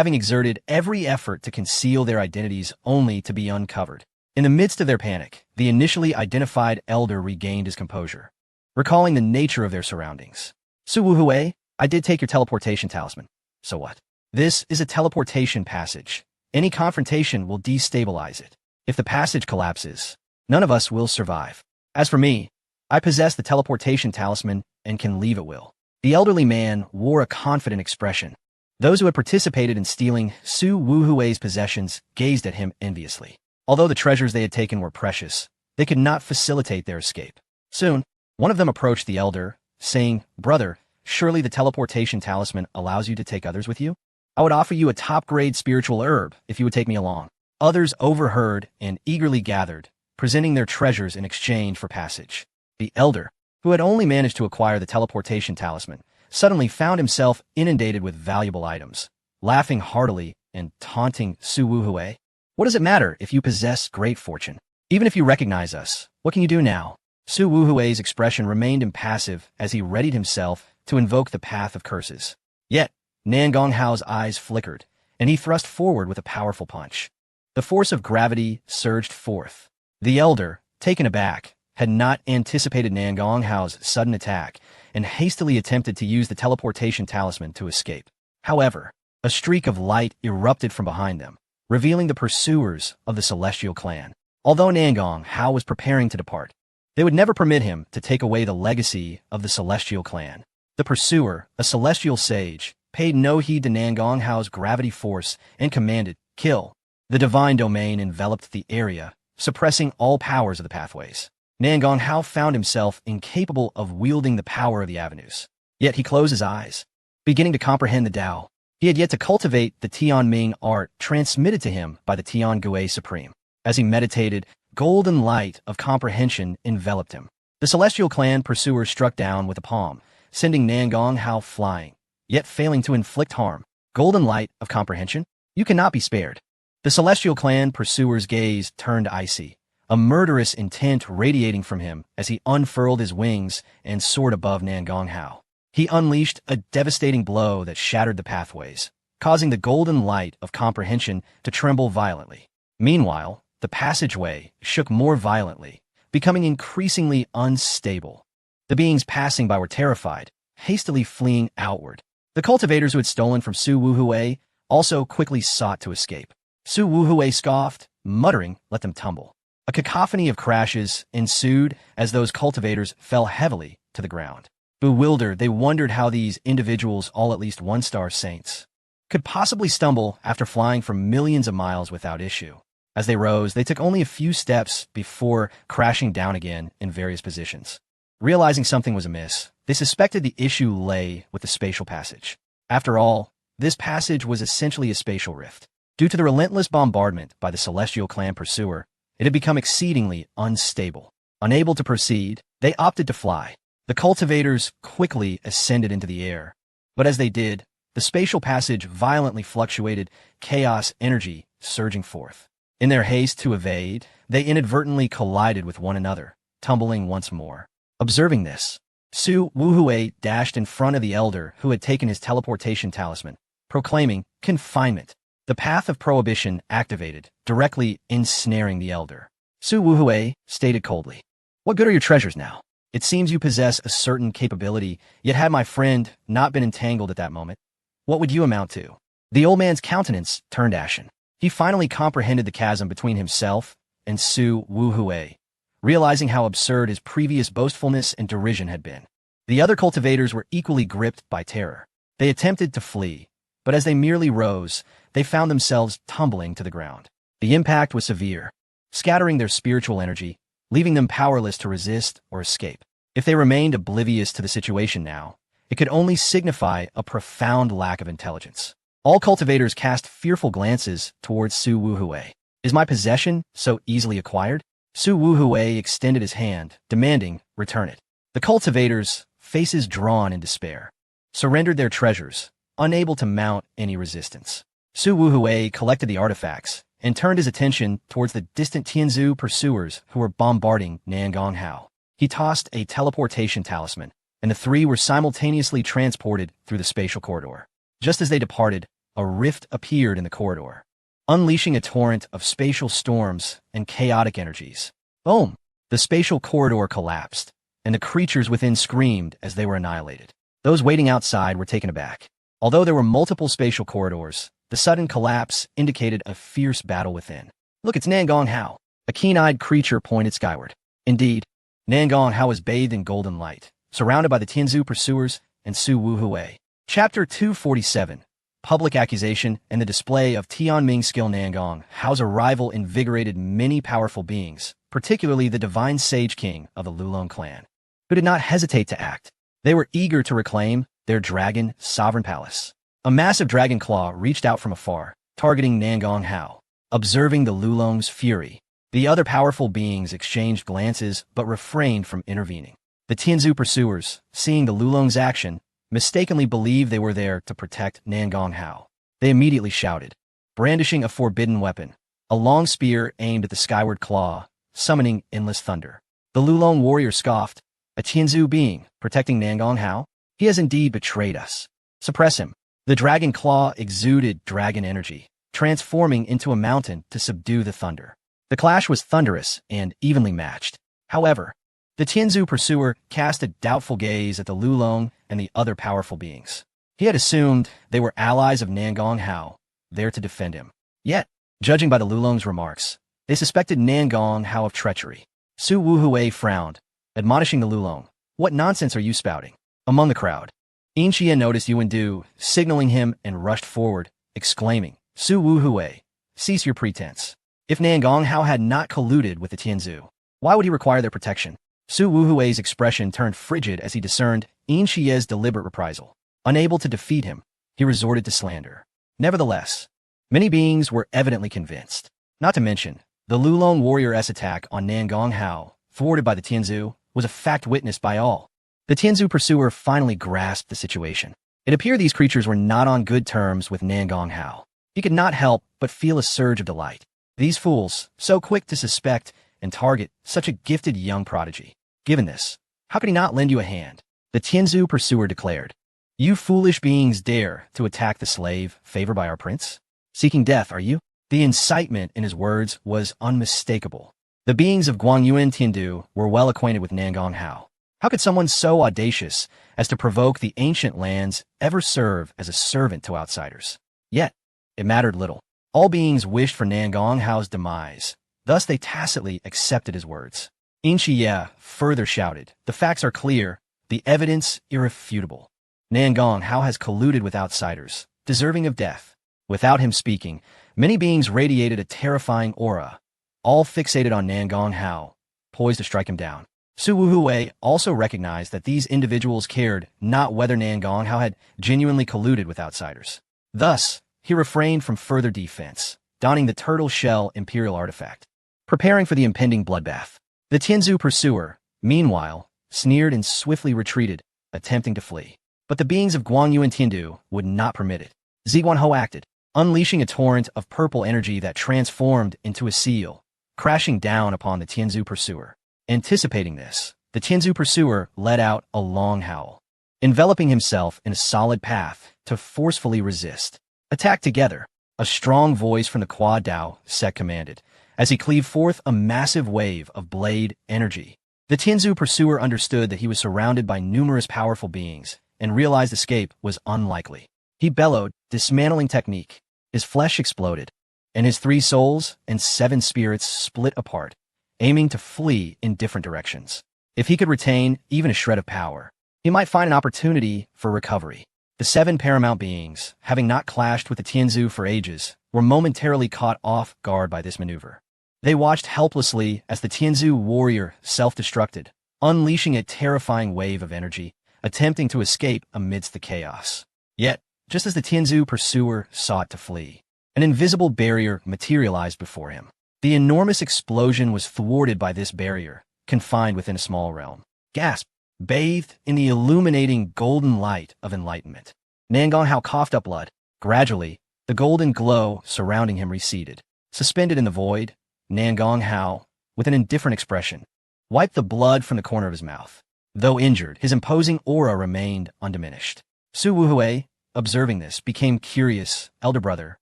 having exerted every effort to conceal their identities only to be uncovered. In the midst of their panic, the initially identified elder regained his composure, recalling the nature of their surroundings. Su Wuhui, I did take your teleportation talisman. So what? This is a teleportation passage. Any confrontation will destabilize it. If the passage collapses, none of us will survive. As for me, I possess the teleportation talisman and can leave at will. The elderly man wore a confident expression. Those who had participated in stealing Su Wuhui's possessions gazed at him enviously. Although the treasures they had taken were precious, they could not facilitate their escape. Soon, one of them approached the elder, saying, "Brother, surely the teleportation talisman allows you to take others with you? I would offer you a top-grade spiritual herb if you would take me along." Others overheard and eagerly gathered, presenting their treasures in exchange for passage. The elder, who had only managed to acquire the teleportation talisman, suddenly found himself inundated with valuable items, laughing heartily and taunting Su Wuhui. "What does it matter if you possess great fortune? Even if you recognize us, what can you do now?" Su Wuhui's expression remained impassive as he readied himself to invoke the path of curses. Yet, Nan Gonghao's eyes flickered, and he thrust forward with a powerful punch. The force of gravity surged forth. The elder, taken aback, had not anticipated Nan Gonghao's sudden attack and hastily attempted to use the teleportation talisman to escape. However, a streak of light erupted from behind them, revealing the pursuers of the Celestial Clan. Although Nan Gonghao was preparing to depart, they would never permit him to take away the legacy of the Celestial Clan. The pursuer, a celestial sage, paid no heed to Nan Gonghao's gravity force and commanded, "Kill." The divine domain enveloped the area, suppressing all powers of the pathways. Nan Gonghao found himself incapable of wielding the power of the avenues. Yet he closed his eyes, beginning to comprehend the Tao. He had yet to cultivate the Tianming art transmitted to him by the Tiangui Supreme. As he meditated, golden light of comprehension enveloped him. The Celestial Clan pursuer struck down with a palm, sending Nan Gonghao flying, yet failing to inflict harm. Golden light of comprehension? You cannot be spared. The Celestial Clan pursuer's gaze turned icy, a murderous intent radiating from him as he unfurled his wings and soared above Nan Gonghao. He unleashed a devastating blow that shattered the pathways, causing the golden light of comprehension to tremble violently. Meanwhile, the passageway shook more violently, becoming increasingly unstable. The beings passing by were terrified, hastily fleeing outward. The cultivators who had stolen from Su Wuhui also quickly sought to escape. Su Wuhui scoffed, muttering, "Let them tumble." A cacophony of crashes ensued as those cultivators fell heavily to the ground. Bewildered, they wondered how these individuals, all at least one-star saints, could possibly stumble after flying for millions of miles without issue. As they rose, they took only a few steps before crashing down again in various positions. Realizing something was amiss, they suspected the issue lay with the spatial passage. After all, this passage was essentially a spatial rift. Due to the relentless bombardment by the Celestial Clan pursuer, it had become exceedingly unstable. Unable to proceed, they opted to fly. The cultivators quickly ascended into the air, but as they did, the spatial passage violently fluctuated, chaos energy surging forth. In their haste to evade, they inadvertently collided with one another, tumbling once more. Observing this, Su Wuhui dashed in front of the elder who had taken his teleportation talisman, proclaiming, "Confinement." The path of prohibition activated, directly ensnaring the elder. Su Wuhui stated coldly, "What good are your treasures now? It seems you possess a certain capability, yet had my friend not been entangled at that moment, what would you amount to?" The old man's countenance turned ashen. He finally comprehended the chasm between himself and Su Wuhui, realizing how absurd his previous boastfulness and derision had been. The other cultivators were equally gripped by terror. They attempted to flee, but as they merely rose, they found themselves tumbling to the ground. The impact was severe, scattering their spiritual energy, leaving them powerless to resist or escape. If they remained oblivious to the situation now, it could only signify a profound lack of intelligence. All cultivators cast fearful glances towards Su Wuhui. "Is my possession so easily acquired?" Su Wuhui extended his hand, demanding, "Return it." The cultivators, faces drawn in despair, surrendered their treasures, unable to mount any resistance. Su Wuhui collected the artifacts and turned his attention towards the distant Tianzu pursuers who were bombarding Nan Gonghao. He tossed a teleportation talisman, and the three were simultaneously transported through the spatial corridor. Just as they departed, a rift appeared in the corridor, unleashing a torrent of spatial storms and chaotic energies. Boom! The spatial corridor collapsed, and the creatures within screamed as they were annihilated. Those waiting outside were taken aback. Although there were multiple spatial corridors, the sudden collapse indicated a fierce battle within. Look, it's Nangong Hao. A keen-eyed creature pointed skyward. Indeed, Nangong Hao was bathed in golden light, surrounded by the Tianzu pursuers and Su Wuhui. Chapter 247. Public accusation and the display of Tianming skill. Nangong Hao's arrival invigorated many powerful beings, particularly the divine sage king of the Lulong clan, who did not hesitate to act. They were eager to reclaim their dragon sovereign palace. A massive dragon claw reached out from afar, targeting Nangong Hao. Observing the Lulong's fury, the other powerful beings exchanged glances but refrained from intervening. The Tianzu pursuers, seeing the Lulong's action, mistakenly believed they were there to protect Nangong Hao. They immediately shouted, brandishing a forbidden weapon, a long spear aimed at the skyward claw, summoning endless thunder. The Lulong warrior scoffed, a Tianzu being protecting Nangong Hao? He has indeed betrayed us. Suppress him. The dragon claw exuded dragon energy, transforming into a mountain to subdue the thunder. The clash was thunderous and evenly matched. However, the Tianzu pursuer cast a doubtful gaze at the Lulong and the other powerful beings. He had assumed they were allies of Nangong Hao, there to defend him. Yet, judging by the Lulong's remarks, they suspected Nangong Hao of treachery. Su Wuhui frowned, admonishing the Lulong. What nonsense are you spouting? Among the crowd, Yin Xie noticed Yuan Du, signaling him and rushed forward, exclaiming, Su Wuhui, cease your pretense. If Nangong Hao had not colluded with the Tianzu, why would he require their protection? Su Wuhui's expression turned frigid as he discerned Yin Xie's deliberate reprisal. Unable to defeat him, he resorted to slander. Nevertheless, many beings were evidently convinced. Not to mention, the Lulong warrior's attack on Nangong Hao, thwarted by the Tianzu, was a fact witnessed by all. The Tianzu pursuer finally grasped the situation. It appeared these creatures were not on good terms with Nangong Hao. He could not help but feel a surge of delight. These fools, so quick to suspect and target such a gifted young prodigy. Given this, how could he not lend you a hand? The Tianzu pursuer declared. You foolish beings dare to attack the slave favored by our prince? Seeking death, are you? The incitement in his words was unmistakable. The beings of Guangyuan Tiandu were well acquainted with Nangong Hao. How could someone so audacious as to provoke the ancient lands ever serve as a servant to outsiders? Yet, it mattered little. All beings wished for Nangong Hao's demise. Thus they tacitly accepted his words. Yin Xie further shouted, the facts are clear, the evidence irrefutable. Nangong Hao has colluded with outsiders, deserving of death. Without him speaking, many beings radiated a terrifying aura, all fixated on Nangong Hao, poised to strike him down. Su Wuhui also recognized that these individuals cared not whether Nangong Hao had genuinely colluded with outsiders. Thus, he refrained from further defense, donning the turtle shell imperial artifact, preparing for the impending bloodbath. The Tianzu pursuer, meanwhile, sneered and swiftly retreated, attempting to flee. But the beings of Guangyuan Tiandu would not permit it. Ziguanho acted, unleashing a torrent of purple energy that transformed into a seal, crashing down upon the Tianzu pursuer. Anticipating this, the Tianzu pursuer let out a long howl, enveloping himself in a solid path to forcefully resist. Attack together, a strong voice from the Qua Dao sect commanded, as he cleaved forth a massive wave of blade energy. The Tianzu pursuer understood that he was surrounded by numerous powerful beings and realized escape was unlikely. He bellowed, dismantling technique. His flesh exploded, and his 3 souls and 7 spirits split apart, aiming to flee in different directions. If he could retain even a shred of power, he might find an opportunity for recovery. The 7 paramount beings, having not clashed with the Tianzu for ages, were momentarily caught off guard by this maneuver. They watched helplessly as the Tianzu warrior self-destructed, unleashing a terrifying wave of energy, attempting to escape amidst the chaos. Yet, just as the Tianzu pursuer sought to flee, an invisible barrier materialized before him. The enormous explosion was thwarted by this barrier, confined within a small realm. Gasp! Bathed in the illuminating golden light of enlightenment, Nangong Hao coughed up blood. Gradually, the golden glow surrounding him receded. Suspended in the void, Nangong Hao, with an indifferent expression, wiped the blood from the corner of his mouth. Though injured, his imposing aura remained undiminished. Su Wuhui, observing this, became curious. Elder brother,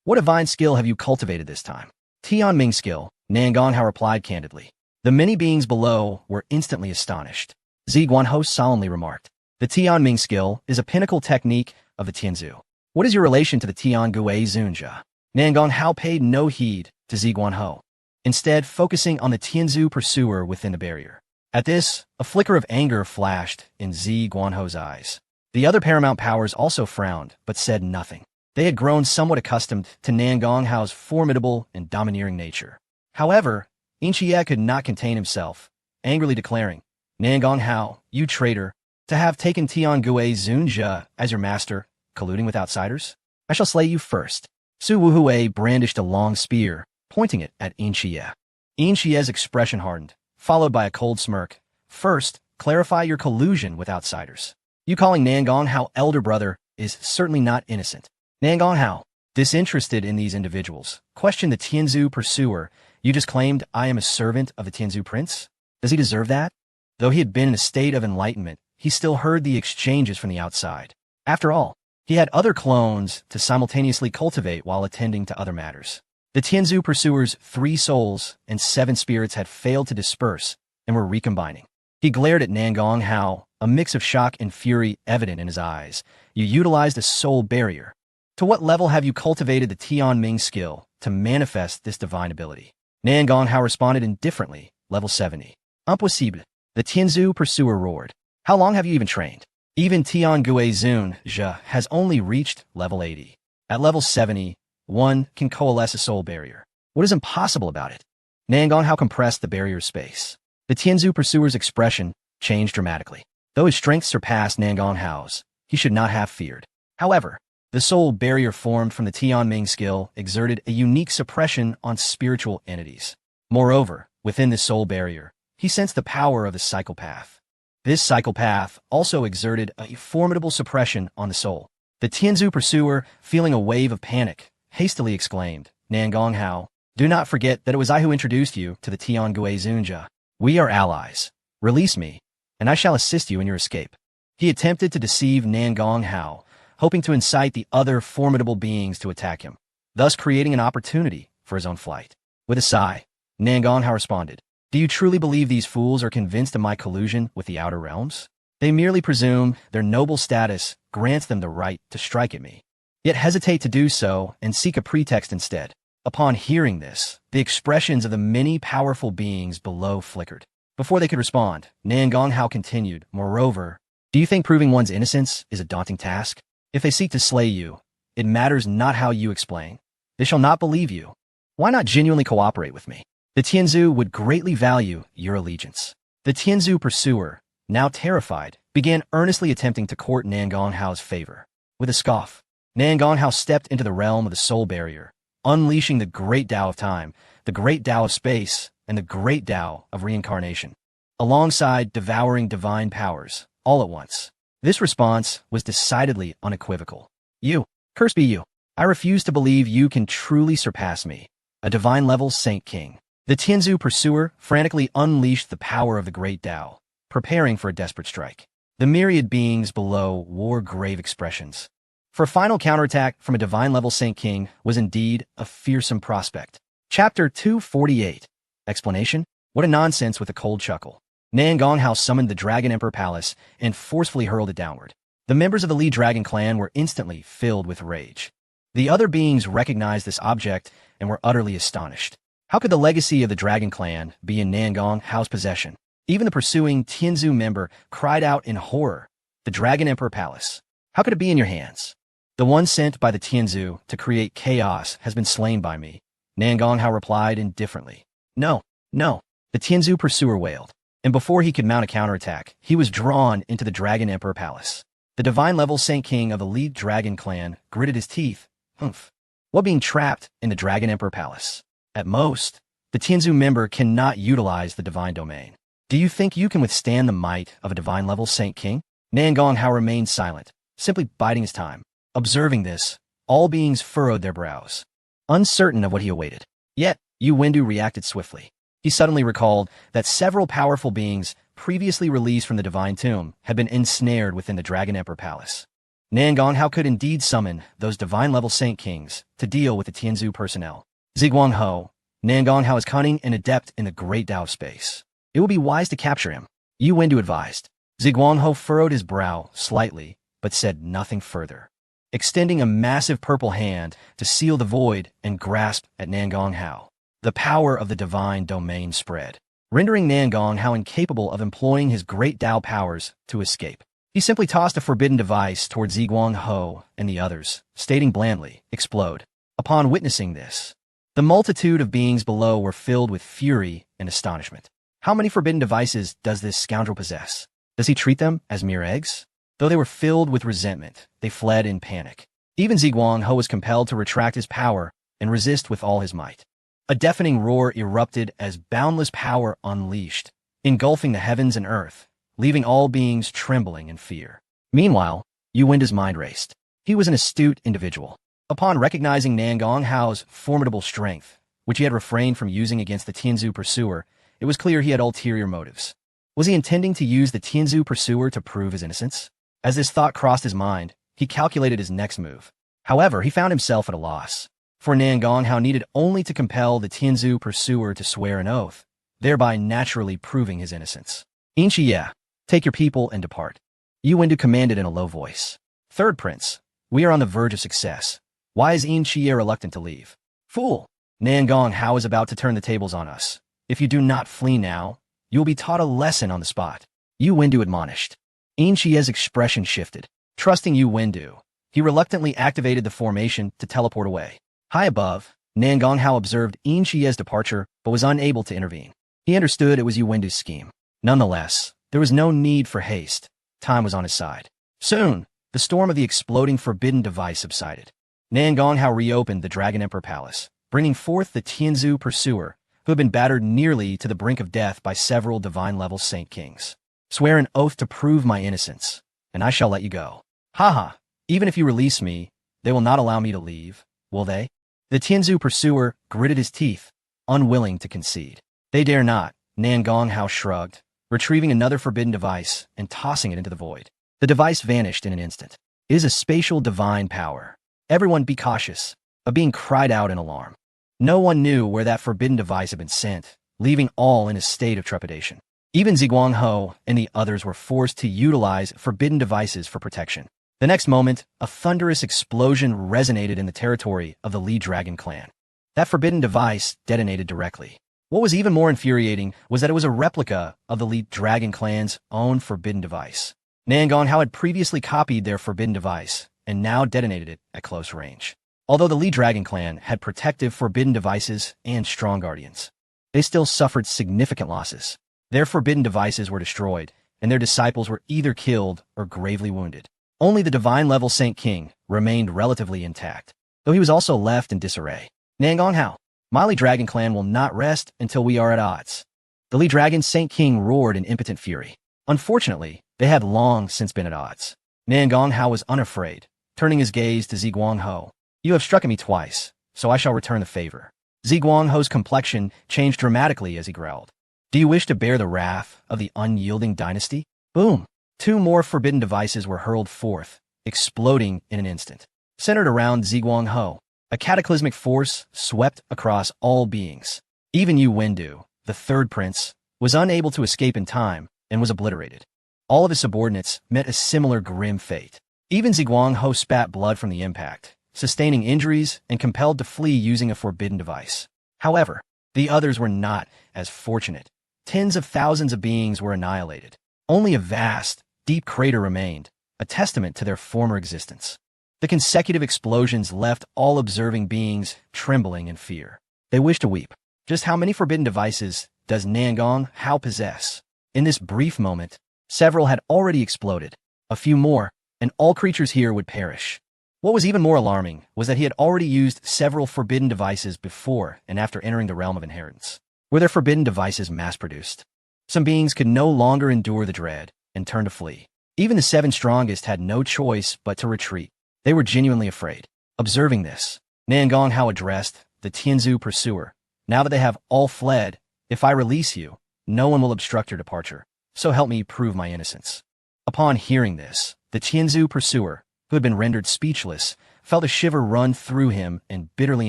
what divine skill have you cultivated this time? Tianming skill, Nan Gonghao replied candidly. The many beings below were instantly astonished. Zi Guanhou solemnly remarked, the Tianming skill is a pinnacle technique of the Tianzu. What is your relation to the Tiangui Zunjia? Nan Gonghao paid no heed to Zi Guanhou, instead focusing on the Tianzu pursuer within the barrier. At this, a flicker of anger flashed in Zi Guanhou's eyes. The other paramount powers also frowned, but said nothing. They had grown somewhat accustomed to Nan Gonghao's formidable and domineering nature. However, Inchie could not contain himself, angrily declaring, Nan Gonghao, you traitor, to have taken Tiangui Zunjia as your master, colluding with outsiders? I shall slay you first. Su Wuhui brandished a long spear, pointing it at Inchie. Inchie's expression hardened, followed by a cold smirk. First, clarify your collusion with outsiders. You calling Nan Gonghao elder brother is certainly not innocent. Nan Gonghao, disinterested in these individuals, questioned the Tianzu pursuer. You just claimed I am a servant of the Tianzu prince? Does he deserve that? Though he had been in a state of enlightenment, he still heard the exchanges from the outside. After all, he had other clones to simultaneously cultivate while attending to other matters. The Tianzu pursuer's 3 souls and 7 spirits had failed to disperse and were recombining. He glared at Nan Gonghao, a mix of shock and fury evident in his eyes. You utilized a soul barrier. To what level have you cultivated the Tianming skill to manifest this divine ability? Nan Gonghao responded indifferently, level 70. Impossible. The Tianzu pursuer roared. How long have you even trained? Even Tiangui Zunjia has only reached level 80. At level 70, one can coalesce a soul barrier. What is impossible about it? Nan Gonghao compressed the barrier's space. The Tianzu pursuer's expression changed dramatically. Though his strength surpassed Nan Gonghao's, he should not have feared. However, the soul barrier formed from the Tianming skill exerted a unique suppression on spiritual entities. Moreover, within this soul barrier, he sensed the power of the psychopath. This psychopath also exerted a formidable suppression on the soul. The Tianzu pursuer, feeling a wave of panic, hastily exclaimed, Nan Gonghao, do not forget that it was I who introduced you to the Tiangui Zunjia. We are allies. Release me, and I shall assist you in your escape. He attempted to deceive Nan Gonghao, hoping to incite the other formidable beings to attack him, thus creating an opportunity for his own flight. With a sigh, Nan Gonghao responded, do you truly believe these fools are convinced of my collusion with the outer realms? They merely presume their noble status grants them the right to strike at me, yet hesitate to do so and seek a pretext instead. Upon hearing this, the expressions of the many powerful beings below flickered. Before they could respond, Nan Gonghao continued, moreover, do you think proving one's innocence is a daunting task? If they seek to slay you, it matters not how you explain. They shall not believe you. Why not genuinely cooperate with me? The Tianzu would greatly value your allegiance. The Tianzu pursuer, now terrified, began earnestly attempting to court Nan Gonghao's favor. With a scoff, Nan Gonghao stepped into the realm of the soul barrier, unleashing the great Tao of time, the great Tao of space, and the great Tao of reincarnation, alongside devouring divine powers, all at once. This response was decidedly unequivocal. You, cursed be you. I refuse to believe you can truly surpass me, a divine-level Saint King. The Tianzu pursuer frantically unleashed the power of the great Tao, preparing for a desperate strike. The myriad beings below wore grave expressions. For a final counterattack from a divine-level Saint King was indeed a fearsome prospect. Chapter 248. Explanation? What a nonsense with a cold chuckle. Nan Gonghao summoned the Dragon Emperor Palace and forcefully hurled it downward. The members of the Li Dragon clan were instantly filled with rage. The other beings recognized this object and were utterly astonished. How could the legacy of the Dragon Clan be in Nan Gonghao's possession? Even the pursuing Tianzu member cried out in horror, the Dragon Emperor Palace. How could it be in your hands? The one sent by the Tianzu to create chaos has been slain by me. Nan Gonghao replied indifferently. No, no, the Tianzu pursuer wailed. And before he could mount a counterattack, he was drawn into the Dragon Emperor Palace. The divine-level Saint King of the Li Dragon Clan gritted his teeth. Humph. What being trapped in the Dragon Emperor Palace? At most, the Tianzu member cannot utilize the divine domain. Do you think you can withstand the might of a divine-level Saint King? Nan Gonghao remained silent, simply biding his time. Observing this, all beings furrowed their brows, uncertain of what he awaited. Yet, Yu Wendu reacted swiftly. He suddenly recalled that several powerful beings previously released from the Divine Tomb had been ensnared within the Dragon Emperor Palace. Nan Gonghao could indeed summon those divine-level Saint Kings to deal with the Tianzu personnel. Ziguangho, Nan Gonghao is cunning and adept in the great Tao of space. It would be wise to capture him, Yu Wendu advised. Ziguangho furrowed his brow slightly, but said nothing further, extending a massive purple hand to seal the void and grasp at Nan Gonghao. The power of the divine domain spread, rendering Nan Gonghao incapable of employing his great Tao powers to escape. He simply tossed a forbidden device toward Ziguangho and the others, stating blandly, "Explode." Upon witnessing this, the multitude of beings below were filled with fury and astonishment. How many forbidden devices does this scoundrel possess? Does he treat them as mere eggs? Though they were filled with resentment, they fled in panic. Even Ziguangho was compelled to retract his power and resist with all his might. A deafening roar erupted as boundless power unleashed, engulfing the heavens and earth, leaving all beings trembling in fear. Meanwhile, Yu Wendu's mind raced. He was an astute individual. Upon recognizing Nan Gonghao's formidable strength, which he had refrained from using against the Tianzu pursuer, it was clear he had ulterior motives. Was he intending to use the Tianzu pursuer to prove his innocence? As this thought crossed his mind, he calculated his next move. However, he found himself at a loss, for Nan Gonghao needed only to compel the Tianzu pursuer to swear an oath, thereby naturally proving his innocence. "Inchiye, take your people and depart," Yu Wendu commanded in a low voice. "Third Prince, we are on the verge of success. Why is Inchiye reluctant to leave?" "Fool! Nan Gonghao is about to turn the tables on us. If you do not flee now, you will be taught a lesson on the spot," Yu Wendu admonished. Inchiye's expression shifted. Trusting Yu Wendu, he reluctantly activated the formation to teleport away. High above, Nan Gonghao observed Inchiye's departure but was unable to intervene. He understood it was Yu Wendu's scheme. Nonetheless, there was no need for haste. Time was on his side. Soon, the storm of the exploding forbidden device subsided. Nan Gonghao reopened the Dragon Emperor Palace, bringing forth the Tianzu pursuer, who had been battered nearly to the brink of death by several divine-level Saint Kings. "Swear an oath to prove my innocence, and I shall let you go." "Haha, even if you release me, they will not allow me to leave, will they?" The Tianzu pursuer gritted his teeth, unwilling to concede. "They dare not," Nan Gonghao shrugged, retrieving another forbidden device and tossing it into the void. The device vanished in an instant. "It is a spatial divine power. Everyone be cautious," a being cried out in alarm. No one knew where that forbidden device had been sent, leaving all in a state of trepidation. Even Ziguangho and the others were forced to utilize forbidden devices for protection. The next moment, a thunderous explosion resonated in the territory of the Li Dragon clan. That forbidden device detonated directly. What was even more infuriating was that it was a replica of the Li Dragon clan's own forbidden device. Nan Gonghao had previously copied their forbidden device and now detonated it at close range. Although the Li Dragon clan had protective forbidden devices and strong guardians, they still suffered significant losses. Their forbidden devices were destroyed, and their disciples were either killed or gravely wounded. Only the divine-level Saint King remained relatively intact, though he was also left in disarray. "Nan Gonghao, my Li Dragon clan will not rest until we are at odds." The Li Dragon Saint King roared in impotent fury. Unfortunately, they had long since been at odds. Nan Gonghao was unafraid, turning his gaze to Ziguangho. "You have struck at me twice, so I shall return the favor." Ziguangho's complexion changed dramatically as he growled. "Do you wish to bear the wrath of the unyielding dynasty?" Boom! 2 more forbidden devices were hurled forth, exploding in an instant. Centered around Ziguangho, a cataclysmic force swept across all beings. Even Yu Wendu, the third prince, was unable to escape in time and was obliterated. All of his subordinates met a similar grim fate. Even Ziguangho spat blood from the impact, sustaining injuries and compelled to flee using a forbidden device. However, the others were not as fortunate. Tens of thousands of beings were annihilated. Only a vast, deep crater remained, a testament to their former existence. The consecutive explosions left all observing beings trembling in fear. They wished to weep. Just how many forbidden devices does Nan Gonghao possess? In this brief moment, several had already exploded. A few more, and all creatures here would perish. What was even more alarming was that he had already used several forbidden devices before and after entering the realm of inheritance. Were their forbidden devices mass-produced? Some beings could no longer endure the dread and turned to flee. Even the 7 strongest had no choice but to retreat. They were genuinely afraid. Observing this, Nan Gonghao addressed the Tianzu pursuer. "Now that they have all fled, if I release you, no one will obstruct your departure. So help me prove my innocence." Upon hearing this, the Tianzu pursuer, who had been rendered speechless, felt a shiver run through him and bitterly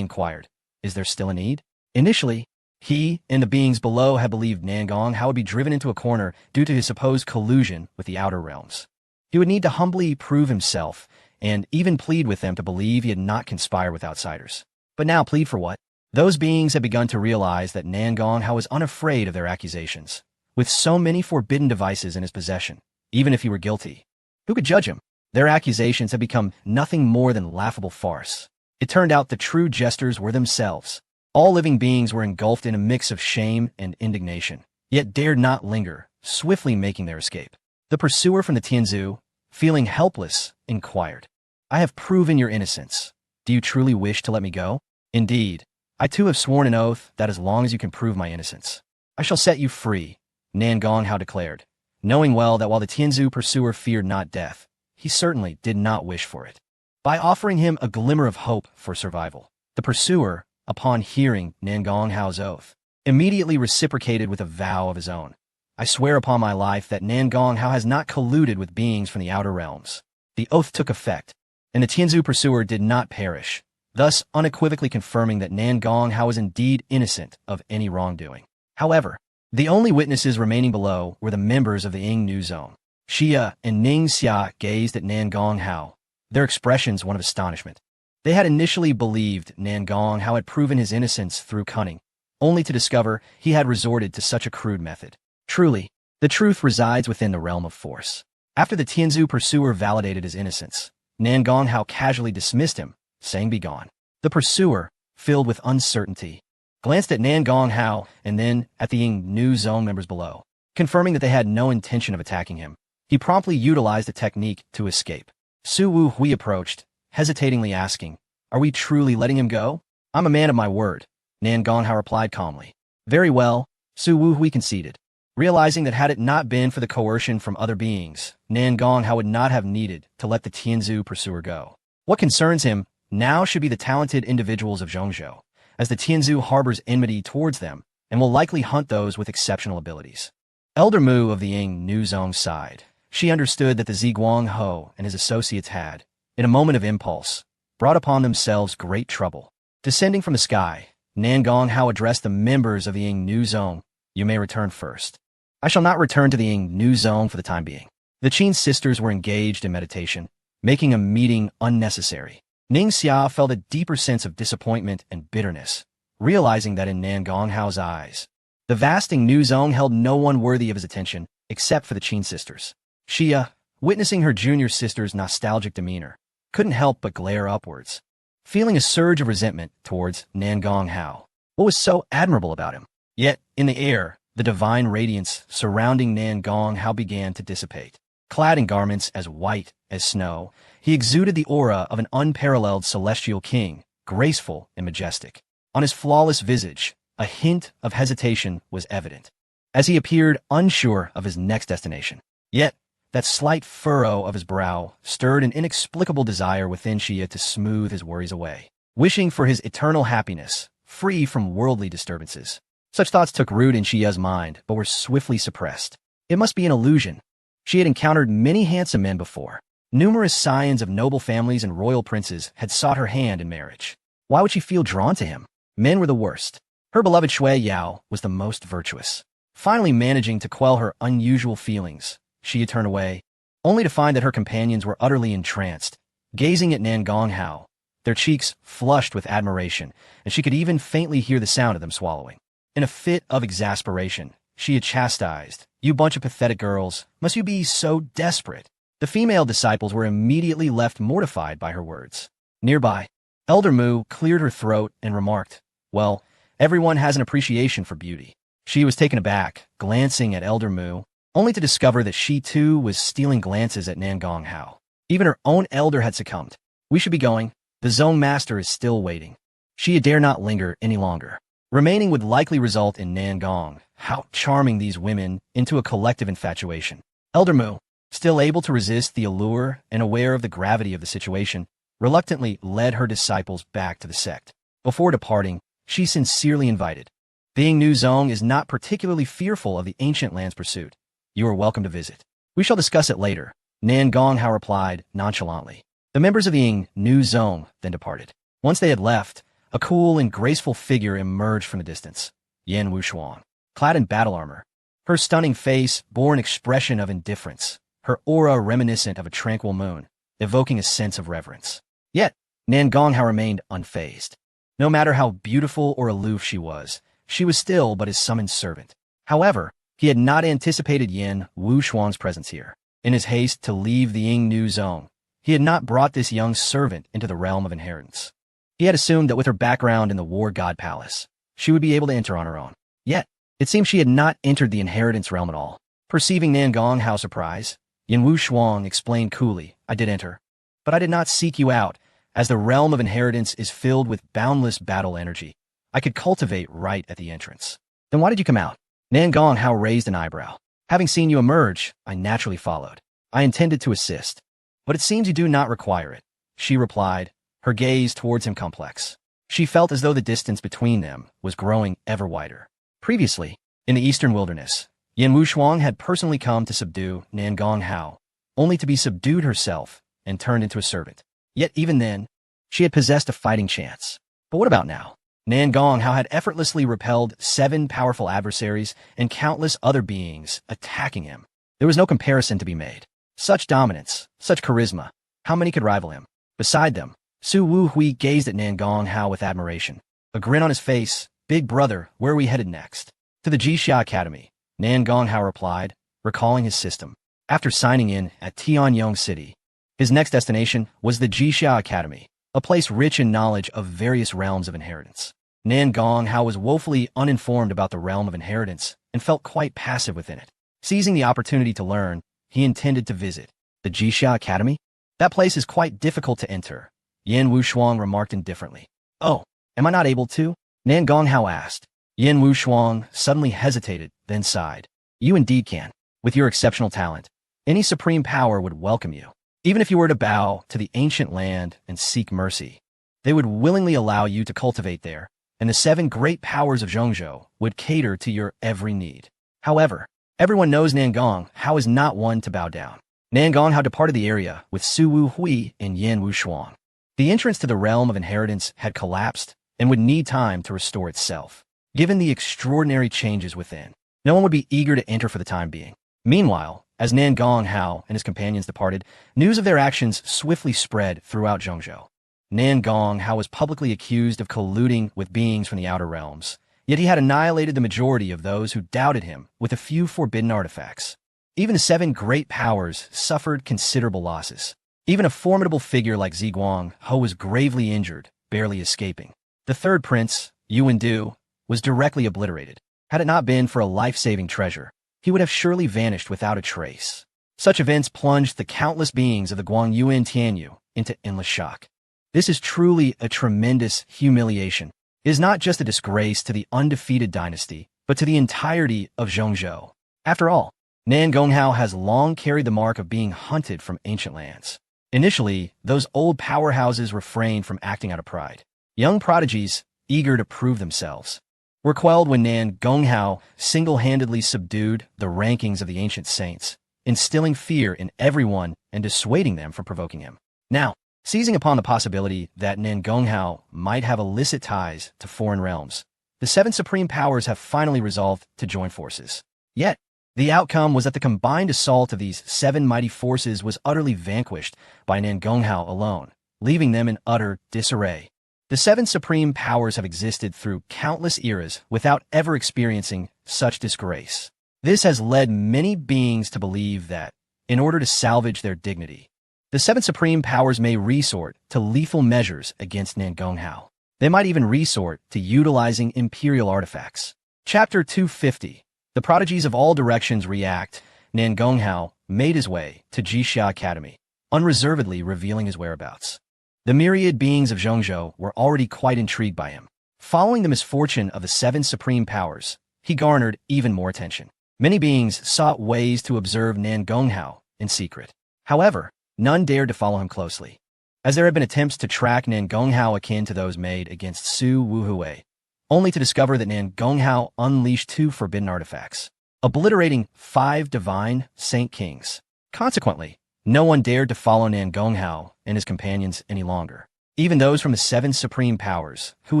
inquired, "Is there still a need?" Initially, he and the beings below had believed Nangong Hao would be driven into a corner due to his supposed collusion with the outer realms. He would need to humbly prove himself and even plead with them to believe he had not conspired with outsiders. But now plead for what? Those beings had begun to realize that Nangong Hao was unafraid of their accusations. With so many forbidden devices in his possession, even if he were guilty, who could judge him? Their accusations had become nothing more than laughable farce. It turned out the true jesters were themselves. All living beings were engulfed in a mix of shame and indignation, yet dared not linger, swiftly making their escape. The pursuer from the Tianzu, feeling helpless, inquired, "I have proven your innocence. Do you truly wish to let me go?" "Indeed, I too have sworn an oath that as long as you can prove my innocence, I shall set you free," Nangong Hao declared, knowing well that while the Tianzu pursuer feared not death, he certainly did not wish for it. By offering him a glimmer of hope for survival, the pursuer, upon hearing Nangong Hao's oath, immediately reciprocated with a vow of his own. "I swear upon my life that Nangong Hao has not colluded with beings from the outer realms." The oath took effect, and the Tianzu pursuer did not perish, thus unequivocally confirming that Nangong Hao was indeed innocent of any wrongdoing. However, the only witnesses remaining below were the members of the Yingnu Zone. Xia and Ning Xia gazed at Nangong Hao, their expressions one of astonishment. They had initially believed Nangong Hao had proven his innocence through cunning, only to discover he had resorted to such a crude method. Truly, the truth resides within the realm of force. After the Tianzu pursuer validated his innocence, Nangong Hao casually dismissed him, saying, "Begone." The pursuer, filled with uncertainty, glanced at Nangong Hao and then at the Yingnu Zone members below, confirming that they had no intention of attacking him. He promptly utilized a technique to escape. Su Wu Hui approached, hesitatingly asking, "Are we truly letting him go?" "I'm a man of my word," Nangong Hao replied calmly. "Very well," Su Wu Hui conceded, realizing that had it not been for the coercion from other beings, Nangong Hao would not have needed to let the Tianzu pursuer go. What concerns him now should be the talented individuals of Zhongzhou, as the Tianzu harbors enmity towards them and will likely hunt those with exceptional abilities. Elder Mu of the Yingnu Zone sighed. She understood that the Ziguang Ho and his associates had, in a moment of impulse, brought upon themselves great trouble. Descending from the sky, Nangong Hao addressed the members of the Yingnu Zone. "You may return first." "I shall not return to the Yingnu Zone for the time being." The Qin sisters were engaged in meditation, making a meeting unnecessary. Ning Xia felt a deeper sense of disappointment and bitterness, realizing that in Nangong Hao's eyes, the vast Yingnu Zone held no one worthy of his attention except for the Qin sisters. Xia, witnessing her junior sister's nostalgic demeanor, couldn't help but glare upwards, feeling a surge of resentment towards Nangong Hao. What was so admirable about him? Yet, in the air, the divine radiance surrounding Nangong Hao began to dissipate. Clad in garments as white as snow, he exuded the aura of an unparalleled celestial king, graceful and majestic. On his flawless visage, a hint of hesitation was evident, as he appeared unsure of his next destination. Yet, that slight furrow of his brow stirred an inexplicable desire within Xia to smooth his worries away, wishing for his eternal happiness, free from worldly disturbances. Such thoughts took root in Xia's mind, but were swiftly suppressed. It must be an illusion. She had encountered many handsome men before. Numerous scions of noble families and royal princes had sought her hand in marriage. Why would she feel drawn to him? Men were the worst. Her beloved Shui Yao was the most virtuous. Finally managing to quell her unusual feelings, she had turned away, only to find that her companions were utterly entranced, gazing at Nangong Hao, their cheeks flushed with admiration, and she could even faintly hear the sound of them swallowing. In a fit of exasperation, she had chastised, "You bunch of pathetic girls, must you be so desperate?" The female disciples were immediately left mortified by her words. Nearby, Elder Mu cleared her throat and remarked, "Well, everyone has an appreciation for beauty." She was taken aback, glancing at Elder Mu, only to discover that she too was stealing glances at Nangong Hao. Even her own elder had succumbed. "We should be going. The zone master is still waiting." She dare not linger any longer. Remaining would likely result in Nangong Hao charming these women into a collective infatuation. Elder Mu, still able to resist the allure and aware of the gravity of the situation, reluctantly led her disciples back to the sect. Before departing, she sincerely invited, "The Yingnu Zone is not particularly fearful of the ancient land's pursuit. You are welcome to visit. We shall discuss it later," Nangong Hao replied nonchalantly. The members of the Ying Nu Zong then departed. Once they had left, a cool and graceful figure emerged from the distance, Yan Wushuang, clad in battle armor. Her stunning face bore an expression of indifference, her aura reminiscent of a tranquil moon, evoking a sense of reverence. Yet, Nan Gonghao remained unfazed. No matter how beautiful or aloof she was still but his summoned servant. However, he had not anticipated Yan Wushuang's presence here. In his haste to leave the Ying Nu Zong, he had not brought this young servant into the realm of inheritance. He had assumed that with her background in the War God Palace, she would be able to enter on her own. Yet, it seemed she had not entered the inheritance realm at all. Perceiving Nan Gonghao's surprise, Yan Wushuang explained coolly, "I did enter, but I did not seek you out, as the realm of inheritance is filled with boundless battle energy. I could cultivate right at the entrance." "Then why did you come out?" Nan Gonghao raised an eyebrow. "Having seen you emerge, I naturally followed. I intended to assist, but it seems you do not require it," she replied, her gaze towards him complex. She felt as though the distance between them was growing ever wider. Previously, in the eastern wilderness, Yan Wushuang had personally come to subdue Nan Gonghao, only to be subdued herself and turned into a servant. Yet even then, she had possessed a fighting chance. But what about now? Nan Gonghao had effortlessly repelled 7 powerful adversaries and countless other beings attacking him. There was no comparison to be made. Such dominance, such charisma, how many could rival him? Beside them, Su Wuhui gazed at Nan Gonghao with admiration. A grin on his face. "Big brother, where are we headed next?" "To the Jixia Academy," Nan Gonghao replied, recalling his system. After signing in at Tianyong City, his next destination was the Jixia Academy, a place rich in knowledge of various realms of inheritance. Nan Gonghao was woefully uninformed about the realm of inheritance and felt quite passive within it. Seizing the opportunity to learn, he intended to visit the Jixia Academy. "That place is quite difficult to enter," Yan Wushuang remarked indifferently. "Oh, am I not able to?" Nan Gonghao asked. Yan Wushuang suddenly hesitated, then sighed. "You indeed can. With your exceptional talent, any supreme power would welcome you. Even if you were to bow to the ancient land and seek mercy, they would willingly allow you to cultivate there, and the 7 great powers of Zhongzhou would cater to your every need. However, everyone knows Nan Gonghao is not one to bow down." Nan Gonghao departed the area with Su Wuhui and Yan Wushuang. The entrance to the realm of inheritance had collapsed and would need time to restore itself. Given the extraordinary changes within, no one would be eager to enter for the time being. Meanwhile, as Nan Gonghao and his companions departed, news of their actions swiftly spread throughout Zhongzhou. Nan Gonghao was publicly accused of colluding with beings from the outer realms, yet he had annihilated the majority of those who doubted him with a few forbidden artifacts. Even the 7 great powers suffered considerable losses. Even a formidable figure like Ziguang Ho was gravely injured, barely escaping. The third prince, Yuan Du, was directly obliterated. Had it not been for a life-saving treasure, he would have surely vanished without a trace. Such events plunged the countless beings of the Guangyuan Tianyu into endless shock. This is truly a tremendous humiliation. It is not just a disgrace to the undefeated dynasty, but to the entirety of Zhongzhou. After all, Nan Gonghao has long carried the mark of being hunted from ancient lands. Initially, those old powerhouses refrained from acting out of pride. Young prodigies, eager to prove themselves, were quelled when Nan Gonghao single-handedly subdued the rankings of the ancient saints, instilling fear in everyone and dissuading them from provoking him. Now, seizing upon the possibility that Nan Gonghao might have illicit ties to foreign realms, the 7 supreme powers have finally resolved to join forces. Yet, the outcome was that the combined assault of these 7 mighty forces was utterly vanquished by Nan Gonghao alone, leaving them in utter disarray. The 7 supreme powers have existed through countless eras without ever experiencing such disgrace. This has led many beings to believe that, in order to salvage their dignity, the 7 supreme powers may resort to lethal measures against Nan Gonghao. They might even resort to utilizing imperial artifacts. Chapter 250. The prodigies of all directions react. Nan Gonghao made his way to Jixia Academy, unreservedly revealing his whereabouts. The myriad beings of Zhongzhou were already quite intrigued by him. Following the misfortune of the 7 supreme powers, he garnered even more attention. Many beings sought ways to observe Nan Gonghao in secret. However, none dared to follow him closely, as there had been attempts to track Nan Gonghao akin to those made against Su Wuhui, only to discover that Nan Gonghao unleashed 2 forbidden artifacts, obliterating 5 divine saint kings. Consequently, no one dared to follow Nan Gonghao and his companions any longer. Even those from the seven supreme powers, who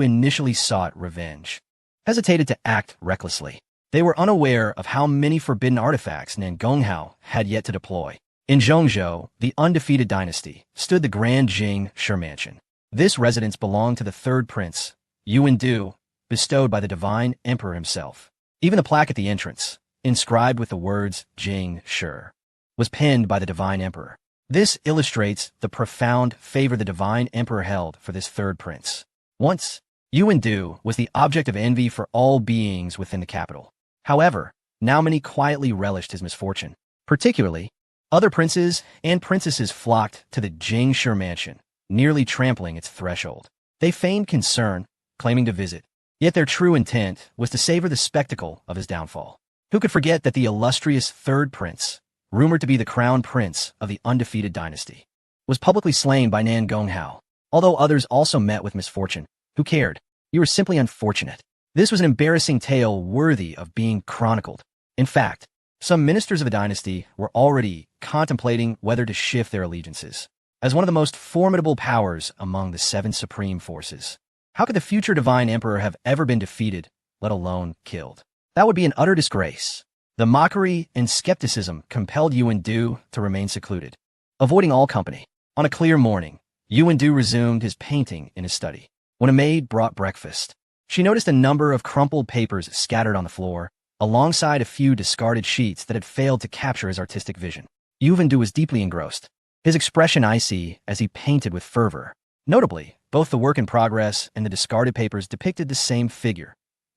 initially sought revenge, hesitated to act recklessly. They were unaware of how many forbidden artifacts Nangonghao had yet to deploy. In Zhongzhou, the undefeated dynasty, stood the Grand Jing Shi Mansion. This residence belonged to the third prince, Yuan Du, bestowed by the divine emperor himself. Even the plaque at the entrance, inscribed with the words Jing Shi, was penned by the divine emperor. This illustrates the profound favor the divine emperor held for this third prince. Once, Yuan Du was the object of envy for all beings within the capital. However, now many quietly relished his misfortune. Particularly, other princes and princesses flocked to the Jing Shi Mansion, nearly trampling its threshold. They feigned concern, claiming to visit, yet their true intent was to savor the spectacle of his downfall. Who could forget that the illustrious third prince, rumored to be the crown prince of the undefeated dynasty, was publicly slain by Nangonghao? Although others also met with misfortune, who cared? You were simply unfortunate. This was an embarrassing tale worthy of being chronicled. In fact, some ministers of the dynasty were already contemplating whether to shift their allegiances. As one of the most formidable powers among the seven supreme forces, how could the future divine emperor have ever been defeated, let alone killed? That would be an utter disgrace. The mockery and skepticism compelled Yuan Du to remain secluded, avoiding all company. On a clear morning, Yuan Du resumed his painting in his study. When a maid brought breakfast, she noticed a number of crumpled papers scattered on the floor, alongside a few discarded sheets that had failed to capture his artistic vision. Yuan Du was deeply engrossed, his expression icy as he painted with fervor. Notably, both the work in progress and the discarded papers depicted the same figure,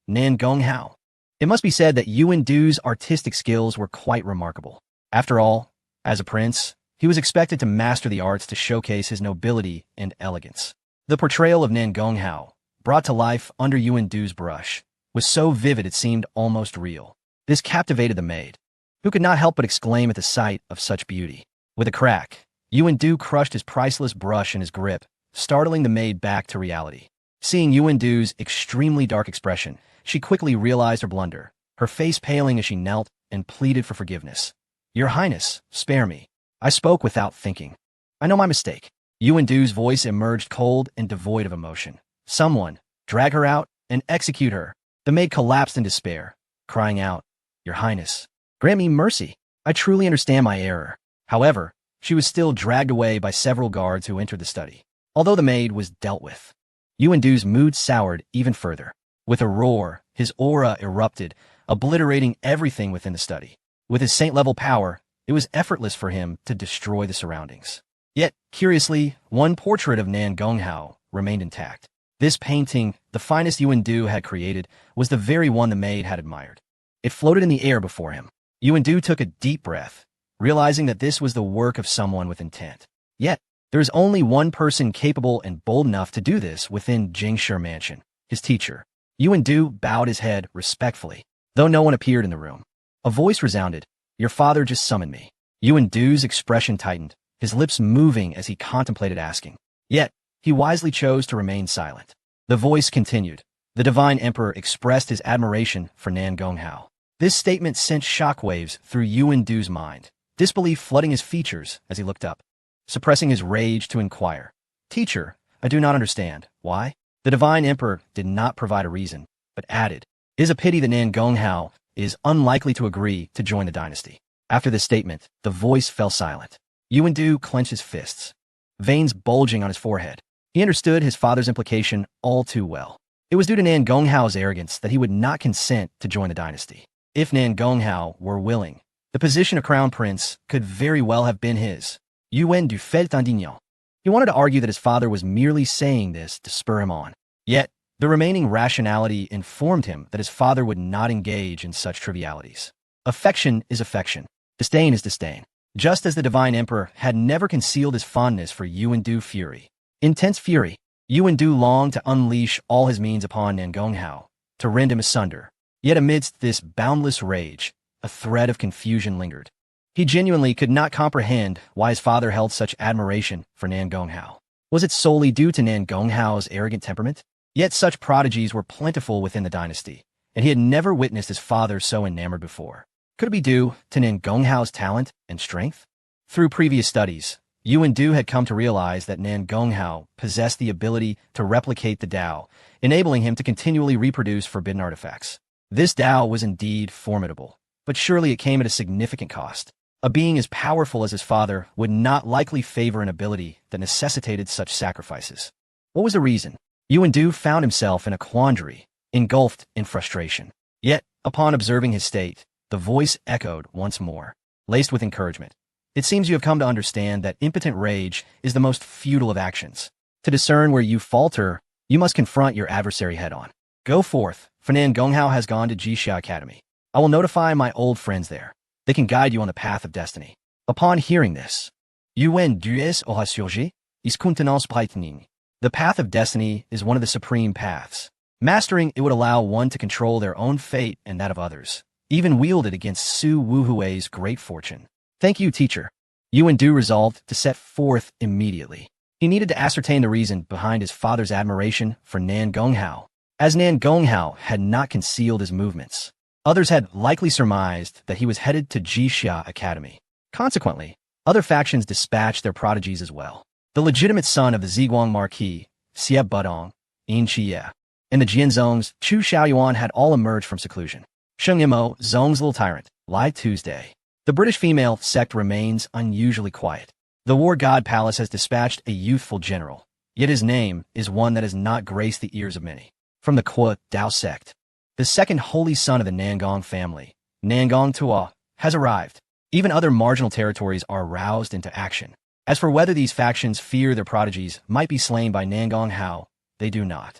Nangonghao. It must be said that Yuan Du's artistic skills were quite remarkable. After all, as a prince, he was expected to master the arts to showcase his nobility and elegance. The portrayal of Nangonghao, brought to life under Yuan Du's brush, was so vivid it seemed almost real. This captivated the maid, who could not help but exclaim at the sight of such beauty. With a crack, Yuan Du crushed his priceless brush in his grip, startling the maid back to reality. Seeing Yuan Du's extremely dark expression, she quickly realized her blunder, her face paling as she knelt and pleaded for forgiveness. "Your Highness, spare me. I spoke without thinking. I know my mistake." Yuan Du's voice emerged cold and devoid of emotion. "Someone, drag her out and execute her." The maid collapsed in despair, crying out, "Your Highness, grant me mercy. I truly understand my error." However, she was still dragged away by several guards who entered the study. Although the maid was dealt with, Yuan Du's mood soured even further. With a roar, his aura erupted, obliterating everything within the study. With his saint-level power, it was effortless for him to destroy the surroundings. Yet, curiously, one portrait of Nangonghao remained intact. This painting, the finest Yuan Du had created, was the very one the maid had admired. It floated in the air before him. Yuan Du took a deep breath, realizing that this was the work of someone with intent. Yet, there is only one person capable and bold enough to do this within Jing Shi Mansion, his teacher. Yuan Du bowed his head respectfully, though no one appeared in the room. A voice resounded, "Your father just summoned me." Yuan Du's expression tightened, his lips moving as he contemplated asking. Yet, he wisely chose to remain silent. The voice continued. The divine emperor expressed his admiration for Nangonghao. This statement sent shockwaves through Yuan Du's mind, disbelief flooding his features as he looked up, suppressing his rage to inquire. "Teacher, I do not understand. Why?" The divine emperor did not provide a reason, but added, "It is a pity that Nangonghao is unlikely to agree to join the dynasty." After this statement, the voice fell silent. Yuan Du clenched his fists, veins bulging on his forehead. He understood his father's implication all too well. It was due to Nangonghao's arrogance that he would not consent to join the dynasty. If Nangonghao were willing, the position of crown prince could very well have been his. Yuan Du felt indignant. He wanted to argue that his father was merely saying this to spur him on. Yet, the remaining rationality informed him that his father would not engage in such trivialities. Affection is affection. Disdain is disdain. Just as the divine emperor had never concealed his fondness for Yuan Du fury. Intense fury, Yuan Du longed to unleash all his means upon Nangonghao, to rend him asunder. Yet amidst this boundless rage, a thread of confusion lingered. He genuinely could not comprehend why his father held such admiration for Nangonghao. Was it solely due to Nangonghao's arrogant temperament? Yet such prodigies were plentiful within the dynasty, and he had never witnessed his father so enamored before. Could it be due to Nangonghao's talent and strength? Through previous studies, Yuan Du had come to realize that Nan Gonghao possessed the ability to replicate the Tao, enabling him to continually reproduce forbidden artifacts. This Tao was indeed formidable, but surely it came at a significant cost. A being as powerful as his father would not likely favor an ability that necessitated such sacrifices. What was the reason? Yuan Du found himself in a quandary, engulfed in frustration. Yet, upon observing his state, the voice echoed once more, laced with encouragement. It seems you have come to understand that impotent rage is the most futile of actions. To discern where you falter, you must confront your adversary head-on. Go forth, for Nan Gonghao has gone to Jixia Academy. I will notify my old friends there. They can guide you on the path of destiny. Upon hearing this, Yuan Dues aura surgi, is contenance brightening. The path of destiny is one of the supreme paths. Mastering it would allow one to control their own fate and that of others, even wielded against Su Wuhui's great fortune. Thank you, teacher. Yuan Du resolved to set forth immediately. He needed to ascertain the reason behind his father's admiration for Nan Gonghao. As Nan Gonghao had not concealed his movements, others had likely surmised that he was headed to Jixia Academy. Consequently, other factions dispatched their prodigies as well. The legitimate son of the Ziguang Marquis, Xie Budong, Yin Qiye, and the Jianzongs, Chu Xiaoyuan had all emerged from seclusion. Sheng Imo, Zong's little tyrant, lied Tuesday. The British female sect remains unusually quiet. The War God Palace has dispatched a youthful general, yet his name is one that has not graced the ears of many. From the Kuo Dao sect, the second holy son of the Nangong family, Nangong Tua, has arrived. Even other marginal territories are roused into action. As for whether these factions fear their prodigies might be slain by Nan Gonghao, they do not.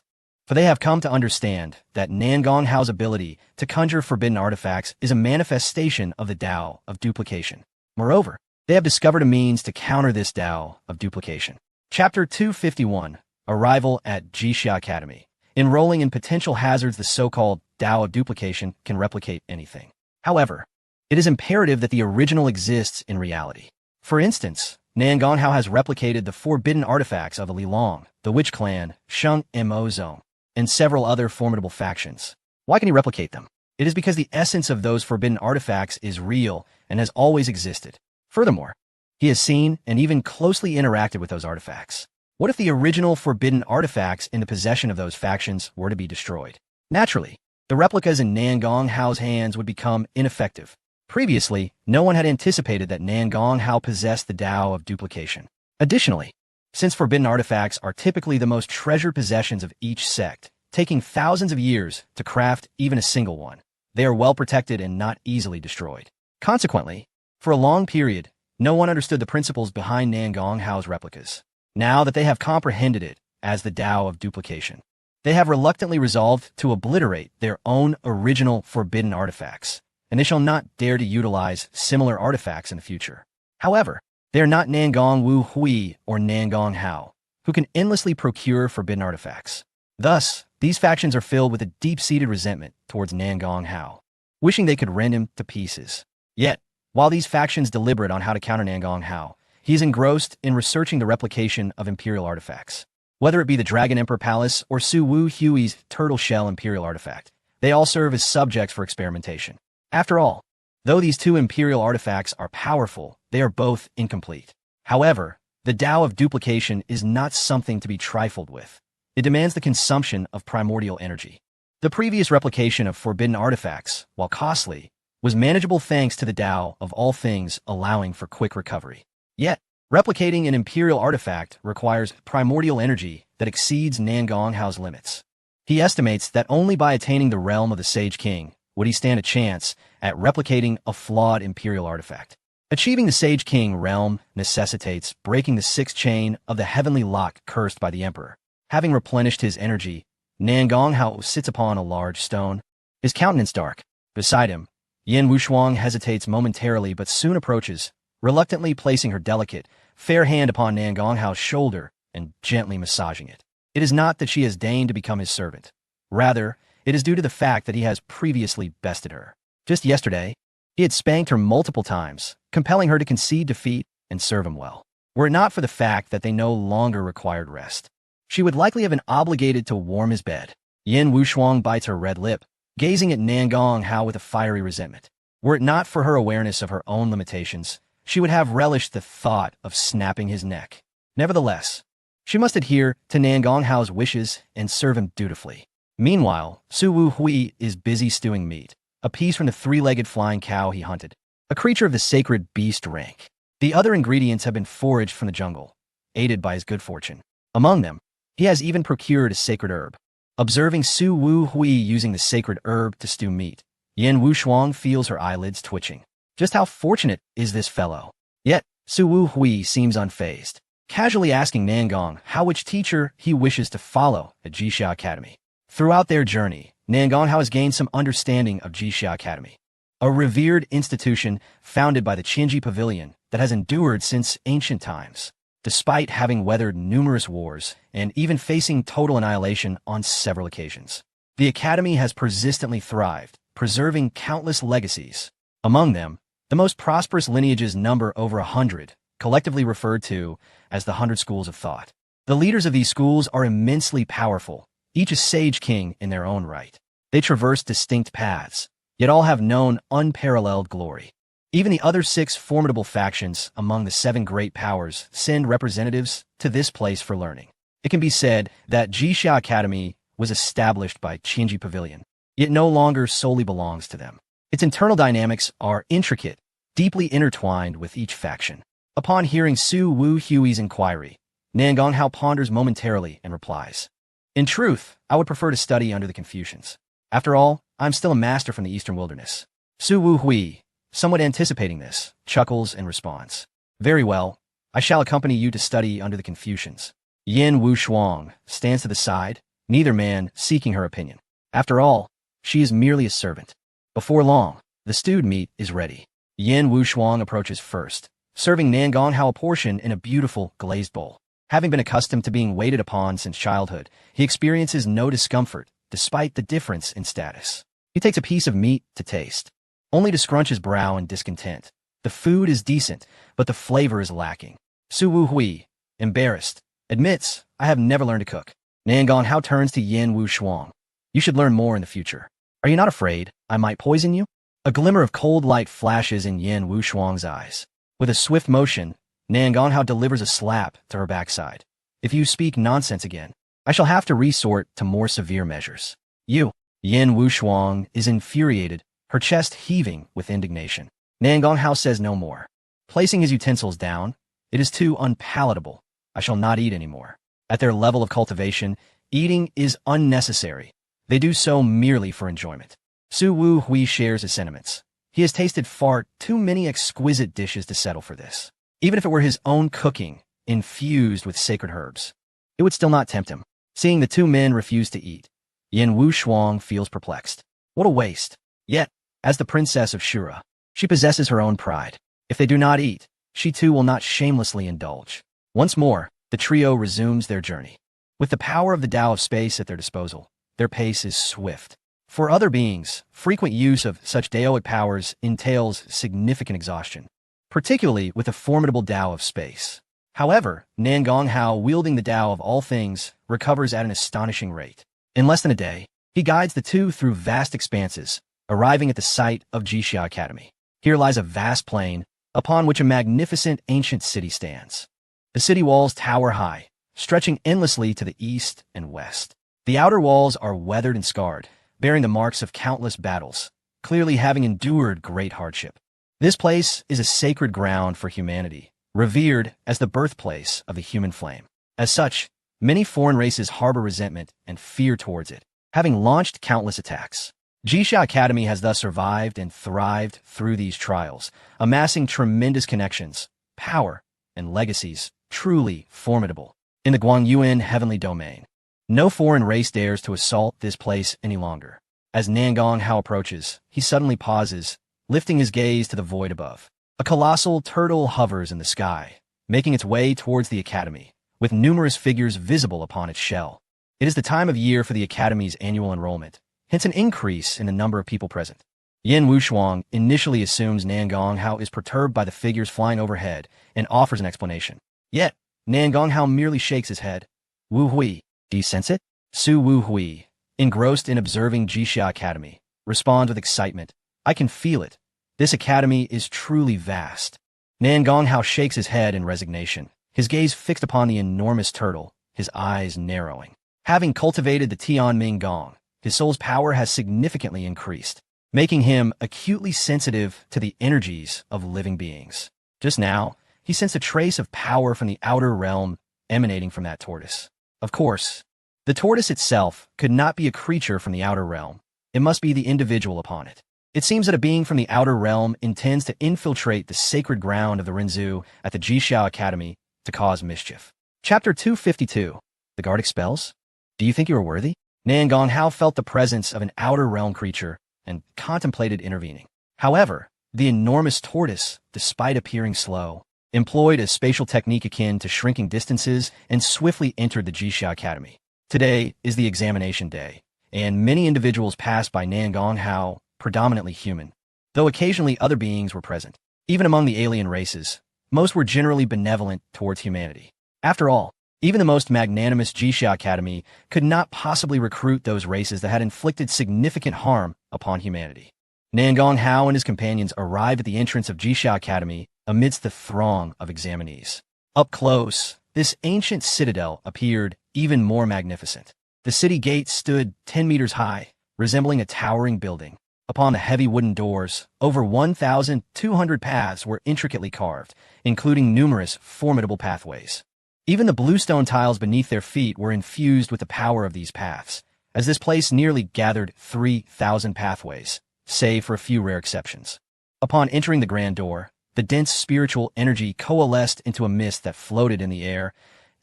For they have come to understand that Nan Gonghao's ability to conjure forbidden artifacts is a manifestation of the Tao of duplication. Moreover, they have discovered a means to counter this Tao of duplication. Chapter 251, Arrival at Jixia Academy. Enrolling in potential hazards, the so-called Tao of duplication can replicate anything. However, it is imperative that the original exists in reality. For instance, Nan Gonghao has replicated the forbidden artifacts of the Lilong, the Witch Clan, Sheng Mo Zone, and several other formidable factions. Why can he replicate them? It is because the essence of those forbidden artifacts is real and has always existed. Furthermore, he has seen and even closely interacted with those artifacts. What if the original forbidden artifacts in the possession of those factions were to be destroyed? Naturally, the replicas in Nan Gonghao's hands would become ineffective. Previously, no one had anticipated that Nan Gonghao possessed the Tao of duplication. Additionally, since forbidden artifacts are typically the most treasured possessions of each sect, taking thousands of years to craft even a single one, they are well protected and not easily destroyed. Consequently, for a long period, no one understood the principles behind Nan Gonghao's replicas. Now that they have comprehended it as the Tao of duplication, they have reluctantly resolved to obliterate their own original forbidden artifacts, and they shall not dare to utilize similar artifacts in the future. However, they are not Nangong Wu Hui or Nan Gonghao, who can endlessly procure forbidden artifacts. Thus, these factions are filled with a deep-seated resentment towards Nan Gonghao, wishing they could rend him to pieces. Yet, while these factions deliberate on how to counter Nan Gonghao, he is engrossed in researching the replication of imperial artifacts. Whether it be the Dragon Emperor Palace or Su Wu Hui's Turtle Shell imperial artifact, they all serve as subjects for experimentation. After all, though these two imperial artifacts are powerful, they are both incomplete. However, the Tao of duplication is not something to be trifled with. It demands the consumption of primordial energy. The previous replication of forbidden artifacts, while costly, was manageable thanks to the Tao of all things allowing for quick recovery. Yet, replicating an imperial artifact requires primordial energy that exceeds Nan Gonghao's limits. He estimates that only by attaining the realm of the Sage King would he stand a chance at replicating a flawed imperial artifact. Achieving the Sage King realm necessitates breaking the sixth chain of the heavenly lock cursed by the Emperor. Having replenished his energy, Nan Gonghao sits upon a large stone, his countenance dark. Beside him, Yin Wushuang hesitates momentarily but soon approaches, reluctantly placing her delicate, fair hand upon Nan Gonghao's shoulder and gently massaging it. It is not that she has deigned to become his servant. Rather, it is due to the fact that he has previously bested her. Just yesterday, he had spanked her multiple times, compelling her to concede defeat and serve him well. Were it not for the fact that they no longer required rest, she would likely have been obligated to warm his bed. Yin Wushuang bites her red lip, gazing at Nan Gonghao with a fiery resentment. Were it not for her awareness of her own limitations, she would have relished the thought of snapping his neck. Nevertheless, she must adhere to Nangonghao's wishes and serve him dutifully. Meanwhile, Su Wu Hui is busy stewing meat, a piece from the three-legged flying cow he hunted, a creature of the sacred beast rank. The other ingredients have been foraged from the jungle, aided by his good fortune. Among them, he has even procured a sacred herb. Observing Su Wu Hui using the sacred herb to stew meat, Yin Wushuang feels her eyelids twitching. Just how fortunate is this fellow? Yet, Su Wu Hui seems unfazed, casually asking Nangong which teacher he wishes to follow at Jixia Academy. Throughout their journey, Nangong has gained some understanding of Jixia Academy, a revered institution founded by the Qinji Pavilion that has endured since ancient times, despite having weathered numerous wars and even facing total annihilation on several occasions. The academy has persistently thrived, preserving countless legacies. Among them, the most prosperous lineages number over 100, collectively referred to as the 100 Schools of Thought. The leaders of these schools are immensely powerful, each a sage king in their own right. They traverse distinct paths, yet all have known unparalleled glory. Even the other 6 formidable factions among the 7 great powers send representatives to this place for learning. It can be said that Jixia Academy was established by Qinji Pavilion, yet no longer solely belongs to them. Its internal dynamics are intricate, deeply intertwined with each faction. Upon hearing Su Wu Hui's inquiry, Nangong ponders momentarily and replies, "In truth, I would prefer to study under the Confucians. After all, I'm still a master from the Eastern Wilderness." Su Wu Hui, somewhat anticipating this, chuckles and responds, "Very well, I shall accompany you to study under the Confucians." Yin Wushuang stands to the side, neither man seeking her opinion. After all, she is merely a servant. Before long, the stewed meat is ready. Yin Wushuang approaches first, serving Nangong a portion in a beautiful glazed bowl. Having been accustomed to being waited upon since childhood, he experiences no discomfort, despite the difference in status. He takes a piece of meat to taste, only to scrunch his brow in discontent. The food is decent, but the flavor is lacking. Su Wu Hui, embarrassed, admits, "I have never learned to cook." Nangong turns to Yin Wushuang. "You should learn more in the future. Are you not afraid I might poison you?" A glimmer of cold light flashes in Yin Wushuang's eyes. With a swift motion, Nangong delivers a slap to her backside. "If you speak nonsense again, I shall have to resort to more severe measures." "You." Yin Wushuang is infuriated, her chest heaving with indignation. Nangong says no more. Placing his utensils down, "It is too unpalatable. I shall not eat anymore." At their level of cultivation, eating is unnecessary. They do so merely for enjoyment. Su Wu Hui shares his sentiments. He has tasted far too many exquisite dishes to settle for this. Even if it were his own cooking, infused with sacred herbs, it would still not tempt him. Seeing the 2 men refuse to eat, Yin Wushuang feels perplexed. What a waste. Yet, as the princess of Shura, she possesses her own pride. If they do not eat, she too will not shamelessly indulge. Once more, the trio resumes their journey. With the power of the Tao of Space at their disposal, their pace is swift. For other beings, frequent use of such Daoic powers entails significant exhaustion, particularly with the formidable Tao of Space. However, Nangong wielding the Tao of all things, recovers at an astonishing rate. In less than a day, he guides the 2 through vast expanses, arriving at the site of Jixia Academy. Here lies a vast plain, upon which a magnificent ancient city stands. The city walls tower high, stretching endlessly to the east and west. The outer walls are weathered and scarred, bearing the marks of countless battles, clearly having endured great hardship. This place is a sacred ground for humanity, revered as the birthplace of the human flame. As such, many foreign races harbor resentment and fear towards it, having launched countless attacks. Jixia Academy has thus survived and thrived through these trials, amassing tremendous connections, power, and legacies, truly formidable. In the Guangyuan heavenly domain, no foreign race dares to assault this place any longer. As Nangong approaches, he suddenly pauses, lifting his gaze to the void above. A colossal turtle hovers in the sky, making its way towards the academy, with numerous figures visible upon its shell. It is the time of year for the academy's annual enrollment, hence an increase in the number of people present. Yin Wushuang initially assumes Nangong is perturbed by the figures flying overhead and offers an explanation. Yet, Nangong merely shakes his head. "Wu Hui, do you sense it?" Su Wu Hui, engrossed in observing Jixia Academy, responds with excitement. "I can feel it. This academy is truly vast." Nan Gonghao shakes his head in resignation, his gaze fixed upon the enormous turtle, his eyes narrowing. Having cultivated the Tianming Gong, his soul's power has significantly increased, making him acutely sensitive to the energies of living beings. Just now, he sensed a trace of power from the outer realm emanating from that tortoise. Of course, the tortoise itself could not be a creature from the outer realm. It must be the individual upon it. It seems that a being from the outer realm intends to infiltrate the sacred ground of the Rinzhu at the Jixiao Academy to cause mischief. Chapter 252. The guard expels? Do you think you are worthy? Nan Gonghao felt the presence of an outer realm creature and contemplated intervening. However, the enormous tortoise, despite appearing slow, employed a spatial technique akin to shrinking distances and swiftly entered the Jixiao Academy. Today is the examination day, and many individuals passed by Nan Gonghao, predominantly human, though occasionally other beings were present. Even among the alien races, most were generally benevolent towards humanity. After all, even the most magnanimous Jixiao Academy could not possibly recruit those races that had inflicted significant harm upon humanity. Nan Gonghao and his companions arrived at the entrance of Jixiao Academy amidst the throng of examinees. Up close, this ancient citadel appeared even more magnificent. The city gates stood 10 meters high, resembling a towering building. Upon the heavy wooden doors, over 1,200 paths were intricately carved, including numerous formidable pathways. Even the bluestone tiles beneath their feet were infused with the power of these paths, as this place nearly gathered 3,000 pathways, save for a few rare exceptions. Upon entering the grand door, the dense spiritual energy coalesced into a mist that floated in the air,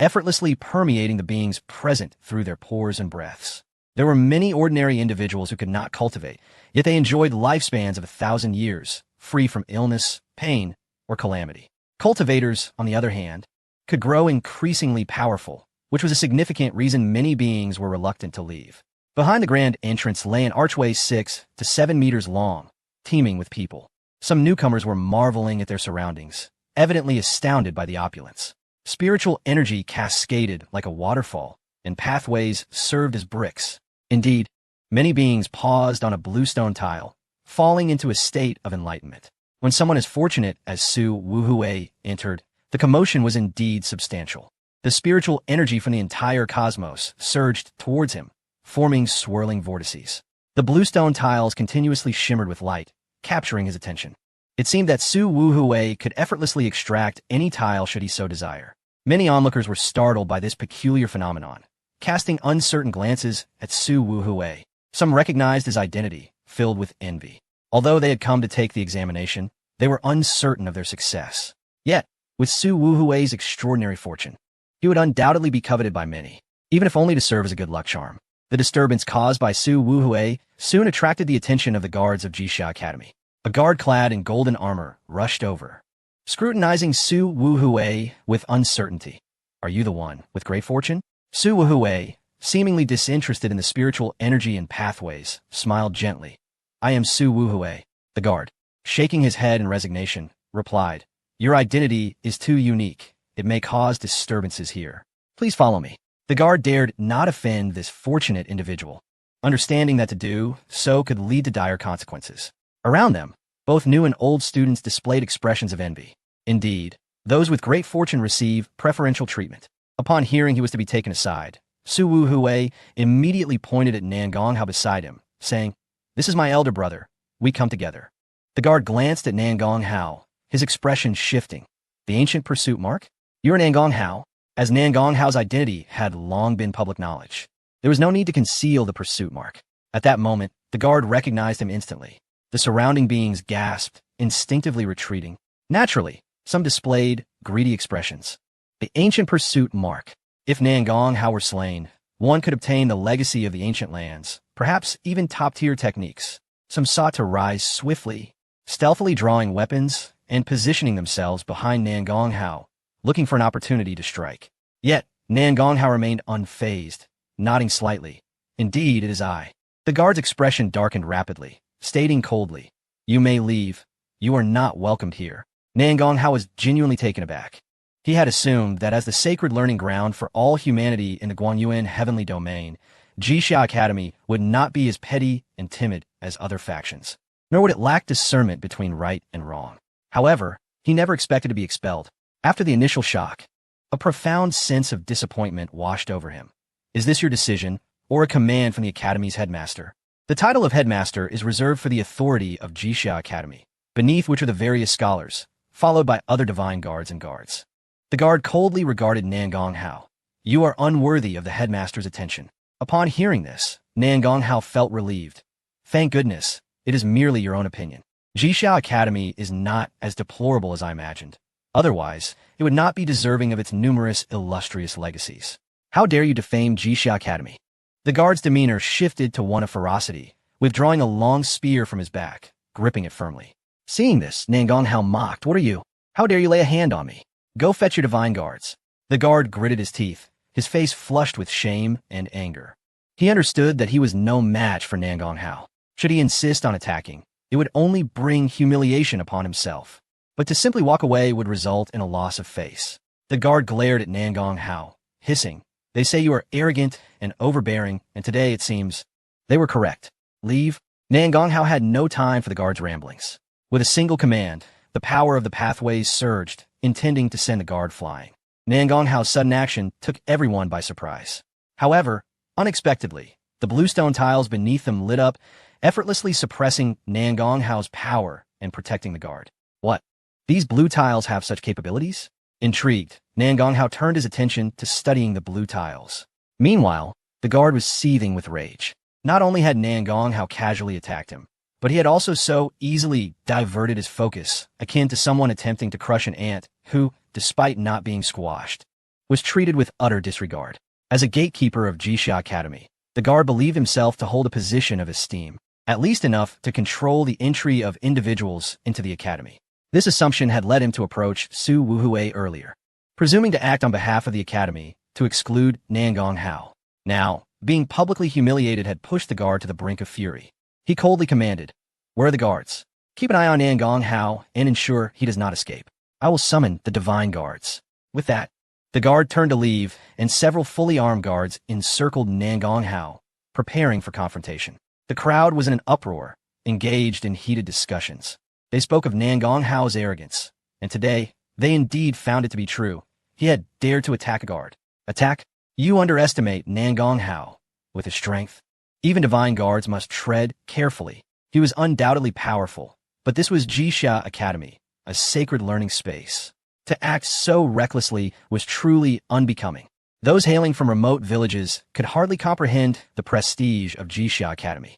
effortlessly permeating the beings present through their pores and breaths. There were many ordinary individuals who could not cultivate, yet they enjoyed lifespans of 1,000 years, free from illness, pain, or calamity. Cultivators, on the other hand, could grow increasingly powerful, which was a significant reason many beings were reluctant to leave. Behind the grand entrance lay an archway 6 to 7 meters long, teeming with people. Some newcomers were marveling at their surroundings, evidently astounded by the opulence. Spiritual energy cascaded like a waterfall, and pathways served as bricks. Indeed, many beings paused on a bluestone tile, falling into a state of enlightenment. When someone as fortunate as Su Wuhui entered, the commotion was indeed substantial. The spiritual energy from the entire cosmos surged towards him, forming swirling vortices. The bluestone tiles continuously shimmered with light, capturing his attention. It seemed that Su Wuhui could effortlessly extract any tile should he so desire. Many onlookers were startled by this peculiar phenomenon, casting uncertain glances at Su Wuhui. Some recognized his identity, filled with envy. Although they had come to take the examination, they were uncertain of their success. Yet, with Su Wuhui's extraordinary fortune, he would undoubtedly be coveted by many, even if only to serve as a good luck charm. The disturbance caused by Su Wuhui soon attracted the attention of the guards of Jixiao Academy. A guard clad in golden armor rushed over, scrutinizing Su Wuhui with uncertainty. "Are you the one with great fortune?" Su Wuhui, seemingly disinterested in the spiritual energy and pathways, smiled gently. "I am Su Wuhui." The guard, shaking his head in resignation, replied, "Your identity is too unique. It may cause disturbances here. Please follow me." The guard dared not offend this fortunate individual, understanding that to do so could lead to dire consequences. Around them, both new and old students displayed expressions of envy. Indeed, those with great fortune receive preferential treatment. Upon hearing he was to be taken aside, Su Wuhui immediately pointed at Nan Gonghao beside him, saying, "This is my elder brother. We come together." The guard glanced at Nan Gonghao, his expression shifting. "The ancient pursuit mark? You're Nan Gonghao?" As Nan Gonghao's identity had long been public knowledge, there was no need to conceal the pursuit mark. At that moment, the guard recognized him instantly. The surrounding beings gasped, instinctively retreating. Naturally, some displayed greedy expressions. The ancient pursuit mark. If Nan Gonghao were slain, one could obtain the legacy of the ancient lands, perhaps even top-tier techniques. Some sought to rise swiftly, stealthily drawing weapons and positioning themselves behind Nan Gonghao, looking for an opportunity to strike. Yet, Nan Gonghao remained unfazed, nodding slightly. "Indeed, it is I." The guard's expression darkened rapidly, stating coldly, "You may leave. You are not welcomed here." Nan Gonghao was genuinely taken aback. He had assumed that as the sacred learning ground for all humanity in the Guanyuan heavenly domain, Jixiao Academy would not be as petty and timid as other factions, nor would it lack discernment between right and wrong. However, He never expected to be expelled. After the initial shock, a profound sense of disappointment washed over him. Is this your decision, or a command from the Academy's headmaster? The title of headmaster is reserved for the authority of Jixia Academy, beneath which are the various scholars, followed by other divine guards and guards. The guard coldly regarded Nan Gonghao. You are unworthy of the headmaster's attention. Upon hearing this, Nan Gonghao felt relieved. Thank goodness, it is merely your own opinion. Jixia Academy is not as deplorable as I imagined. Otherwise, it would not be deserving of its numerous illustrious legacies. How dare you defame Jixia Academy? The guard's demeanor shifted to one of ferocity, withdrawing a long spear from his back, gripping it firmly. Seeing this, Nan Gonghao mocked. What are you? How dare you lay a hand on me? Go fetch your divine guards. The guard gritted his teeth, his face flushed with shame and anger. He understood that he was no match for Nan Gonghao. Should he insist on attacking, it would only bring humiliation upon himself. But to simply walk away would result in a loss of face. The guard glared at Nan Gonghao, hissing, They say you are arrogant and overbearing, and today, it seems, they were correct. Leave. Nan Gonghao had no time for the guard's ramblings. With a single command, the power of the pathways surged, intending to send the guard flying. Nan Gonghao's sudden action took everyone by surprise. However, unexpectedly, the bluestone tiles beneath them lit up, effortlessly suppressing Nan Gonghao's power and protecting the guard. What? These blue tiles have such capabilities? Intrigued, Nan Gonghao turned his attention to studying the blue tiles. Meanwhile, the guard was seething with rage. Not only had Nan Gonghao casually attacked him, but he had also so easily diverted his focus, akin to someone attempting to crush an ant who, despite not being squashed, was treated with utter disregard. As a gatekeeper of Jixia Academy, the guard believed himself to hold a position of esteem, at least enough to control the entry of individuals into the academy. This assumption had led him to approach Su Wuhui earlier, presuming to act on behalf of the academy to exclude Nan Gonghao. Now, being publicly humiliated had pushed the guard to the brink of fury. He coldly commanded, Where are the guards? Keep an eye on Nan Gonghao and ensure he does not escape. I will summon the divine guards. With that, the guard turned to leave, and several fully armed guards encircled Nan Gonghao, preparing for confrontation. The crowd was in an uproar, engaged in heated discussions. They spoke of Nan Gonghao's arrogance, and today, they indeed found it to be true. He had dared to attack a guard. Attack? You underestimate Nan Gonghao. With his strength, even divine guards must tread carefully. He was undoubtedly powerful, but this was Jixia Academy, a sacred learning space. To act so recklessly was truly unbecoming. Those hailing from remote villages could hardly comprehend the prestige of Jixia Academy.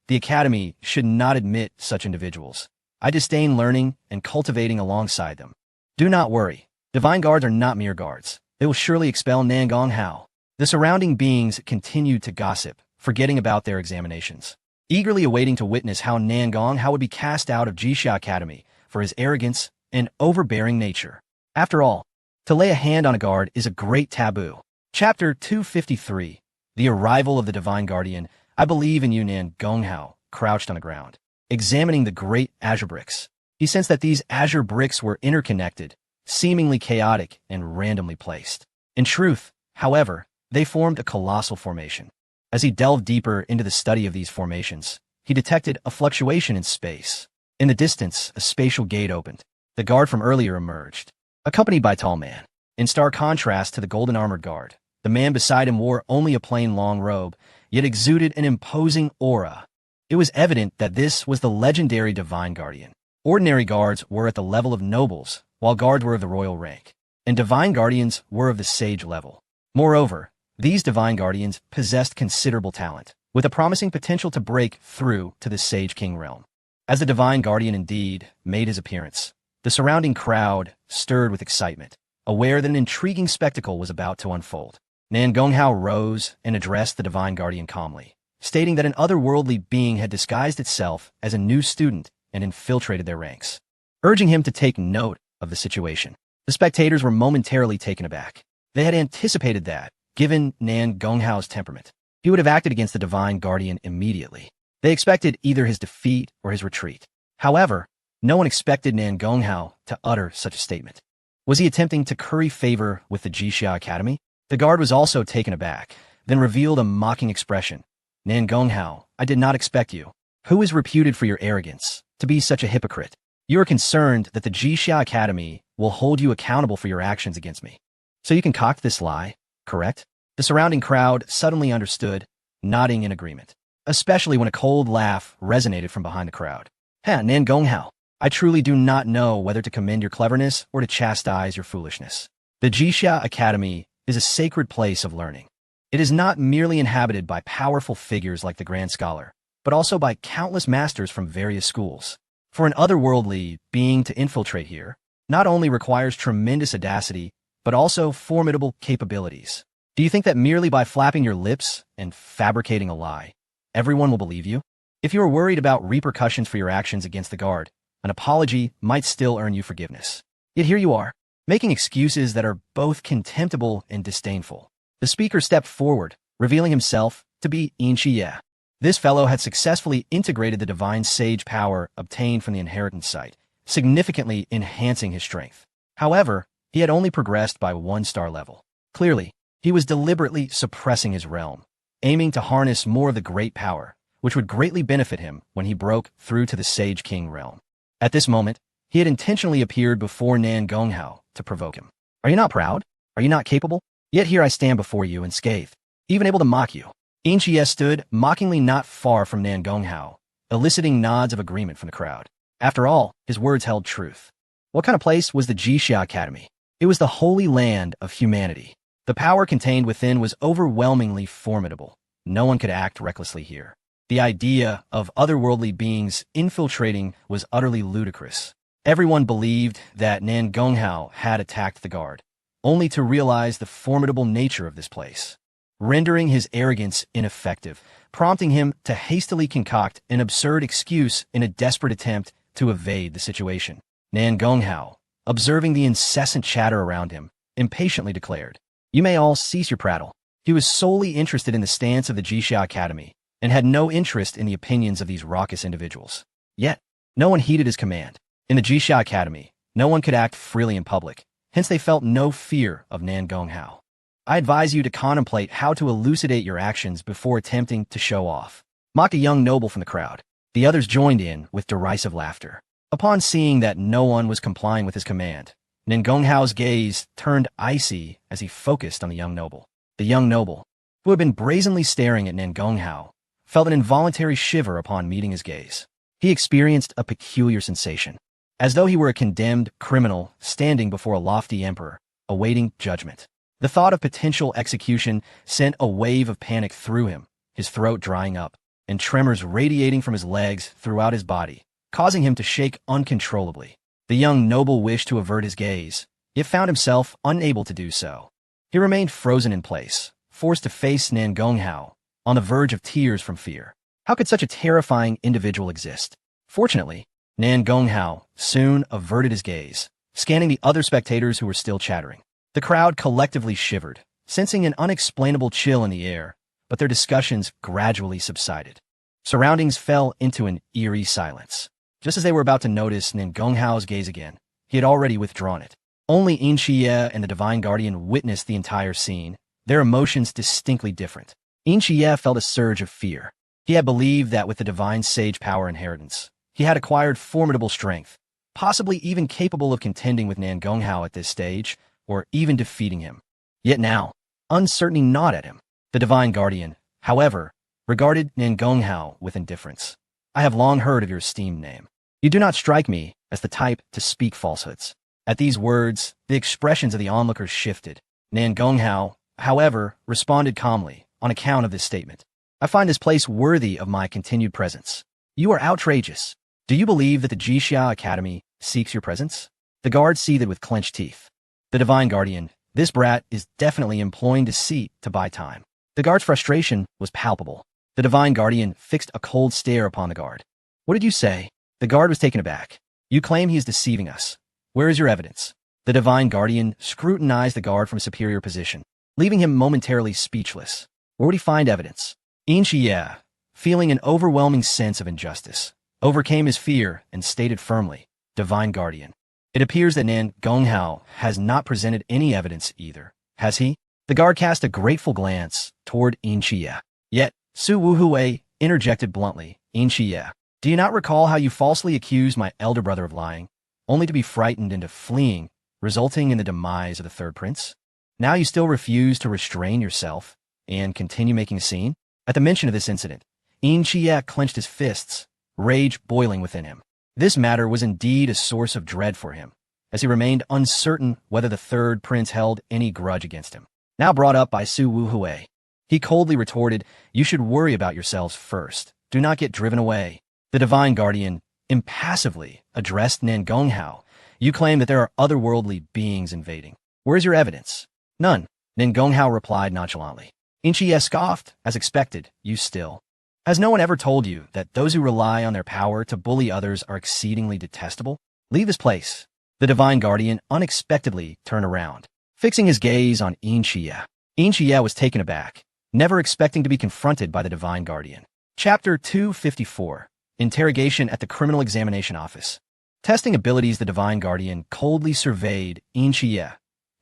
The academy should not admit such individuals. I disdain learning and cultivating alongside them. Do not worry. Divine guards are not mere guards. They will surely expel Nan Gonghao. The surrounding beings continued to gossip, forgetting about their examinations, eagerly awaiting to witness how Nan Gonghao would be cast out of Jixia Academy for his arrogance and overbearing nature. After all, to lay a hand on a guard is a great taboo. Chapter 253, The Arrival of the Divine Guardian. I believe in you, Nan Gonghao crouched on the ground, examining the great azure bricks. He sensed that these azure bricks were interconnected, seemingly chaotic and randomly placed. In truth, however, they formed a colossal formation. As he delved deeper into the study of these formations, he detected a fluctuation in space. In the distance, a spatial gate opened. The guard from earlier emerged, accompanied by a tall man. In stark contrast to the golden-armored guard, the man beside him wore only a plain long robe, yet exuded an imposing aura. It was evident that this was the legendary Divine Guardian. Ordinary guards were at the level of nobles, while guards were of the royal rank, and Divine Guardians were of the sage level. Moreover, these Divine Guardians possessed considerable talent, with a promising potential to break through to the Sage King realm. As the Divine Guardian indeed made his appearance, the surrounding crowd stirred with excitement, aware that an intriguing spectacle was about to unfold. Nan Gonghao rose and addressed the Divine Guardian calmly, stating that an otherworldly being had disguised itself as a new student and infiltrated their ranks, urging him to take note of the situation. The spectators were momentarily taken aback. They had anticipated that, given Nan Gonghao's temperament, he would have acted against the Divine Guardian immediately. They expected either his defeat or his retreat. However, no one expected Nan Gonghao to utter such a statement. Was he attempting to curry favor with the Jixia Academy? The guard was also taken aback, then revealed a mocking expression. Nan Gonghao, I did not expect you, who is reputed for your arrogance, to be such a hypocrite. You are concerned that the Jixia Academy will hold you accountable for your actions against me. So you concoct this lie, correct? The surrounding crowd suddenly understood, nodding in agreement, especially when a cold laugh resonated from behind the crowd. Nan Gonghao, I truly do not know whether to commend your cleverness or to chastise your foolishness. The Jixia Academy is a sacred place of learning. It is not merely inhabited by powerful figures like the Grand Scholar, but also by countless masters from various schools. For an otherworldly being to infiltrate here not only requires tremendous audacity, but also formidable capabilities. Do you think that merely by flapping your lips and fabricating a lie, everyone will believe you? If you are worried about repercussions for your actions against the guard, an apology might still earn you forgiveness. Yet here you are, making excuses that are both contemptible and disdainful. The speaker stepped forward, revealing himself to be Yin Shiye. This fellow had successfully integrated the divine sage power obtained from the inheritance site, significantly enhancing his strength. However, he had only progressed by 1-star level. Clearly, he was deliberately suppressing his realm, aiming to harness more of the great power, which would greatly benefit him when he broke through to the Sage King realm. At this moment, he had intentionally appeared before Nan Gonghao to provoke him. Are you not proud? Are you not capable? Yet here I stand before you unscathed, even able to mock you. Yin Shiye stood mockingly not far from Nan Gonghao, eliciting nods of agreement from the crowd. After all, his words held truth. What kind of place was the Jixia Academy? It was the holy land of humanity. The power contained within was overwhelmingly formidable. No one could act recklessly here. The idea of otherworldly beings infiltrating was utterly ludicrous. Everyone believed that Nan Gonghao had attacked the guard, only to realize the formidable nature of this place, rendering his arrogance ineffective, prompting him to hastily concoct an absurd excuse in a desperate attempt to evade the situation. Nan Gonghao, observing the incessant chatter around him, impatiently declared, "You may all cease your prattle." He was solely interested in the stance of the Jixia Academy and had no interest in the opinions of these raucous individuals. Yet, no one heeded his command. In the Jixia Academy, no one could act freely in public, hence they felt no fear of Nan Gonghao. I advise you to contemplate how to elucidate your actions before attempting to show off, mocked a young noble from the crowd. The others joined in with derisive laughter. Upon seeing that no one was complying with his command, Nan Gonghao's gaze turned icy as he focused on the young noble. The young noble, who had been brazenly staring at Nan Gonghao, felt an involuntary shiver upon meeting his gaze. He experienced a peculiar sensation, as though he were a condemned criminal standing before a lofty emperor, awaiting judgment. The thought of potential execution sent a wave of panic through him, his throat drying up, and tremors radiating from his legs throughout his body, causing him to shake uncontrollably. The young noble wished to avert his gaze, yet found himself unable to do so. He remained frozen in place, forced to face Nan Gonghao, on the verge of tears from fear. How could such a terrifying individual exist? Fortunately, Nan Gonghao soon averted his gaze, scanning the other spectators who were still chattering. The crowd collectively shivered, sensing an unexplainable chill in the air, but their discussions gradually subsided. Surroundings fell into an eerie silence. Just as they were about to notice Nan Gonghao's gaze again, he had already withdrawn it. Only Yin Shiye and the Divine Guardian witnessed the entire scene, their emotions distinctly different. Yin Shiye felt a surge of fear. He had believed that with the Divine Sage Power inheritance, he had acquired formidable strength, possibly even capable of contending with Nan Gonghao at this stage, or even defeating him. Yet now, uncertainty gnawed at him. The Divine Guardian, however, regarded Nan Gonghao with indifference. I have long heard of your esteemed name. You do not strike me as the type to speak falsehoods. At these words, the expressions of the onlookers shifted. Nan Gonghao, however, responded calmly on account of this statement. I find this place worthy of my continued presence. You are outrageous. Do you believe that the Jixia Academy seeks your presence? The guard seethed with clenched teeth. The Divine Guardian, this brat is definitely employing deceit to buy time. The guard's frustration was palpable. The Divine Guardian fixed a cold stare upon the guard. What did you say? The guard was taken aback. You claim he is deceiving us. Where is your evidence? The Divine Guardian scrutinized the guard from a superior position, leaving him momentarily speechless. Where would he find evidence? Yin Shiye, feeling an overwhelming sense of injustice, overcame his fear and stated firmly, Divine Guardian. It appears that Nan Gonghao has not presented any evidence either. Has he? The guard cast a grateful glance toward Yin Shiye. Yet, Su Wuhui interjected bluntly, Yin Shiye, Do you not recall how you falsely accused my elder brother of lying, only to be frightened into fleeing, resulting in the demise of the third prince? Now you still refuse to restrain yourself and continue making a scene? At the mention of this incident, Yin Chie clenched his fists, rage boiling within him. This matter was indeed a source of dread for him, as he remained uncertain whether the third prince held any grudge against him. Now brought up by Su Wuhui, he coldly retorted, "You should worry about yourselves first. Do not get driven away." The Divine Guardian impassively addressed Nan Gonghao. "You claim that there are otherworldly beings invading. Where's your evidence?" "None," Nan Gonghao replied nonchalantly. Yin Chie scoffed, as expected, "You still. Has no one ever told you that those who rely on their power to bully others are exceedingly detestable? Leave this place." The Divine Guardian unexpectedly turned around, fixing his gaze on Yin Chie. Yin Chie was taken aback, never expecting to be confronted by the Divine Guardian. Chapter 254. Interrogation at the Criminal Examination Office. Testing abilities, the Divine Guardian coldly surveyed Yin Chie.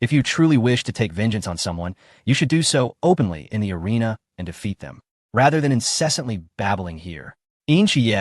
"If you truly wish to take vengeance on someone, you should do so openly in the arena and defeat them, rather than incessantly babbling here." Yin Chie,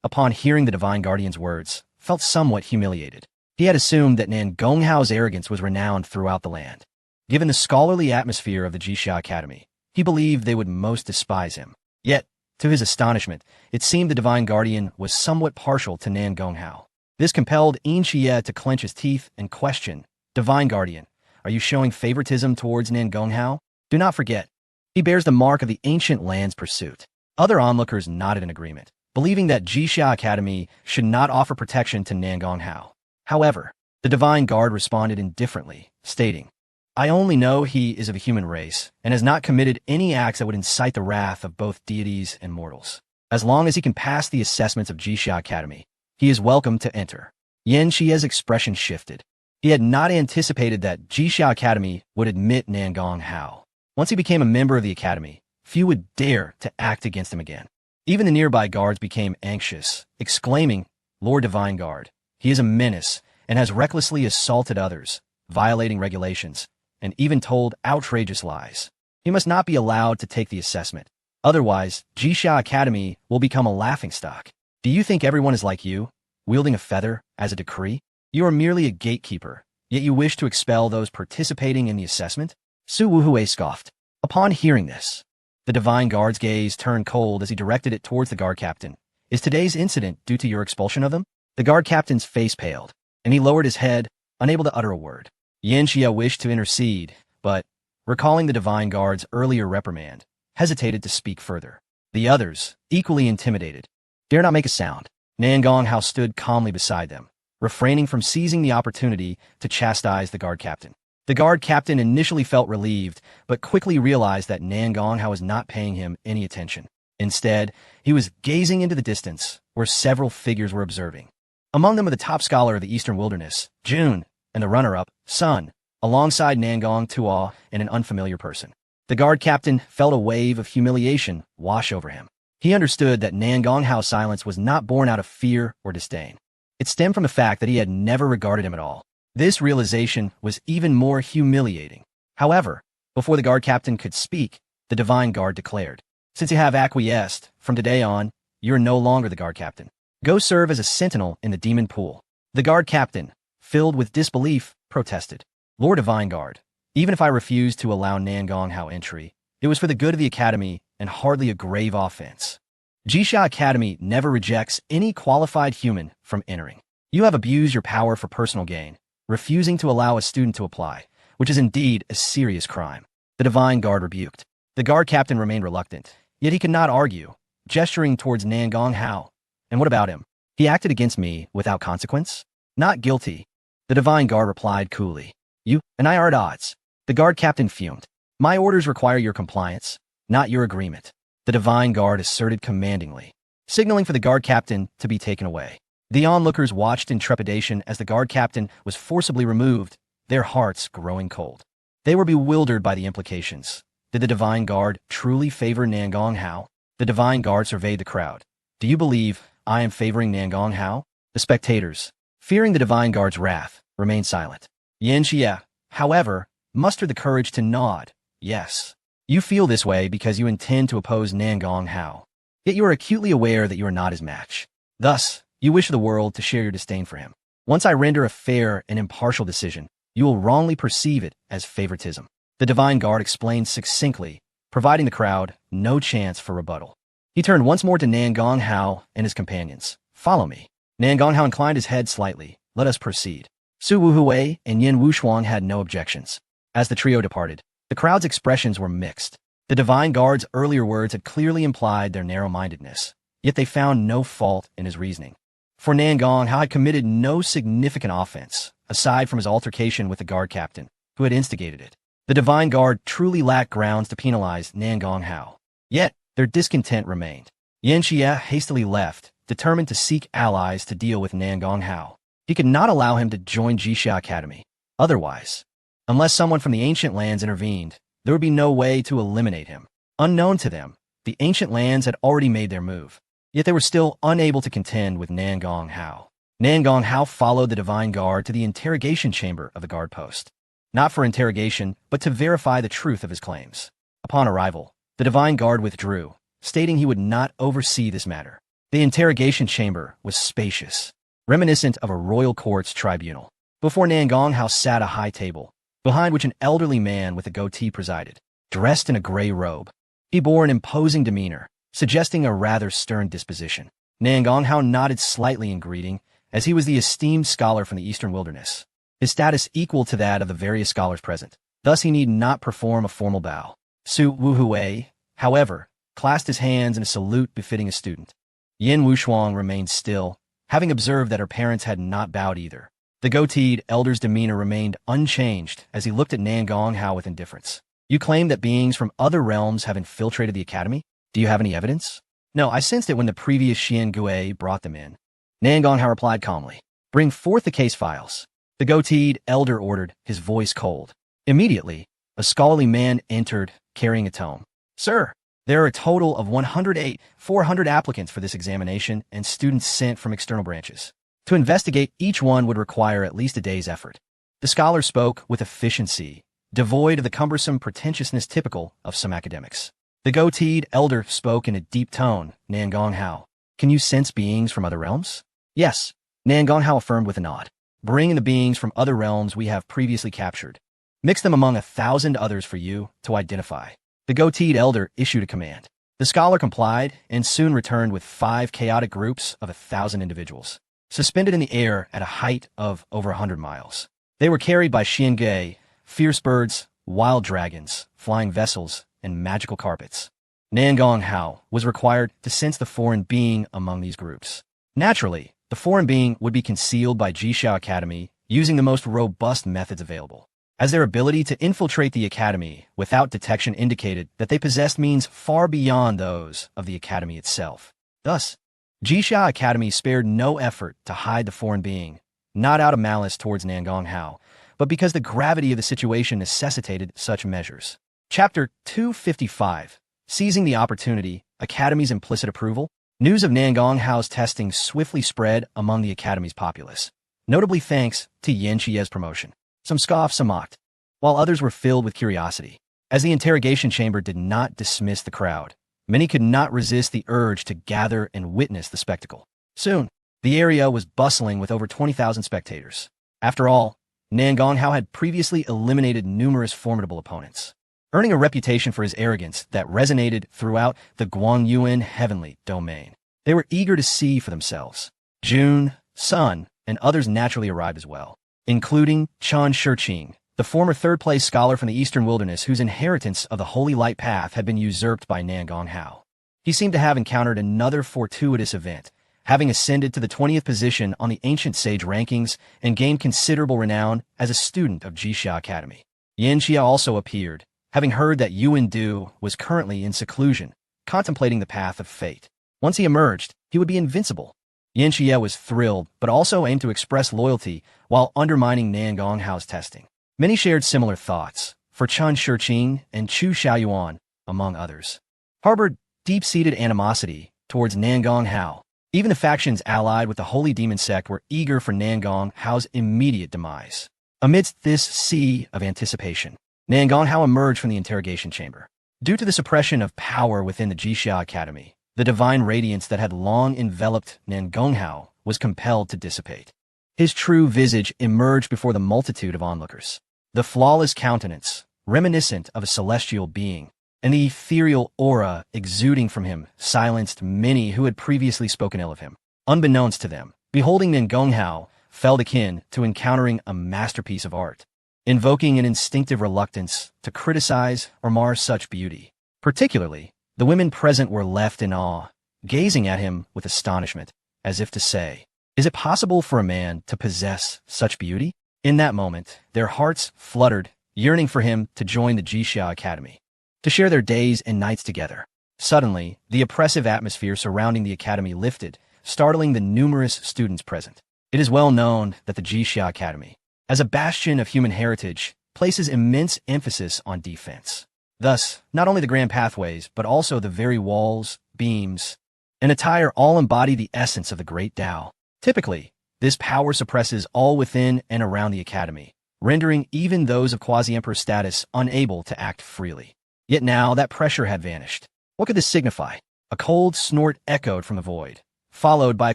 upon hearing the Divine Guardian's words, felt somewhat humiliated. He had assumed that Nan Gonghao's arrogance was renowned throughout the land. Given the scholarly atmosphere of the Jixia Academy, he believed they would most despise him. Yet, to his astonishment, it seemed the Divine Guardian was somewhat partial to Nan Gonghao. This compelled Yin Chie to clench his teeth and question, "Divine Guardian, are you showing favoritism towards Nan Gonghao? Do not forget, he bears the mark of the ancient land's pursuit." Other onlookers nodded in agreement, believing that Jixia Academy should not offer protection to Nan Gonghao. However, the Divine Guard responded indifferently, stating, "I only know he is of a human race and has not committed any acts that would incite the wrath of both deities and mortals. As long as he can pass the assessments of Jixia Academy, he is welcome to enter." Yin Chie's expression shifted. He had not anticipated that Jixia Academy would admit Nan Gonghao. Once he became a member of the academy, few would dare to act against him again. Even the nearby guards became anxious, exclaiming, "Lord Divine Guard, he is a menace and has recklessly assaulted others, violating regulations, and even told outrageous lies. He must not be allowed to take the assessment. Otherwise, Jixia Academy will become a laughingstock. Do you think everyone is like you, wielding a feather as a decree? You are merely a gatekeeper, yet you wish to expel those participating in the assessment?" Su Wuhui scoffed. Upon hearing this, the Divine Guard's gaze turned cold as he directed it towards the guard captain. "Is today's incident due to your expulsion of them?" The guard captain's face paled, and he lowered his head, unable to utter a word. Yin Chie wished to intercede, but, recalling the Divine Guard's earlier reprimand, hesitated to speak further. The others, equally intimidated, dare not make a sound. Nan Gonghao stood calmly beside them, refraining from seizing the opportunity to chastise the guard captain. The guard captain initially felt relieved, but quickly realized that Nan Gonghao was not paying him any attention. Instead, he was gazing into the distance, where several figures were observing. Among them were the top scholar of the Eastern Wilderness, Jun, and the runner-up, Sun, alongside Nan Gongtuo and an unfamiliar person. The guard captain felt a wave of humiliation wash over him. He understood that Nan Gonghao's silence was not born out of fear or disdain. It stemmed from the fact that he had never regarded him at all. This realization was even more humiliating. However, before the guard captain could speak, the Divine Guard declared, "Since you have acquiesced, from today on, you are no longer the guard captain. Go serve as a sentinel in the demon pool." The guard captain, filled with disbelief, protested, "Lord Divine Guard, even if I refused to allow Nan Gonghao entry, it was for the good of the academy and hardly a grave offense. Jixia Academy never rejects any qualified human from entering. You have abused your power for personal gain, refusing to allow a student to apply, which is indeed a serious crime." The Divine Guard rebuked. The guard captain remained reluctant, yet he could not argue, gesturing towards Nan Gonghao. "And what about him? He acted against me without consequence?" "Not guilty," the Divine Guard replied coolly. "You and I are at odds." The guard captain fumed. "My orders require your compliance, not your agreement," the Divine Guard asserted commandingly, signaling for the guard captain to be taken away. The onlookers watched in trepidation as the guard captain was forcibly removed, their hearts growing cold. They were bewildered by the implications. Did the Divine Guard truly favor Nan Gonghao? The Divine Guard surveyed the crowd. "Do you believe I am favoring Nan Gonghao?" The spectators, fearing the Divine Guard's wrath, remained silent. Yin Chie, however, mustered the courage to nod. "Yes. You feel this way because you intend to oppose Nan Gonghao. Yet you are acutely aware that you are not his match. Thus, you wish the world to share your disdain for him. Once I render a fair and impartial decision, you will wrongly perceive it as favoritism. The Divine Guard explained succinctly, providing the crowd no chance for rebuttal. He turned once more to Nan Gonghao and his companions. Follow me. Nan Gonghao inclined his head slightly. Let us proceed. Su Wuhui and Yin Wushuang had no objections. As the trio departed, the crowd's expressions were mixed. The Divine Guard's earlier words had clearly implied their narrow-mindedness, yet they found no fault in his reasoning. For Nan Gonghao had committed no significant offense, aside from his altercation with the guard captain, who had instigated it. The Divine Guard truly lacked grounds to penalize Nan Gonghao. Yet, their discontent remained. Yan Xie hastily left, determined to seek allies to deal with Nan Gonghao. He could not allow him to join Jixia Academy. Otherwise, unless someone from the ancient lands intervened, there would be no way to eliminate him. Unknown to them, the ancient lands had already made their move. Yet they were still unable to contend with Nan Gonghao. Nan Gonghao followed the Divine Guard to the interrogation chamber of the guard post. Not for interrogation, but to verify the truth of his claims. Upon arrival, the Divine Guard withdrew, stating he would not oversee this matter. The interrogation chamber was spacious, reminiscent of a royal court's tribunal. Before Nan Gonghao sat a high table, behind which an elderly man with a goatee presided, dressed in a gray robe. He bore an imposing demeanor, suggesting a rather stern disposition. Nan Gonghao nodded slightly in greeting, as he was the esteemed scholar from the Eastern Wilderness, his status equal to that of the various scholars present. Thus he need not perform a formal bow. Su Wuhui, however, clasped his hands in a salute befitting a student. Yin Wushuang remained still, having observed that her parents had not bowed either. The goateed elder's demeanor remained unchanged as he looked at Nan Gonghao with indifference. You claim that beings from other realms have infiltrated the academy? Do you have any evidence? No, I sensed it when the previous Xian Gui brought them in. Nan Gonghao replied calmly. Bring forth the case files. The goateed elder ordered, his voice cold. Immediately, a scholarly man entered, carrying a tome. Sir, there are a total of 400 applicants for this examination and students sent from external branches. To investigate each one would require at least a day's effort. The scholar spoke with efficiency, devoid of the cumbersome pretentiousness typical of some academics. The goateed elder spoke in a deep tone. Nan Gonghao, can you sense beings from other realms? Yes, Nan Gonghao affirmed with a nod. Bring in the beings from other realms we have previously captured. Mix them among 1,000 others for you to identify. The goateed elder issued a command. The scholar complied and soon returned with 5 chaotic groups of 1,000 individuals, suspended in the air at a height of over 100 miles. They were carried by Xiangui, fierce birds, wild dragons, flying vessels, and magical carpets. Nan Gonghao was required to sense the foreign being among these groups. Naturally, the foreign being would be concealed by Jixia Academy using the most robust methods available, as their ability to infiltrate the academy without detection indicated that they possessed means far beyond those of the academy itself. Thus, Jixia Academy spared no effort to hide the foreign being, not out of malice towards Nan Gonghao, but because the gravity of the situation necessitated such measures. Chapter 255, Seizing the Opportunity, Academy's Implicit Approval. News of Nan Gonghao's testing swiftly spread among the Academy's populace, notably thanks to Yan Xie's promotion. Some scoffed, some mocked, while others were filled with curiosity. As the interrogation chamber did not dismiss the crowd, many could not resist the urge to gather and witness the spectacle. Soon, the area was bustling with over 20,000 spectators. After all, Nan Gonghao had previously eliminated numerous formidable opponents, earning a reputation for his arrogance that resonated throughout the Guangyuan heavenly domain. They were eager to see for themselves. Jun, Sun, and others naturally arrived as well, including Chen Shiqing, the former third-place scholar from the Eastern Wilderness whose inheritance of the Holy Light Path had been usurped by Nan Gonghao. He seemed to have encountered another fortuitous event, having ascended to the 20th position on the ancient sage rankings and gained considerable renown as a student of Jixia Academy. Yan Xie also appeared, having heard that Yuan Du was currently in seclusion, contemplating the path of fate. Once he emerged, he would be invincible. Yan Xie was thrilled, but also aimed to express loyalty while undermining Nan Gonghao's testing. Many shared similar thoughts, for Chen Shiqing and Chu Xiaoyuan, among others, harbored deep-seated animosity towards Nan Gonghao. Even the factions allied with the Holy Demon Sect were eager for Nan Gonghao's immediate demise. Amidst this sea of anticipation, Nan Gonghao emerged from the interrogation chamber. Due to the suppression of power within the Jixia Academy, The divine radiance that had long enveloped Nangonghao was compelled to dissipate. His true visage emerged before the multitude of onlookers. The flawless countenance, reminiscent of a celestial being, and the ethereal aura exuding from him silenced many who had previously spoken ill of him. Unbeknownst to them, beholding Nangonghao felt akin to encountering a masterpiece of art, invoking an instinctive reluctance to criticize or mar such beauty. Particularly, the women present were left in awe, gazing at him with astonishment, as if to say, "Is it possible for a man to possess such beauty?" In that moment, their hearts fluttered, yearning for him to join the Jixia Academy, to share their days and nights together. Suddenly, the oppressive atmosphere surrounding the academy lifted, startling the numerous students present. It is well known that the Jixia Academy, as a bastion of human heritage, places immense emphasis on defense. Thus, not only the grand pathways, but also the very walls, beams, and attire all embody the essence of the great Tao. Typically, this power suppresses all within and around the academy, rendering even those of quasi-emperor status unable to act freely. Yet now that pressure had vanished. What could this signify? A cold snort echoed from the void, followed by a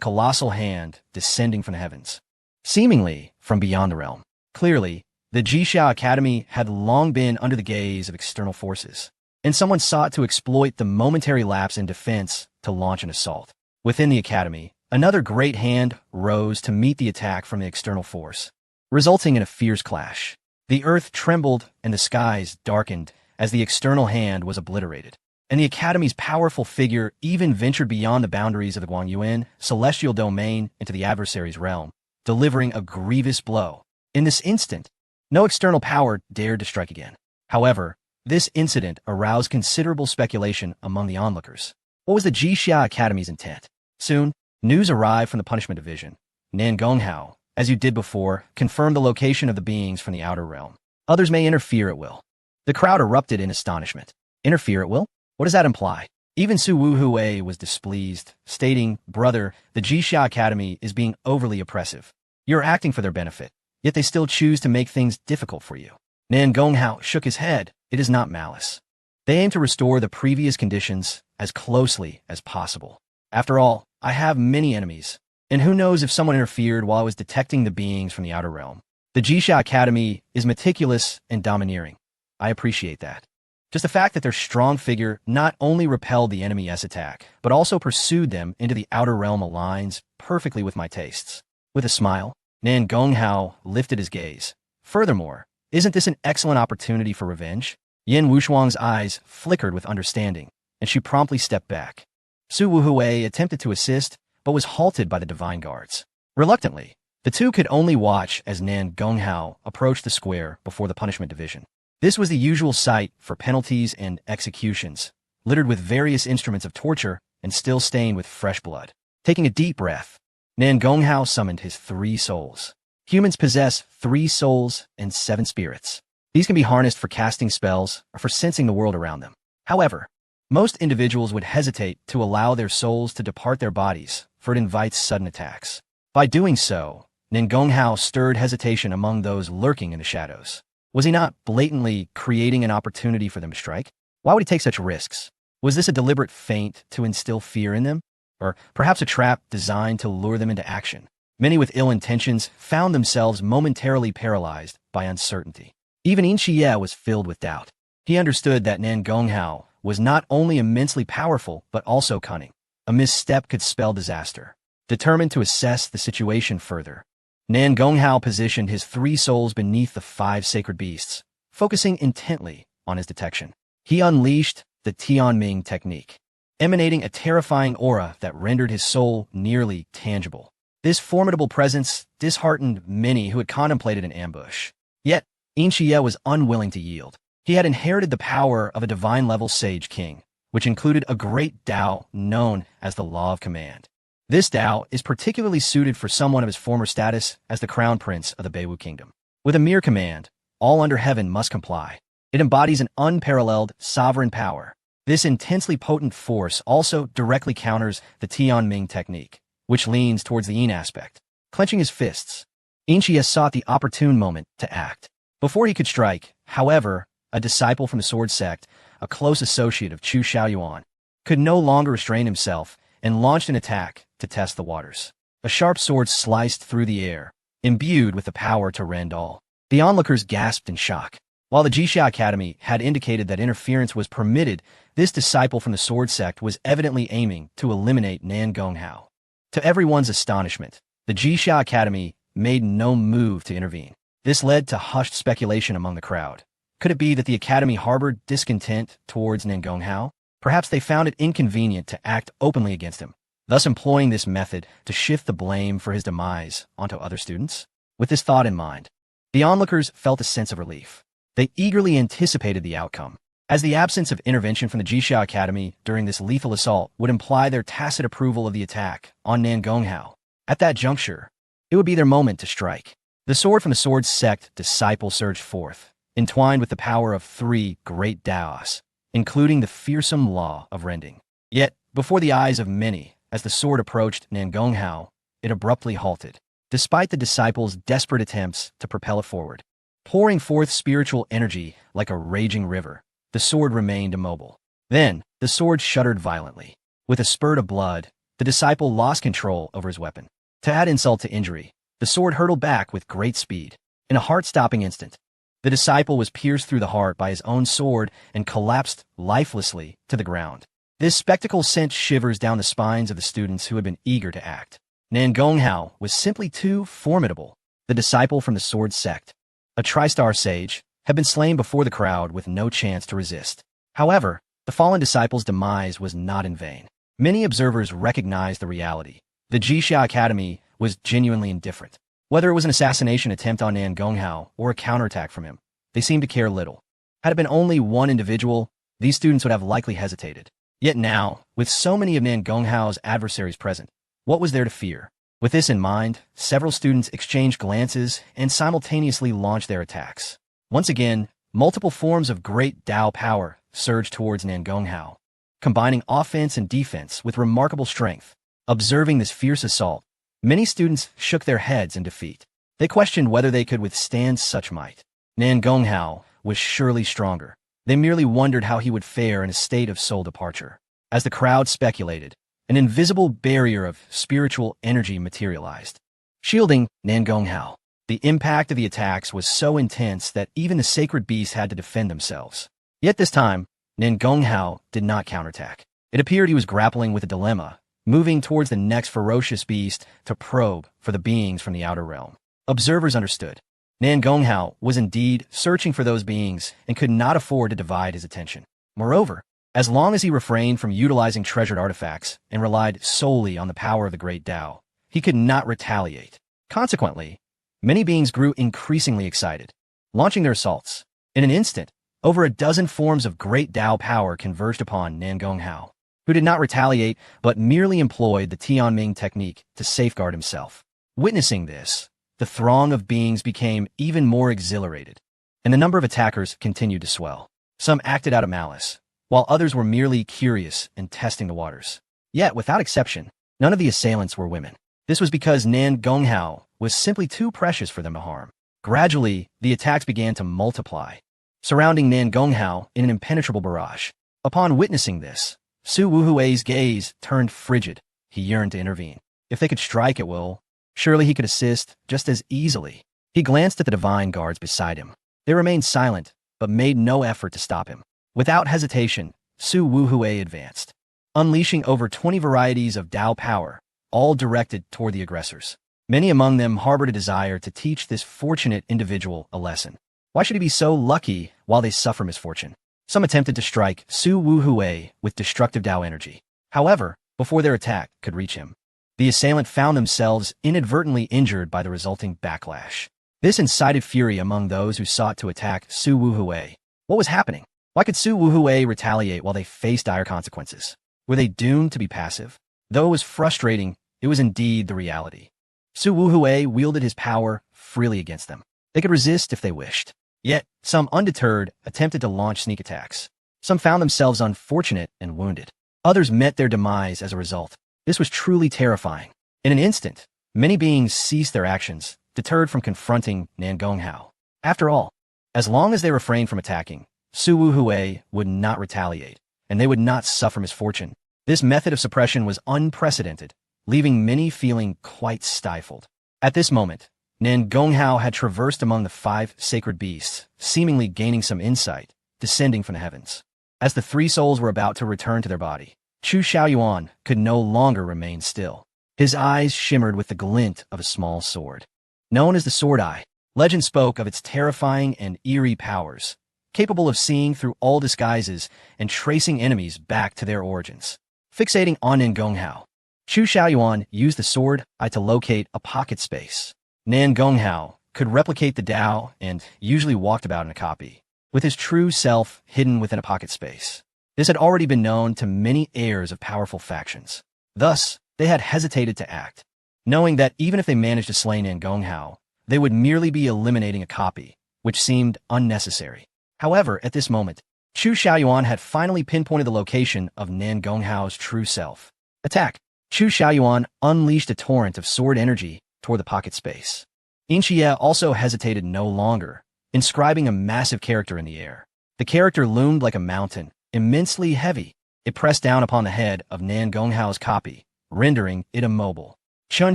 colossal hand descending from the heavens, seemingly from beyond the realm. Clearly, the Jixia Academy had long been under the gaze of external forces, and someone sought to exploit the momentary lapse in defense to launch an assault. Within the academy, another great hand rose to meet the attack from the external force, resulting in a fierce clash. The earth trembled and the skies darkened as the external hand was obliterated, and the academy's powerful figure even ventured beyond the boundaries of the Guangyuan celestial domain into the adversary's realm, delivering a grievous blow. In this instant, no external power dared to strike again. However, this incident aroused considerable speculation among the onlookers. What was the Jixia Academy's intent? Soon, news arrived from the punishment division. Nangonghao, as you did before, confirmed the location of the beings from the outer realm. Others may interfere at will. The crowd erupted in astonishment. Interfere at will? What does that imply? Even Su Wuhui was displeased, stating, "Brother, the Jixia Academy is being overly oppressive. You're acting for their benefit, yet they still choose to make things difficult for you." Nangonghao shook his head. It is not malice. They aim to restore the previous conditions as closely as possible. After all, I have many enemies, and who knows if someone interfered while I was detecting the beings from the outer realm. The Jixia Academy is meticulous and domineering. I appreciate that. Just the fact that their strong figure not only repelled the enemy's attack, but also pursued them into the outer realm aligns perfectly with my tastes. With a smile, Nangonghao lifted his gaze. Furthermore, isn't this an excellent opportunity for revenge? Yin Wushuang's eyes flickered with understanding, and she promptly stepped back. Su Wuhui attempted to assist, but was halted by the divine guards. Reluctantly, the two could only watch as Nangonghao approached the square before the punishment division. This was the usual sight for penalties and executions, littered with various instruments of torture and still stained with fresh blood. Taking a deep breath, Nangonghao summoned his 3 souls. Humans possess 3 souls and 7 spirits. These can be harnessed for casting spells or for sensing the world around them. However, most individuals would hesitate to allow their souls to depart their bodies, for it invites sudden attacks. By doing so, Nangonghao stirred hesitation among those lurking in the shadows. Was he not blatantly creating an opportunity for them to strike? Why would he take such risks? Was this a deliberate feint to instill fear in them? Or perhaps a trap designed to lure them into action? Many with ill intentions found themselves momentarily paralyzed by uncertainty. Even Yin Xie was filled with doubt. He understood that Nangonghao was not only immensely powerful, but also cunning. A misstep could spell disaster. Determined to assess the situation further, Nangonghao positioned his 3 souls beneath the 5 sacred beasts, focusing intently on his detection. He unleashed the Tianming technique, emanating a terrifying aura that rendered his soul nearly tangible. This formidable presence disheartened many who had contemplated an ambush. Yet, Yin Xie was unwilling to yield. He had inherited the power of a divine-level sage king, which included a great Tao known as the Law of Command. This Tao is particularly suited for someone of his former status as the crown prince of the Beiwu Kingdom. With a mere command, all under heaven must comply. It embodies an unparalleled sovereign power. This intensely potent force also directly counters the Tianming technique, which leans towards the yin aspect. Clenching his fists, Yin Xie sought the opportune moment to act. Before he could strike, however, a disciple from the sword sect, a close associate of Chu Xiaoyuan, could no longer restrain himself and launched an attack to test the waters. A sharp sword sliced through the air, imbued with the power to rend all. The onlookers gasped in shock. While the Jixia Academy had indicated that interference was permitted, this disciple from the sword sect was evidently aiming to eliminate Nan Gonghao. To everyone's astonishment, the Jixia Academy made no move to intervene. This led to hushed speculation among the crowd. Could it be that the Academy harbored discontent towards Nan Gonghao? Perhaps they found it inconvenient to act openly against him, thus employing this method to shift the blame for his demise onto other students? With this thought in mind, the onlookers felt a sense of relief. They eagerly anticipated the outcome, as the absence of intervention from the Jixia Academy during this lethal assault would imply their tacit approval of the attack on Nan Gonghao. At that juncture, it would be their moment to strike. The sword from the sword sect disciple surged forth, entwined with the power of 3 great Daos, including the fearsome law of rending. Yet, before the eyes of many, as the sword approached Nan Gonghao, it abruptly halted, despite the disciple's desperate attempts to propel it forward. Pouring forth spiritual energy like a raging river, the sword remained immobile. Then, the sword shuddered violently. With a spurt of blood, the disciple lost control over his weapon. To add insult to injury, the sword hurtled back with great speed. In a heart-stopping instant, the disciple was pierced through the heart by his own sword and collapsed lifelessly to the ground. This spectacle sent shivers down the spines of the students who had been eager to act. Nan Gonghao was simply too formidable. The disciple from the sword sect, a Tri-Star sage, had been slain before the crowd with no chance to resist. However, the fallen disciple's demise was not in vain. Many observers recognized the reality. The Jixia Academy was genuinely indifferent. Whether it was an assassination attempt on Nan Gonghao or a counterattack from him, they seemed to care little. Had it been only one individual, these students would have likely hesitated. Yet now, with so many of Nan Gonghao's adversaries present, what was there to fear? With this in mind, several students exchanged glances and simultaneously launched their attacks. Once again, multiple forms of great Dao power surged towards Nan Gonghao, combining offense and defense with remarkable strength. Observing this fierce assault, many students shook their heads in defeat. They questioned whether they could withstand such might. Nan Gonghao was surely stronger. They merely wondered how he would fare in a state of soul departure. As the crowd speculated, an invisible barrier of spiritual energy materialized, shielding Nan Gonghao. The impact of the attacks was so intense that even the sacred beasts had to defend themselves. Yet this time, Nan Gonghao did not counterattack. It appeared he was grappling with a dilemma, moving towards the next ferocious beast to probe for the beings from the outer realm. Observers understood. Nan Gonghao was indeed searching for those beings and could not afford to divide his attention. Moreover, as long as he refrained from utilizing treasured artifacts and relied solely on the power of the great Dao, he could not retaliate. Consequently, many beings grew increasingly excited, launching their assaults. In an instant, over a dozen forms of great Dao power converged upon Nan Gonghao, who did not retaliate but merely employed the Tianming technique to safeguard himself. Witnessing this, the throng of beings became even more exhilarated, and the number of attackers continued to swell. Some acted out of malice, while others were merely curious and testing the waters. Yet, without exception, none of the assailants were women. This was because Nan Gonghao was simply too precious for them to harm. Gradually, the attacks began to multiply, surrounding Nan Gonghao in an impenetrable barrage. Upon witnessing this, Su Wuhui's gaze turned frigid. He yearned to intervene. If they could strike at will, surely he could assist just as easily. He glanced at the divine guards beside him. They remained silent, but made no effort to stop him. Without hesitation, Su Wuhui advanced, unleashing over 20 varieties of Dao power, all directed toward the aggressors. Many among them harbored a desire to teach this fortunate individual a lesson. Why should he be so lucky while they suffer misfortune? Some attempted to strike Su Wuhui with destructive Dao energy. However, before their attack could reach him, the assailant found themselves inadvertently injured by the resulting backlash. This incited fury among those who sought to attack Su Wuhui. What was happening? Why could Su Wuhui retaliate while they faced dire consequences? Were they doomed to be passive? Though it was frustrating, it was indeed the reality. Su Wuhui wielded his power freely against them. They could resist if they wished. Yet, some undeterred attempted to launch sneak attacks. Some found themselves unfortunate and wounded. Others met their demise as a result. This was truly terrifying. In an instant, many beings ceased their actions, deterred from confronting Nan Gonghao. After all, as long as they refrained from attacking, Su Wuhui would not retaliate, and they would not suffer misfortune. This method of suppression was unprecedented, leaving many feeling quite stifled. At this moment, Nan Gonghao had traversed among the 5 sacred beasts, seemingly gaining some insight, descending from the heavens. As the 3 souls were about to return to their body, Chu Xiaoyuan could no longer remain still. His eyes shimmered with the glint of a small sword. Known as the Sword Eye, legend spoke of its terrifying and eerie powers, capable of seeing through all disguises and tracing enemies back to their origins. Fixating on Nan Gonghao, Chu Xiaoyuan used the Sword Eye to locate a pocket space. Nan Gonghao could replicate the Tao and usually walked about in a copy, with his true self hidden within a pocket space. This had already been known to many heirs of powerful factions. Thus, they had hesitated to act, knowing that even if they managed to slay Nan Gonghao, they would merely be eliminating a copy, which seemed unnecessary. However, at this moment, Chu Xiaoyuan had finally pinpointed the location of Nan Gonghao's true self. Attack! Chu Xiaoyuan unleashed a torrent of sword energy toward the pocket space. Yin Xie also hesitated no longer, inscribing a massive character in the air. The character loomed like a mountain, immensely heavy. It pressed down upon the head of Nan Gonghao's copy, rendering it immobile. Chun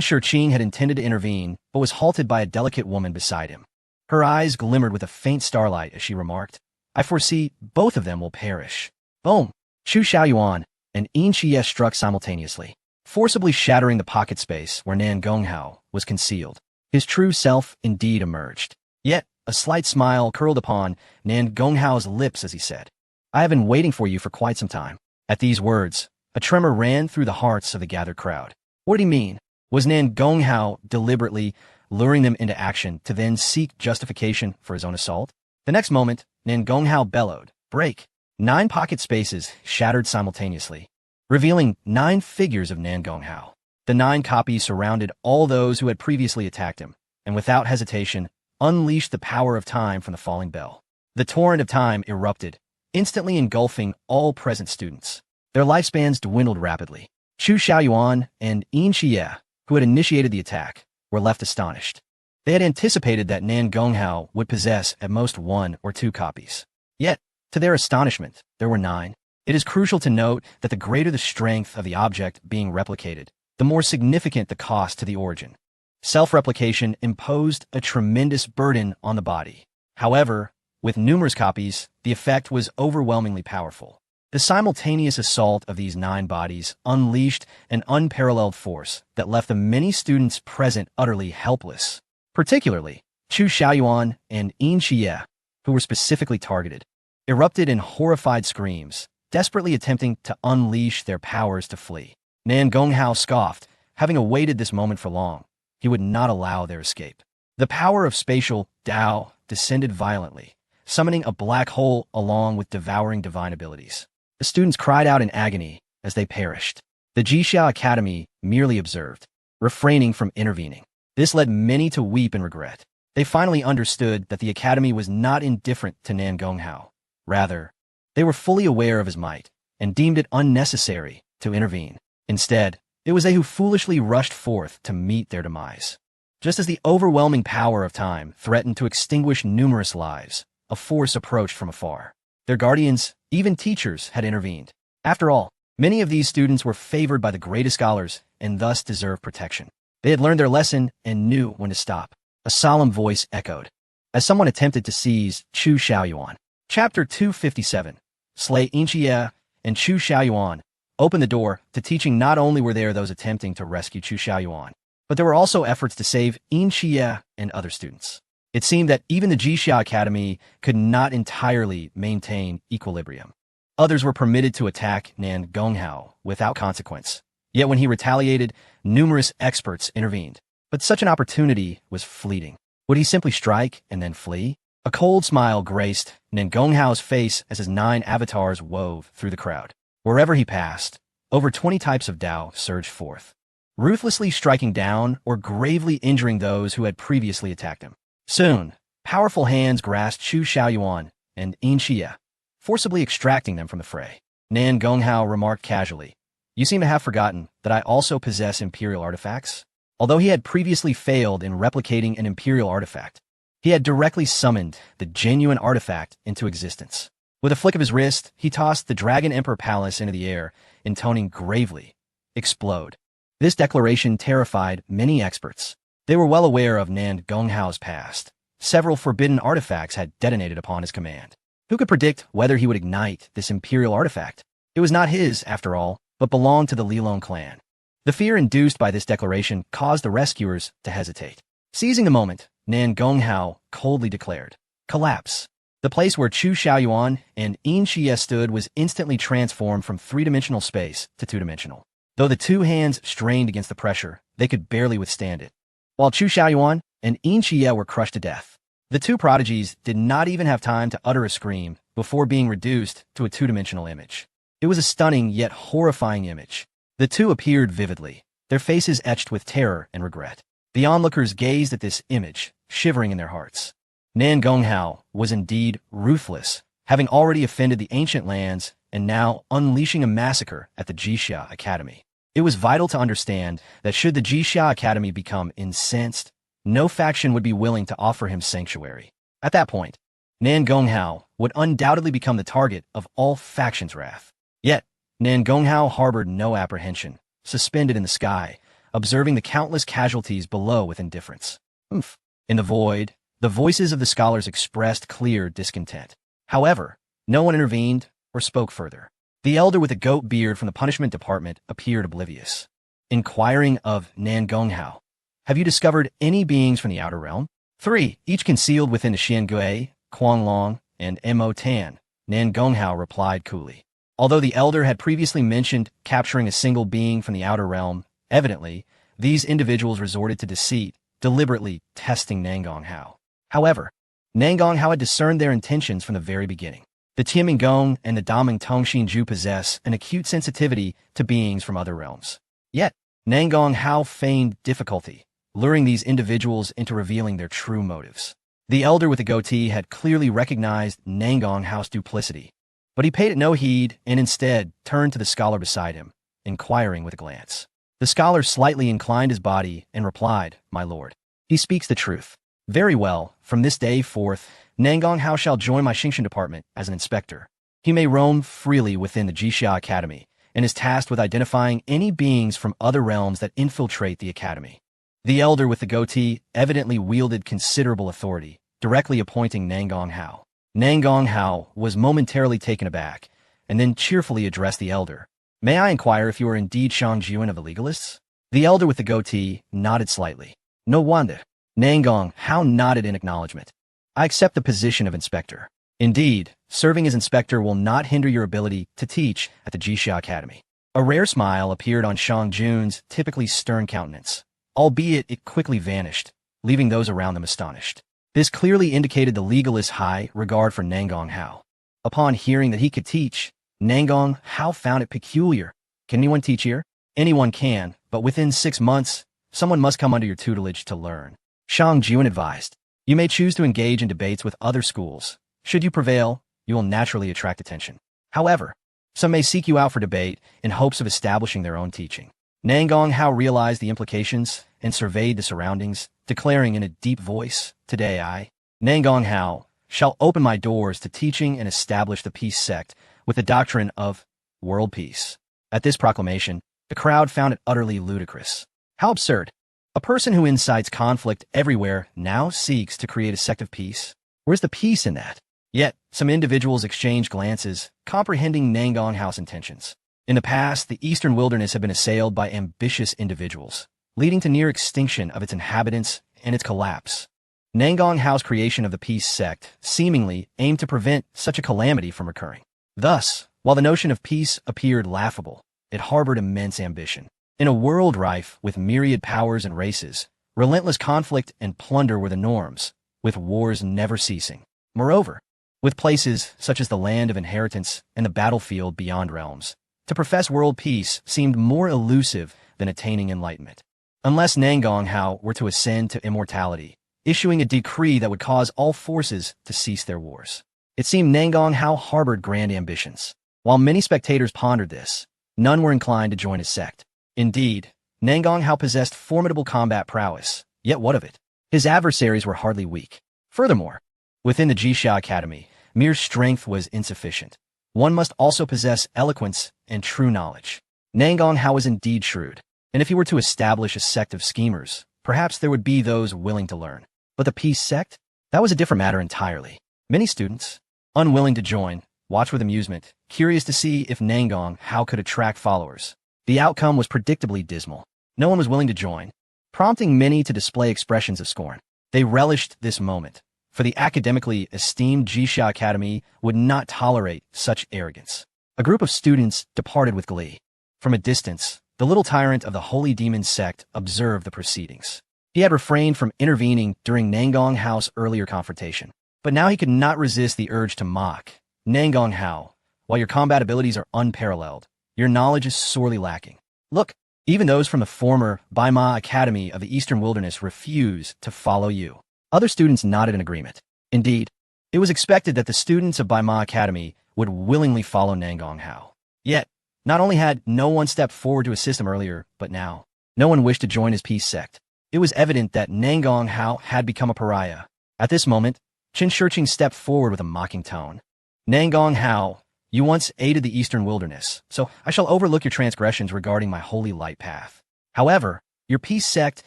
Shiqing had intended to intervene, but was halted by a delicate woman beside him. Her eyes glimmered with a faint starlight as she remarked, "I foresee both of them will perish." Boom! Chu Xiaoyuan and Yin Xie struck simultaneously, forcibly shattering the pocket space where Nan Gonghao was concealed. His true self indeed emerged. Yet, a slight smile curled upon Nan Gonghao's lips as he said, "I have been waiting for you for quite some time." At these words, a tremor ran through the hearts of the gathered crowd. What did he mean? Was Nan Gonghao deliberately luring them into action to then seek justification for his own assault? The next moment, Nan Gonghao bellowed, "Break!" 9 pocket spaces shattered simultaneously, revealing 9 figures of Nan Gonghao. The 9 copies surrounded all those who had previously attacked him, and without hesitation, unleashed the power of time from the falling bell. The torrent of time erupted, instantly engulfing all present students. Their lifespans dwindled rapidly. Chu Xiaoyuan and Yin Xie, who had initiated the attack, were left astonished. They had anticipated that Nan Gonghao would possess at most 1 or 2 copies. Yet, to their astonishment, there were 9. It is crucial to note that the greater the strength of the object being replicated, the more significant the cost to the origin. Self-replication imposed a tremendous burden on the body. However, with numerous copies, the effect was overwhelmingly powerful. The simultaneous assault of these 9 bodies unleashed an unparalleled force that left the many students present utterly helpless, particularly Chu Xiaoyuan and Yin Xie, who were specifically targeted, erupted in horrified screams, desperately attempting to unleash their powers to flee. Nan Gonghao scoffed, having awaited this moment for long. He would not allow their escape. The power of spatial Tao descended violently, summoning a black hole along with devouring divine abilities. The students cried out in agony as they perished. The Jixia Academy merely observed, refraining from intervening. This led many to weep in regret. They finally understood that the Academy was not indifferent to Nan Gonghao. Rather, they were fully aware of his might and deemed it unnecessary to intervene. Instead, it was they who foolishly rushed forth to meet their demise. Just as the overwhelming power of time threatened to extinguish numerous lives, a force approached from afar. Their guardians, even teachers, had intervened. After all, many of these students were favored by the greatest scholars and thus deserved protection. They had learned their lesson and knew when to stop. A solemn voice echoed, as someone attempted to seize Chu Xiaoyuan. Chapter 257. Slay Yin Xie and Chu Xiaoyuan opened the door to teaching. Not only were there those attempting to rescue Chu Xiaoyuan, but there were also efforts to save Yin Xie and other students. It seemed that even the Jixia Academy could not entirely maintain equilibrium. Others were permitted to attack Nan Gonghao without consequence. Yet when he retaliated, numerous experts intervened. But such an opportunity was fleeting. Would he simply strike and then flee? A cold smile graced Nan Gonghao's face as his 9 avatars wove through the crowd. Wherever he passed, over 20 types of Tao surged forth, ruthlessly striking down or gravely injuring those who had previously attacked him. Soon, powerful hands grasped Chu Xiaoyuan and Yin Xie, forcibly extracting them from the fray. Nan Gonghao remarked casually, "You seem to have forgotten that I also possess imperial artifacts." Although he had previously failed in replicating an imperial artifact, he had directly summoned the genuine artifact into existence. With a flick of his wrist, he tossed the Dragon Emperor Palace into the air, intoning gravely, "Explode." This declaration terrified many experts. They were well aware of Nan Gonghao's past. Several forbidden artifacts had detonated upon his command. Who could predict whether he would ignite this imperial artifact? It was not his, after all, but belonged to the Lilong clan. The fear induced by this declaration caused the rescuers to hesitate. Seizing the moment, Nan Gonghao coldly declared, "Collapse." The place where Chu Xiaoyuan and Yin Xie stood was instantly transformed from three-dimensional space to two-dimensional. Though the two hands strained against the pressure, they could barely withstand it. While Chu Xiaoyuan and Yin Xie were crushed to death, the two prodigies did not even have time to utter a scream before being reduced to a two-dimensional image. It was a stunning yet horrifying image. The two appeared vividly, their faces etched with terror and regret. The onlookers gazed at this image, shivering in their hearts. Nan Gonghao was indeed ruthless, having already offended the ancient lands and now unleashing a massacre at the Jixia Academy. It was vital to understand that should the Jixia Academy become incensed, no faction would be willing to offer him sanctuary. At that point, Nan Gonghao would undoubtedly become the target of all factions' wrath. Yet, Nan Gonghao harbored no apprehension, suspended in the sky, observing the countless casualties below with indifference. In the void, the voices of the scholars expressed clear discontent. However, no one intervened or spoke further. The elder with the goat beard from the punishment department appeared oblivious. Inquiring of Nan Gonghao, "Have you discovered any beings from the outer realm?" 3, each concealed within the Xiangui, Kuanglong, and Mo Tan, Nan Gonghao replied coolly. Although the elder had previously mentioned capturing a single being from the outer realm, evidently, these individuals resorted to deceit, deliberately testing Nan Gonghao. However, Nan Gonghao had discerned their intentions from the very beginning. The Tianmingong and the Daming Tongxinju possess an acute sensitivity to beings from other realms. Yet, Nan Gonghao feigned difficulty, luring these individuals into revealing their true motives. The elder with the goatee had clearly recognized Nan Gonghao's duplicity, but he paid it no heed and instead turned to the scholar beside him, inquiring with a glance. The scholar slightly inclined his body and replied, "My lord, he speaks the truth." "Very well, from this day forth, Nan Gonghao shall join my Xingshan department as an inspector. He may roam freely within the Jixia Academy and is tasked with identifying any beings from other realms that infiltrate the academy." The elder with the goatee evidently wielded considerable authority, directly appointing Nan Gonghao. Nan Gonghao was momentarily taken aback, and then cheerfully addressed the elder. "May I inquire if you are indeed Shang Juan of the Legalists?" The elder with the goatee nodded slightly. "No wonder." Nan Gonghao nodded in acknowledgement. "I accept the position of inspector. Indeed, serving as inspector will not hinder your ability to teach at the Jixia Academy." A rare smile appeared on Shang Jun's typically stern countenance, albeit it quickly vanished, leaving those around them astonished. This clearly indicated the legalist's high regard for Nan Gonghao. Upon hearing that he could teach, Nan Gonghao found it peculiar. "Can anyone teach here?" "Anyone can, but within 6 months, someone must come under your tutelage to learn," Shang Juan advised. "You may choose to engage in debates with other schools. Should you prevail, you will naturally attract attention. However, some may seek you out for debate in hopes of establishing their own teaching." Nan Gonghao realized the implications and surveyed the surroundings, declaring in a deep voice, "Today I, Nan Gonghao, shall open my doors to teaching and establish the peace sect with the doctrine of world peace." At this proclamation, the crowd found it utterly ludicrous. How absurd! A person who incites conflict everywhere now seeks to create a sect of peace? Where's the peace in that? Yet, some individuals exchanged glances, comprehending Nan Gonghao's intentions. In the past, the eastern wilderness had been assailed by ambitious individuals, leading to near extinction of its inhabitants and its collapse. Nan Gonghao's creation of the peace sect seemingly aimed to prevent such a calamity from occurring. Thus, while the notion of peace appeared laughable, it harbored immense ambition. In a world rife with myriad powers and races, relentless conflict and plunder were the norms, with wars never ceasing. Moreover, with places such as the land of inheritance and the battlefield beyond realms, to profess world peace seemed more elusive than attaining enlightenment. Unless Nan Gonghao were to ascend to immortality, issuing a decree that would cause all forces to cease their wars. It seemed Nan Gonghao harbored grand ambitions. While many spectators pondered this, none were inclined to join his sect. Indeed, Nan Gonghao possessed formidable combat prowess, yet what of it? His adversaries were hardly weak. Furthermore, within the Jixia Academy, Mere strength was insufficient. One must also possess eloquence and true knowledge. Nangong Hao was indeed shrewd, and if he were to establish a sect of schemers, perhaps there would be those willing to learn. But the peace sect? That was a different matter entirely. Many students, unwilling to join, watched with amusement, curious to see if Nangong Hao could attract followers. The outcome was predictably dismal. No one was willing to join, prompting many to display expressions of scorn. They relished this moment, for the academically esteemed Jixia Academy would not tolerate such arrogance. A group of students departed with glee. From a distance, the little tyrant of the Holy Demon sect observed the proceedings. He had refrained from intervening during Nangong Hao's earlier confrontation, but now he could not resist the urge to mock. Nangong Hao, while your combat abilities are unparalleled, your knowledge is sorely lacking. Look, even those from the former Baima Academy of the Eastern Wilderness refuse to follow you. Other students nodded in agreement. Indeed, it was expected that the students of Baima Academy would willingly follow Nangong Hao. Yet, not only had no one stepped forward to assist him earlier, but now, no one wished to join his peace sect. It was evident that Nangong Hao had become a pariah. At this moment, Qin Shirqing stepped forward with a mocking tone. Nangong Hao, you once aided the Eastern Wilderness, so I shall overlook your transgressions regarding my holy light path. However, your peace sect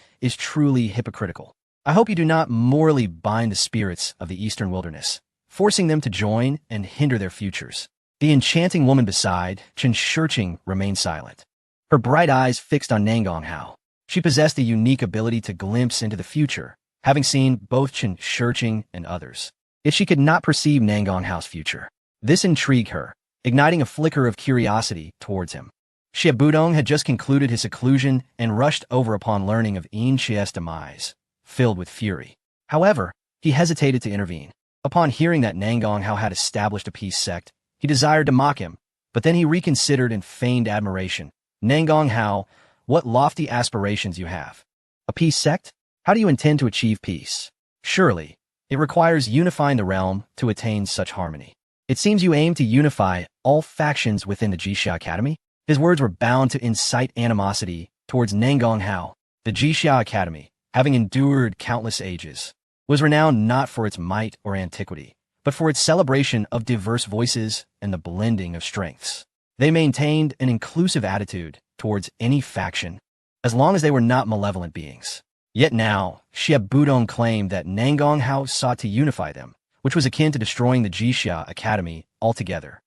is truly hypocritical. I hope you do not morally bind the spirits of the Eastern Wilderness, forcing them to join and hinder their futures. The enchanting woman beside Qin Shirqing remained silent, her bright eyes fixed on Nangong Hao. She possessed a unique ability to glimpse into the future, having seen both Qin Shirqing and others. Yet she could not perceive Nangong Hao's future. This intrigued her, igniting a flicker of curiosity towards him. Xie Budong had just concluded his seclusion and rushed over upon learning of Yin Xie's demise, filled with fury. However, he hesitated to intervene. Upon hearing that Nangong Hao had established a peace sect, he desired to mock him, but then he reconsidered and feigned admiration. Nangong Hao, what lofty aspirations you have. A peace sect? How do you intend to achieve peace? Surely, it requires unifying the realm to attain such harmony. It seems you aim to unify all factions within the Jixia Academy? His words were bound to incite animosity towards Nangong Hao. The Jixia Academy, having endured countless ages, was renowned not for its might or antiquity, but for its celebration of diverse voices and the blending of strengths. They maintained an inclusive attitude towards any faction, as long as they were not malevolent beings. Yet now, Xie Budong claimed that Nangong Hao sought to unify them, which was akin to destroying the Jixia Academy altogether.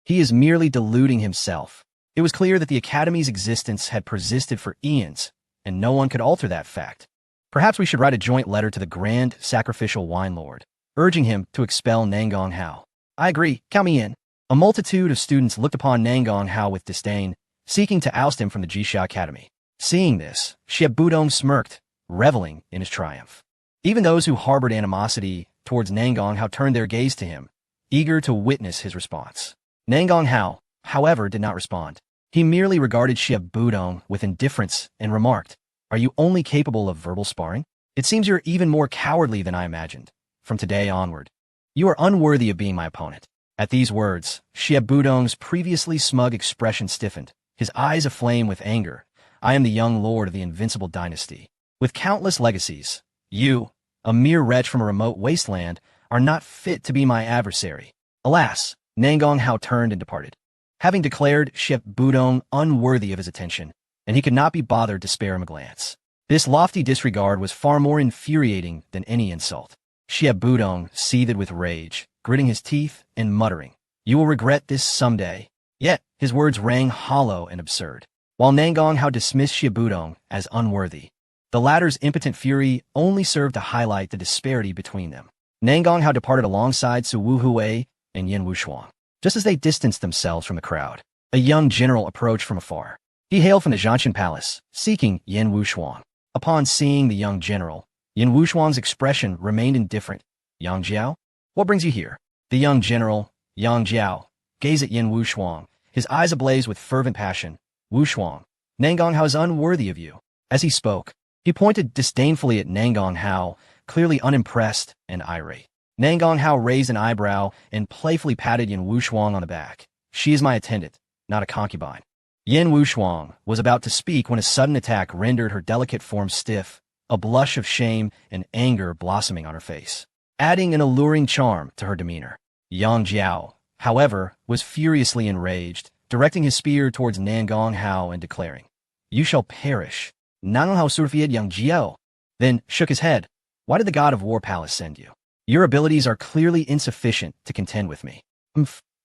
He is merely deluding himself. It was clear that the Academy's existence had persisted for eons, and no one could alter that fact. Perhaps we should write a joint letter to the Grand Sacrificial Wine Lord, urging him to expel Nangong Hao. I agree, count me in. A multitude of students looked upon Nangong Hao with disdain, seeking to oust him from the Jixia Academy. Seeing this, Xie Budong smirked, reveling in his triumph. Even those who harbored animosity towards Nangong Hao turned their gaze to him, eager to witness his response. Nangong Hao, however, did not respond. He merely regarded Xie Budong with indifference and remarked, "Are you only capable of verbal sparring? It seems you're even more cowardly than I imagined. From today onward, you are unworthy of being my opponent." At these words, Xie Budong's previously smug expression stiffened, his eyes aflame with anger. I am the young lord of the invincible dynasty, with countless legacies. You, a mere wretch from a remote wasteland, are not fit to be my adversary. Alas, Nangong Hao turned and departed, having declared Xie Budong unworthy of his attention, and he could not be bothered to spare him a glance. This lofty disregard was far more infuriating than any insult. Xie Budong seethed with rage, gritting his teeth and muttering, "You will regret this someday." Yet, his words rang hollow and absurd. While Nangong Hao dismissed Xie Budong as unworthy, the latter's impotent fury only served to highlight the disparity between them. Nangong Hao departed alongside Su Wuhui and Yin Wushuang. Just as they distanced themselves from the crowd, a young general approached from afar. He hailed from the Zhanqian Palace, seeking Yin Wushuang. Upon seeing the young general, Yin Wushuang's expression remained indifferent. "Yang Jiao? What brings you here?" The young general, Yang Jiao, gazed at Yin Wushuang, his eyes ablaze with fervent passion. "Wushuang, Nangong Hao is unworthy of you." As he spoke, he pointed disdainfully at Nangong Hao, clearly unimpressed and irate. Nangong Hao raised an eyebrow and playfully patted Yin Wushuang on the back. "She is my attendant, not a concubine." Yin Wushuang was about to speak when a sudden attack rendered her delicate form stiff, a blush of shame and anger blossoming on her face, adding an alluring charm to her demeanor. Yang Jiao, however, was furiously enraged, directing his spear towards Nangong Hao and declaring, "You shall perish." Nangong Hao surfied Yang Jiao, then shook his head. "Why did the god of War Palace send you? Your abilities are clearly insufficient to contend with me.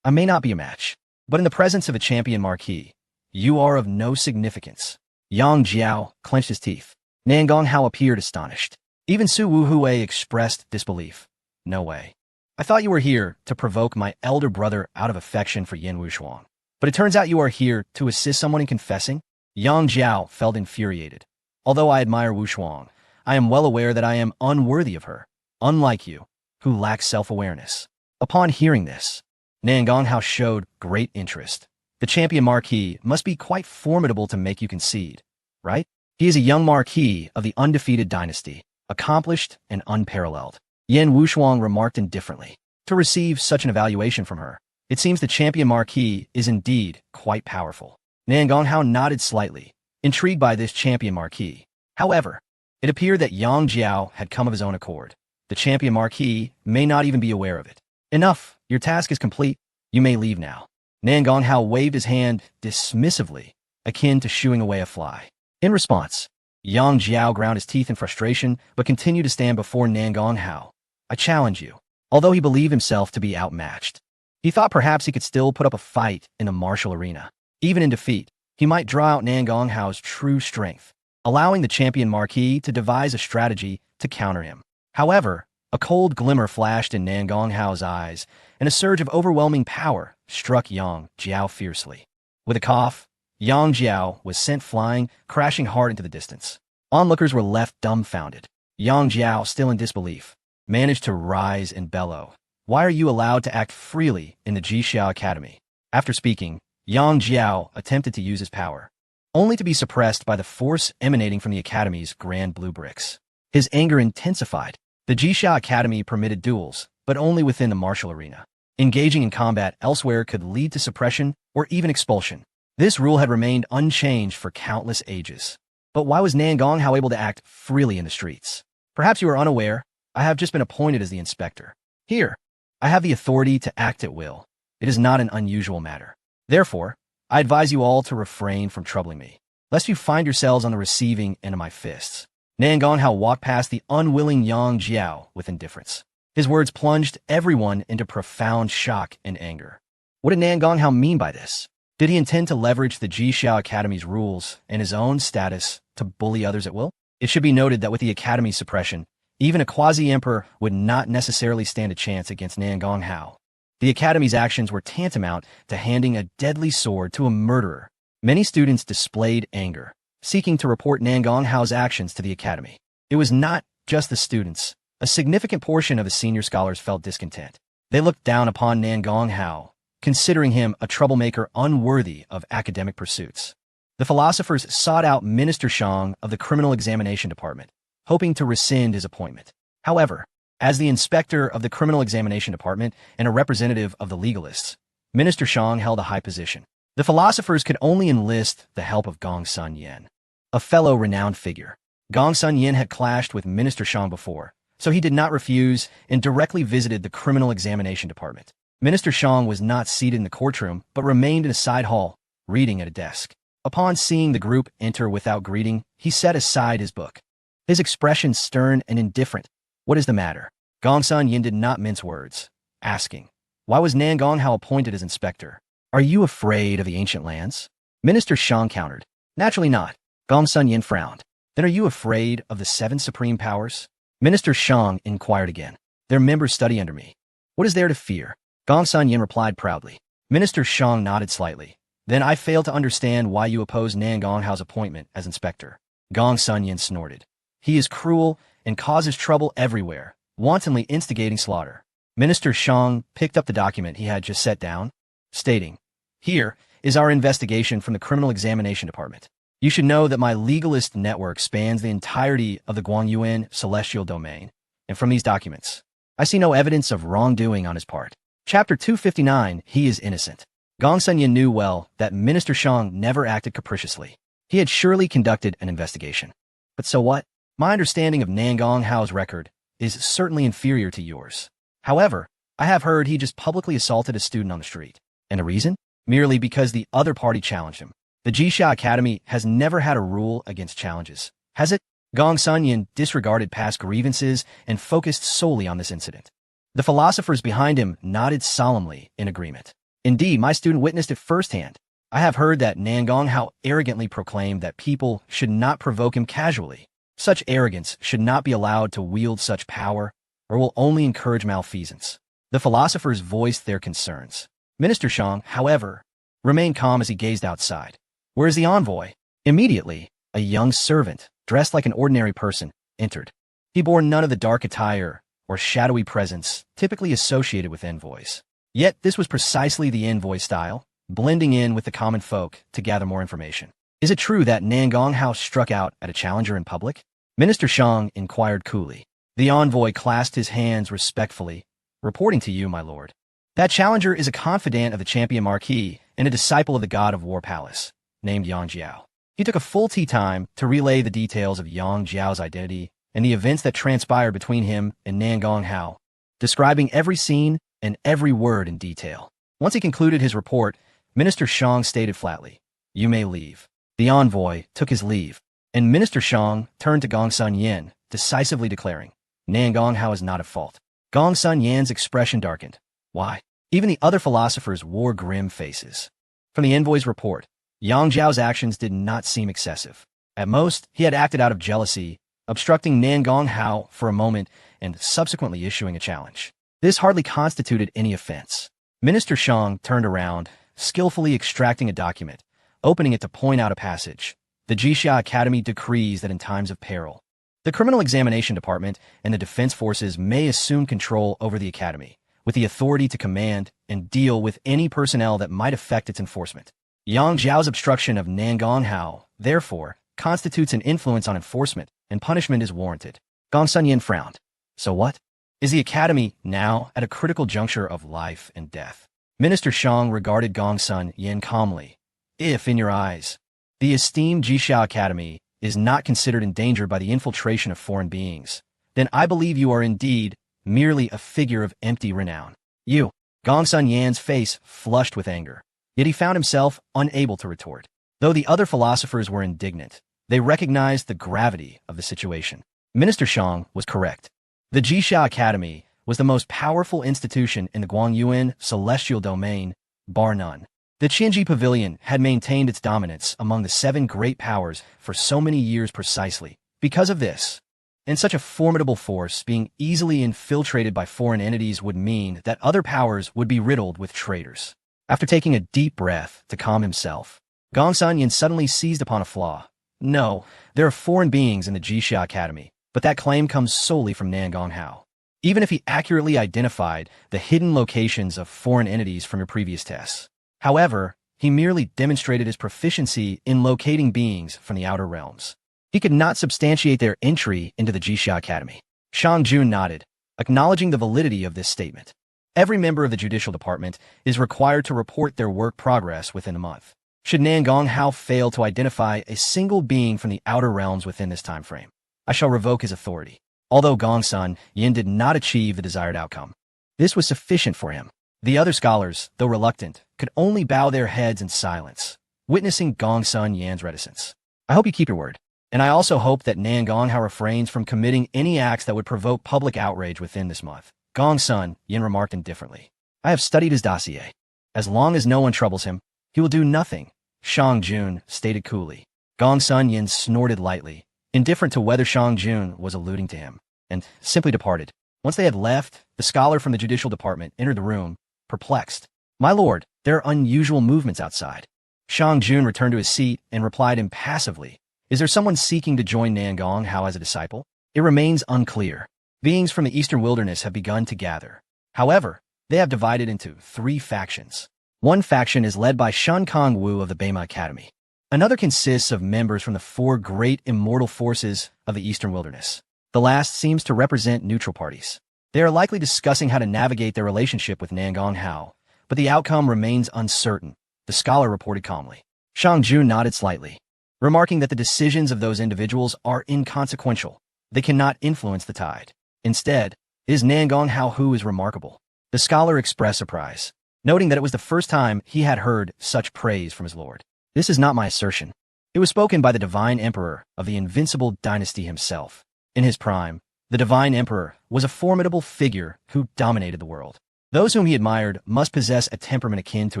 I may not be a match, but in the presence of a champion marquis, you are of no significance." Yang Jiao clenched his teeth. Nangong Hao appeared astonished. Even Su Wuhui expressed disbelief. "No way. I thought you were here to provoke my elder brother out of affection for Yin Wushuang. But it turns out you are here to assist someone in confessing?" Yang Jiao felt infuriated. "Although I admire Wushuang, I am well aware that I am unworthy of her, unlike you, who lack self-awareness." Upon hearing this, Nangong Hao showed great interest. "The champion marquis must be quite formidable to make you concede, right? He is a young marquis of the undefeated dynasty, accomplished and unparalleled." Yin Wushuang remarked indifferently. To receive such an evaluation from her, it seems the champion marquis is indeed quite powerful. Nangong Hao nodded slightly, intrigued by this champion marquis. However, it appeared that Yang Jiao had come of his own accord. The champion marquis may not even be aware of it. "Enough, your task is complete. You may leave now." Nangong Hao waved his hand dismissively, akin to shooing away a fly. In response, Yang Jiao ground his teeth in frustration, but continued to stand before Nangong Hao. "I challenge you." Although he believed himself to be outmatched, he thought perhaps he could still put up a fight in a martial arena. Even in defeat, he might draw out Nangong Hao's true strength, allowing the champion marquis to devise a strategy to counter him. However, a cold glimmer flashed in Nangong Hao's eyes, and a surge of overwhelming power struck Yang Jiao fiercely. With a cough, Yang Jiao was sent flying, crashing hard into the distance. Onlookers were left dumbfounded. Yang Jiao, still in disbelief, managed to rise and bellow. "Why are you allowed to act freely in the Jixia Academy?" After speaking, Yang Jiao attempted to use his power, only to be suppressed by the force emanating from the Academy's grand blue bricks. His anger intensified. The Jixia Academy permitted duels, but only within the martial arena. Engaging in combat elsewhere could lead to suppression or even expulsion. This rule had remained unchanged for countless ages. But why was Nangong Hao able to act freely in the streets? Perhaps you are unaware. I have just been appointed as the inspector. Here, I have the authority to act at will. It is not an unusual matter. Therefore, I advise you all to refrain from troubling me, lest you find yourselves on the receiving end of my fists. Nangong Hao walked past the unwilling Yang Jiao with indifference. His words plunged everyone into profound shock and anger. What did Nangong Hao mean by this? Did he intend to leverage the Jixia Academy's rules and his own status to bully others at will? It should be noted that with the Academy's suppression, even a quasi-emperor would not necessarily stand a chance against Nangong Hao. The Academy's actions were tantamount to handing a deadly sword to a murderer. Many students displayed anger, seeking to report Nangong Hao's actions to the Academy. It was not just the students. A significant portion of the senior scholars felt discontent. They looked down upon Nangong Hao, considering him a troublemaker unworthy of academic pursuits. The philosophers sought out Minister Shang of the Criminal Examination Department, hoping to rescind his appointment. However, as the inspector of the Criminal Examination Department and a representative of the legalists, Minister Shang held a high position. The philosophers could only enlist the help of Gong Sun Yen, a fellow renowned figure. Gong Sun Yen had clashed with Minister Shang before, so he did not refuse and directly visited the Criminal Examination Department. Minister Shang was not seated in the courtroom, but remained in a side hall, reading at a desk. Upon seeing the group enter without greeting, he set aside his book. His expression stern and indifferent. "What is the matter?" Gong Sun Yen did not mince words, asking, "Why was Nangong Hao appointed as inspector? Are you afraid of the ancient lands?" Minister Shang countered, "Naturally not." Gong Sun Yen frowned. "Then are you afraid of the 7 supreme powers?" Minister Shang inquired again. "Their members study under me. What is there to fear?" Gong Sun Yen replied proudly. Minister Shang nodded slightly. "Then I fail to understand why you oppose Nangong Hao's appointment as inspector." Gong Sun Yen snorted. "He is cruel and causes trouble everywhere, wantonly instigating slaughter." Minister Shang picked up the document he had just set down, stating, "Here is our investigation from the Criminal Examination Department. You should know that my legalist network spans the entirety of the Guangyuan celestial domain, and from these documents, I see no evidence of wrongdoing on his part." Chapter 259, He is Innocent. Gong Sun Yen knew well that Minister Shang never acted capriciously. He had surely conducted an investigation. But so what? My understanding of Nangong Hao's record is certainly inferior to yours. However, I have heard he just publicly assaulted a student on the street. And the reason? Merely because the other party challenged him. The Jixia Academy has never had a rule against challenges, has it? Gong Sun disregarded past grievances and focused solely on this incident. The philosophers behind him nodded solemnly in agreement. Indeed, my student witnessed it firsthand. I have heard that Nangong Hao arrogantly proclaimed that people should not provoke him casually. Such arrogance should not be allowed to wield such power, or will only encourage malfeasance. The philosophers voiced their concerns. Minister Shang, however, remained calm as he gazed outside. Where is the envoy? Immediately, a young servant, dressed like an ordinary person, entered. He bore none of the dark attire or shadowy presence typically associated with envoys. Yet this was precisely the envoy style, blending in with the common folk to gather more information. Is it true that Nangong Hao struck out at a challenger in public? Minister Shang inquired coolly. The envoy clasped his hands respectfully. Reporting to you, my lord. That challenger is a confidant of the champion marquis and a disciple of the god of war palace, named Yang Jiao. He took a full tea time to relay the details of Yang Jiao's identity and the events that transpired between him and Nangong Hao, describing every scene and every word in detail. Once he concluded his report, Minister Shang stated flatly, "You may leave." The envoy took his leave, and Minister Shang turned to Gong Sun, decisively declaring, Nangong Hao is not at fault. Gong Sun's expression darkened. Why? Even the other philosophers wore grim faces. From the envoy's report, Yang Jiao's actions did not seem excessive. At most, he had acted out of jealousy, obstructing Nangong Hao for a moment and subsequently issuing a challenge. This hardly constituted any offense. Minister Shang turned around, skillfully extracting a document, opening it to point out a passage. The Jixia Academy decrees that in times of peril, the Criminal Examination Department and the Defense Forces may assume control over the Academy, with the authority to command and deal with any personnel that might affect its enforcement. Yang Jiao's obstruction of Nangong Hao, therefore, constitutes an influence on enforcement, and punishment is warranted. Gong Sun frowned. So what? Is the Academy now at a critical juncture of life and death? Minister Shang regarded Gong Sun calmly. If, in your eyes, the esteemed Jixia Academy is not considered endangered by the infiltration of foreign beings, then I believe you are indeed merely a figure of empty renown. You. Gong Sun's face flushed with anger, yet he found himself unable to retort. Though the other philosophers were indignant, they recognized the gravity of the situation. Minister Shang was correct. The Jixia Academy was the most powerful institution in the Guangyuan celestial domain, bar none. The Qianji Pavilion had maintained its dominance among the 7 great powers for so many years precisely because of this. And such a formidable force being easily infiltrated by foreign entities would mean that other powers would be riddled with traitors. After taking a deep breath to calm himself, Gong Sun suddenly seized upon a flaw. No, there are foreign beings in the Jixia Academy, but that claim comes solely from Nangong Hao. Even if he accurately identified the hidden locations of foreign entities from your previous tests. However, he merely demonstrated his proficiency in locating beings from the outer realms. He could not substantiate their entry into the Jixia Academy. Shang Jun nodded, acknowledging the validity of this statement. Every member of the Judicial Department is required to report their work progress within a month. Should Nangong Hao fail to identify a single being from the outer realms within this time frame, I shall revoke his authority. Although Gong Sun did not achieve the desired outcome, this was sufficient for him. The other scholars, though reluctant, could only bow their heads in silence, witnessing Gong Sun's reticence. I hope you keep your word. And I also hope that Nangong Hao refrains from committing any acts that would provoke public outrage within this month. Gong Sun remarked indifferently. I have studied his dossier. As long as no one troubles him, he will do nothing, Shang Jun stated coolly. Gong Sun snorted lightly, indifferent to whether Shang Jun was alluding to him, and simply departed. Once they had left, the scholar from the Judicial Department entered the room, perplexed. My lord, there are unusual movements outside. Shang Jun returned to his seat and replied impassively. Is there someone seeking to join Nangong Hao as a disciple? It remains unclear. Beings from the Eastern Wilderness have begun to gather. However, they have divided into 3 factions. One faction is led by Shun Kong Wu of the Beima Academy. Another consists of members from the 4 great immortal forces of the Eastern Wilderness. The last seems to represent neutral parties. They are likely discussing how to navigate their relationship with Nangong Hao, but the outcome remains uncertain, the scholar reported calmly. Shang Jun nodded slightly, remarking that the decisions of those individuals are inconsequential. They cannot influence the tide. Instead, it is Nangong Hao who is remarkable. The scholar expressed surprise, noting that it was the first time he had heard such praise from his lord. This is not my assertion. It was spoken by the divine emperor of the invincible dynasty himself. In his prime, the divine emperor was a formidable figure who dominated the world. Those whom he admired must possess a temperament akin to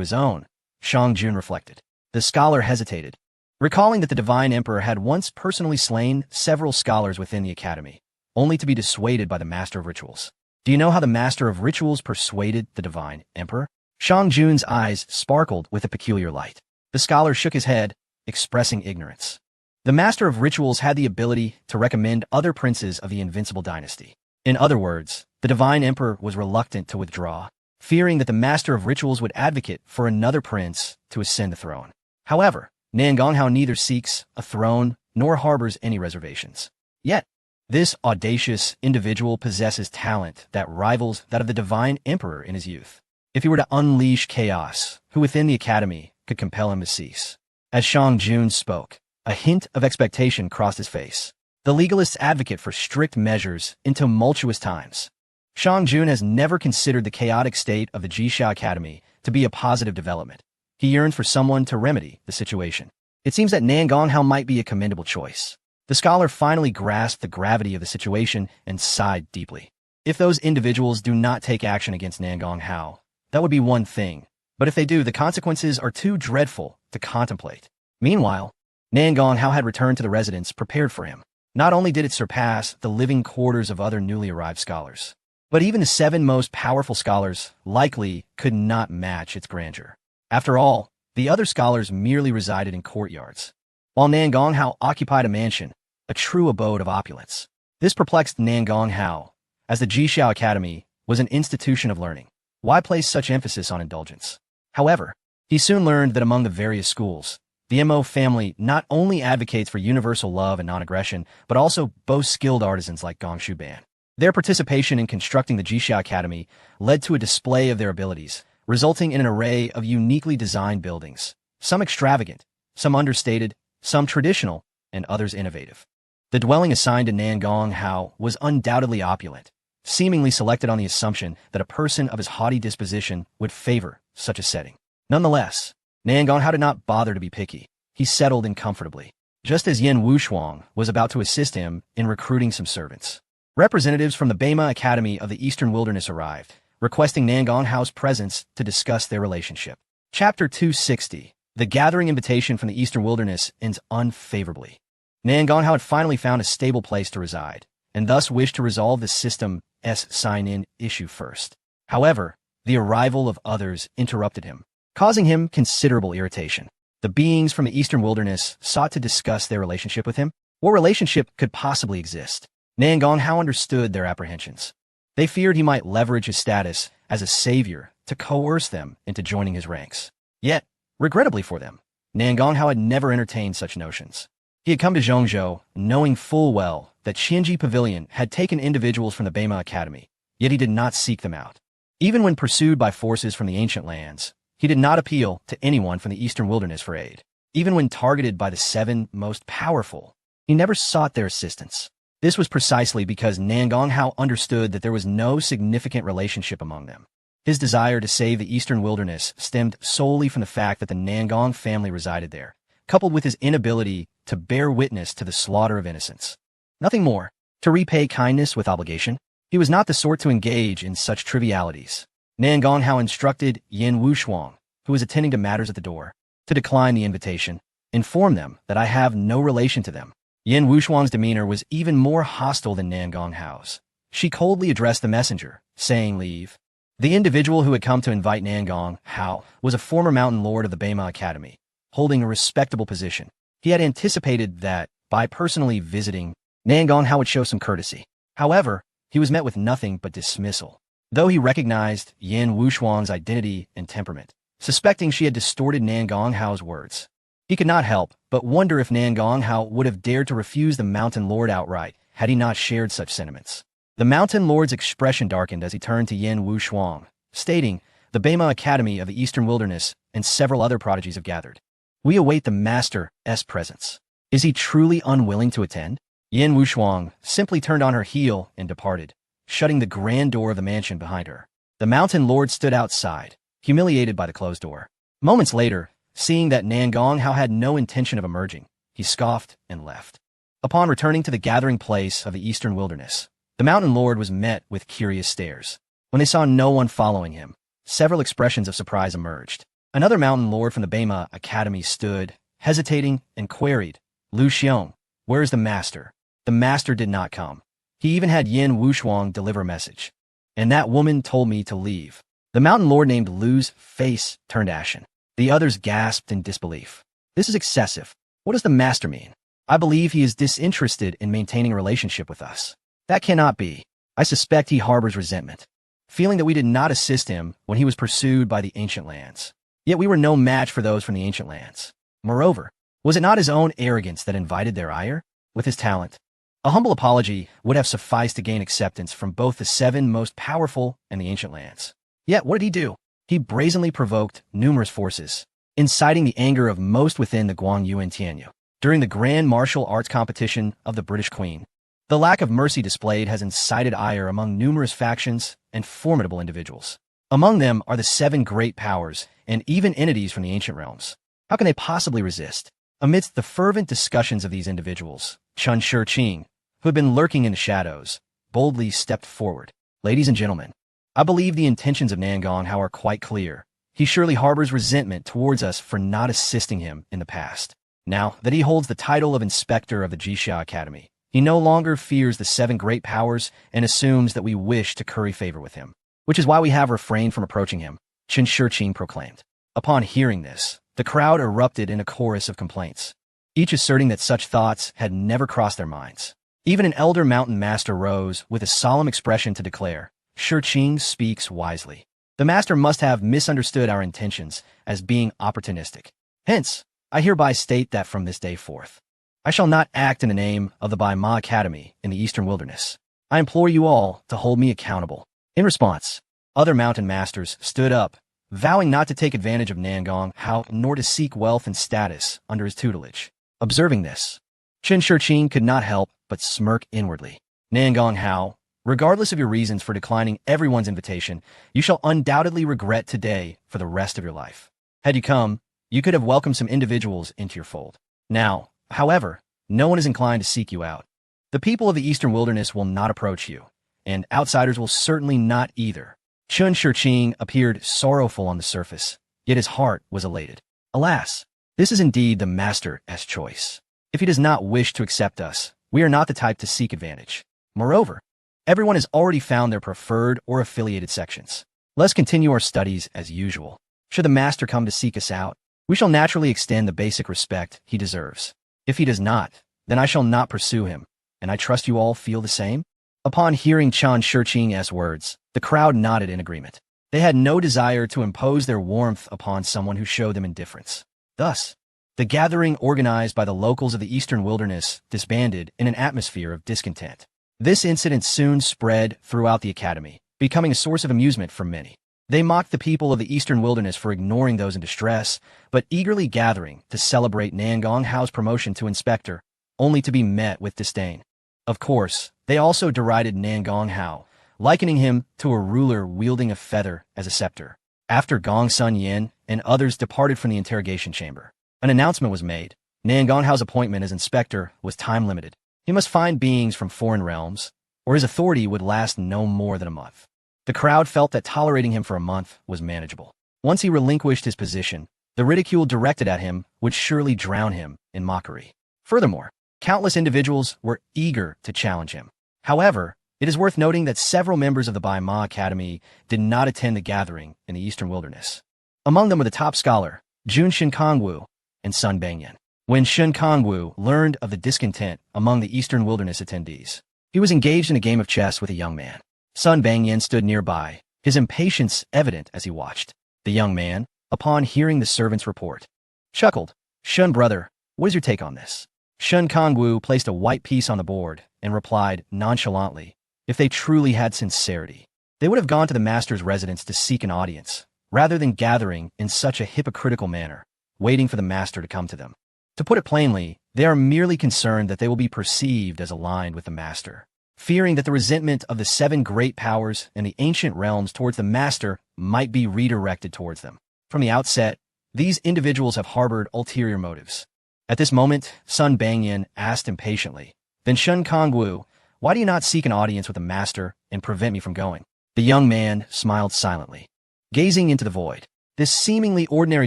his own, Shang Jun reflected. The scholar hesitated, recalling that the divine emperor had once personally slain several scholars within the academy, only to be dissuaded by the master of rituals. Do you know how the master of rituals persuaded the divine emperor? Shang Jun's eyes sparkled with a peculiar light. The scholar shook his head, expressing ignorance. The master of rituals had the ability to recommend other princes of the invincible dynasty. In other words, the divine emperor was reluctant to withdraw, fearing that the master of rituals would advocate for another prince to ascend the throne. However, Nan Gonghao neither seeks a throne nor harbors any reservations. Yet, this audacious individual possesses talent that rivals that of the divine emperor in his youth. If he were to unleash chaos, who within the academy could compel him to cease? As Shang Jun spoke, a hint of expectation crossed his face. The legalist's advocate for strict measures in tumultuous times. Shang Jun has never considered the chaotic state of the Jixia Academy to be a positive development. He yearned for someone to remedy the situation. It seems that Nan Gonghao might be a commendable choice. The scholar finally grasped the gravity of the situation and sighed deeply. If those individuals do not take action against Nan Gonghao, that would be one thing, but if they do, the consequences are too dreadful to contemplate. Meanwhile, Nan Gonghao had returned to the residence prepared for him. Not only did it surpass the living quarters of other newly arrived scholars, but even the 7 most powerful scholars likely could not match its grandeur. After all, the other scholars merely resided in courtyards, while Nan Gonghao occupied a mansion, a true abode of opulence. This perplexed Nan Gonghao, as the Jixia Academy was an institution of learning. Why place such emphasis on indulgence? However, he soon learned that among the various schools, the Mo family not only advocates for universal love and non-aggression, but also boasts skilled artisans like Gong Shuban. Their participation in constructing the Jixia Academy led to a display of their abilities, resulting in an array of uniquely designed buildings, some extravagant, some understated, some traditional, and others innovative. The dwelling assigned to Nan Gonghao was undoubtedly opulent, seemingly selected on the assumption that a person of his haughty disposition would favor such a setting. Nonetheless, Nan Gonghao did not bother to be picky. He settled in comfortably, just as Yin Wushuang was about to assist him in recruiting some servants. Representatives from the Beima Academy of the Eastern Wilderness arrived, requesting Nan Gonghao's presence to discuss their relationship. Chapter 260. The gathering invitation from the Eastern Wilderness ends unfavorably. Nan Gonghao had finally found a stable place to reside, and thus wished to resolve the system's sign-in issue first. However, the arrival of others interrupted him, causing him considerable irritation. The beings from the Eastern Wilderness sought to discuss their relationship with him. What relationship could possibly exist? Nan Gonghao understood their apprehensions. They feared he might leverage his status as a savior to coerce them into joining his ranks. Yet, regrettably for them, Nan Gonghao had never entertained such notions. He had come to Zhongzhou knowing full well that Qianji Pavilion had taken individuals from the Beima Academy, yet he did not seek them out. Even when pursued by forces from the ancient lands, he did not appeal to anyone from the Eastern Wilderness for aid. Even when targeted by the 7 most powerful, he never sought their assistance. This was precisely because Nan Gonghao understood that there was no significant relationship among them. His desire to save the Eastern Wilderness stemmed solely from the fact that the Nan Gong family resided there, coupled with his inability to bear witness to the slaughter of innocents. Nothing more. To repay kindness with obligation, he was not the sort to engage in such trivialities. Nan Gonghao instructed Yin Wushuang, who was attending to matters at the door, to decline the invitation. Inform them that I have no relation to them. Yin Wushuang's demeanor was even more hostile than Nan Gonghao's. She coldly addressed the messenger, saying leave. The individual who had come to invite Nan Gonghao was a former mountain lord of the Beima Academy, holding a respectable position. He had anticipated that, by personally visiting, Nan Gonghao would show some courtesy. However, he was met with nothing but dismissal. Though he recognized Yin Wushuang's identity and temperament, suspecting she had distorted Nan Gonghao's words, he could not help but wonder if Nan Gonghao would have dared to refuse the mountain lord outright had he not shared such sentiments. The mountain lord's expression darkened as he turned to Yin Wushuang, stating, the Beima Academy of the Eastern Wilderness and several other prodigies have gathered. We await the master's presence. Is he truly unwilling to attend? Yin Wushuang simply turned on her heel and departed, shutting the grand door of the mansion behind her. The mountain lord stood outside, humiliated by the closed door. Moments later, seeing that Nangong Hao had no intention of emerging, he scoffed and left. Upon returning to the gathering place of the eastern wilderness, the mountain lord was met with curious stares. When they saw no one following him, several expressions of surprise emerged. Another mountain lord from the Beima Academy stood, hesitating, and queried, "Lu Xiong, where is the master?" The master did not come. He even had Yin Wushuang deliver a message. And that woman told me to leave. The mountain lord named Lu's face turned ashen. The others gasped in disbelief. This is excessive. What does the master mean? I believe he is disinterested in maintaining a relationship with us. That cannot be. I suspect he harbors resentment, feeling that we did not assist him when he was pursued by the ancient lands. Yet we were no match for those from the ancient lands. Moreover, was it not his own arrogance that invited their ire? With his talent, a humble apology would have sufficed to gain acceptance from both the seven most powerful and the ancient lands. Yet what did he do? He brazenly provoked numerous forces, inciting the anger of most within the Guangyuan Tianyu. During the grand martial arts competition of the British Queen, the lack of mercy displayed has incited ire among numerous factions and formidable individuals. Among them are the seven great powers and even entities from the ancient realms. How can they possibly resist? Amidst the fervent discussions of these individuals, Chen Shiqing, who had been lurking in the shadows, boldly stepped forward. "Ladies and gentlemen, I believe the intentions of Nangong Hao are quite clear. He surely harbors resentment towards us for not assisting him in the past. Now that he holds the title of inspector of the Jixia Academy, he no longer fears the seven great powers and assumes that we wish to curry favor with him, which is why we have refrained from approaching him," Chen Shiqing proclaimed. Upon hearing this, the crowd erupted in a chorus of complaints, each asserting that such thoughts had never crossed their minds. Even an elder mountain master rose with a solemn expression to declare, "Shiqing speaks wisely. The master must have misunderstood our intentions as being opportunistic. Hence, I hereby state that from this day forth, I shall not act in the name of the Bai Ma Academy in the Eastern Wilderness. I implore you all to hold me accountable." In response, other mountain masters stood up, vowing not to take advantage of Nangong Hao nor to seek wealth and status under his tutelage. Observing this, Chen Shiqing could not help but smirk inwardly. "Nangong Hao, regardless of your reasons for declining everyone's invitation, you shall undoubtedly regret today for the rest of your life. Had you come, you could have welcomed some individuals into your fold. Now, however, no one is inclined to seek you out. The people of the Eastern Wilderness will not approach you, and outsiders will certainly not either." Chen Shiqing appeared sorrowful on the surface, yet his heart was elated. Alas, this is indeed the master's choice. If he does not wish to accept us, we are not the type to seek advantage. Moreover, everyone has already found their preferred or affiliated sections. Let's continue our studies as usual. Should the master come to seek us out, we shall naturally extend the basic respect he deserves. If he does not, then I shall not pursue him, and I trust you all feel the same? Upon hearing Chen Shiqing's words, the crowd nodded in agreement. They had no desire to impose their warmth upon someone who showed them indifference. Thus, the gathering organized by the locals of the Eastern Wilderness disbanded in an atmosphere of discontent. This incident soon spread throughout the academy, becoming a source of amusement for many. They mocked the people of the Eastern Wilderness for ignoring those in distress, but eagerly gathering to celebrate Nangong Hao's promotion to inspector, only to be met with disdain. Of course, they also derided Nangong Hao, likening him to a ruler wielding a feather as a scepter. After Gong Sun Yin and others departed from the interrogation chamber, an announcement was made. Nangong Hao's appointment as inspector was time-limited. He must find beings from foreign realms, or his authority would last no more than a month. The crowd felt that tolerating him for a month was manageable. Once he relinquished his position, the ridicule directed at him would surely drown him in mockery. Furthermore, countless individuals were eager to challenge him. However, it is worth noting that several members of the Bai Ma Academy did not attend the gathering in the Eastern Wilderness. Among them were the top scholar, Jun Shen Kongwu, and Sun Bangyan. When Shen Kongwu learned of the discontent among the Eastern Wilderness attendees, he was engaged in a game of chess with a young man. Sun Bangyan stood nearby, his impatience evident as he watched. The young man, upon hearing the servant's report, chuckled. "Shen brother, what is your take on this?" Shen Kongwu placed a white piece on the board and replied nonchalantly, "If they truly had sincerity, they would have gone to the master's residence to seek an audience, rather than gathering in such a hypocritical manner, waiting for the master to come to them. To put it plainly, they are merely concerned that they will be perceived as aligned with the master. fearing that the resentment of the seven great powers and the ancient realms towards the master might be redirected towards them. From the outset, these individuals have harbored ulterior motives. At this moment, Sun Bangyan asked impatiently, "Then Shen Kongwu, why do you not seek an audience with the master and prevent me from going?" The young man smiled silently, gazing into the void. This seemingly ordinary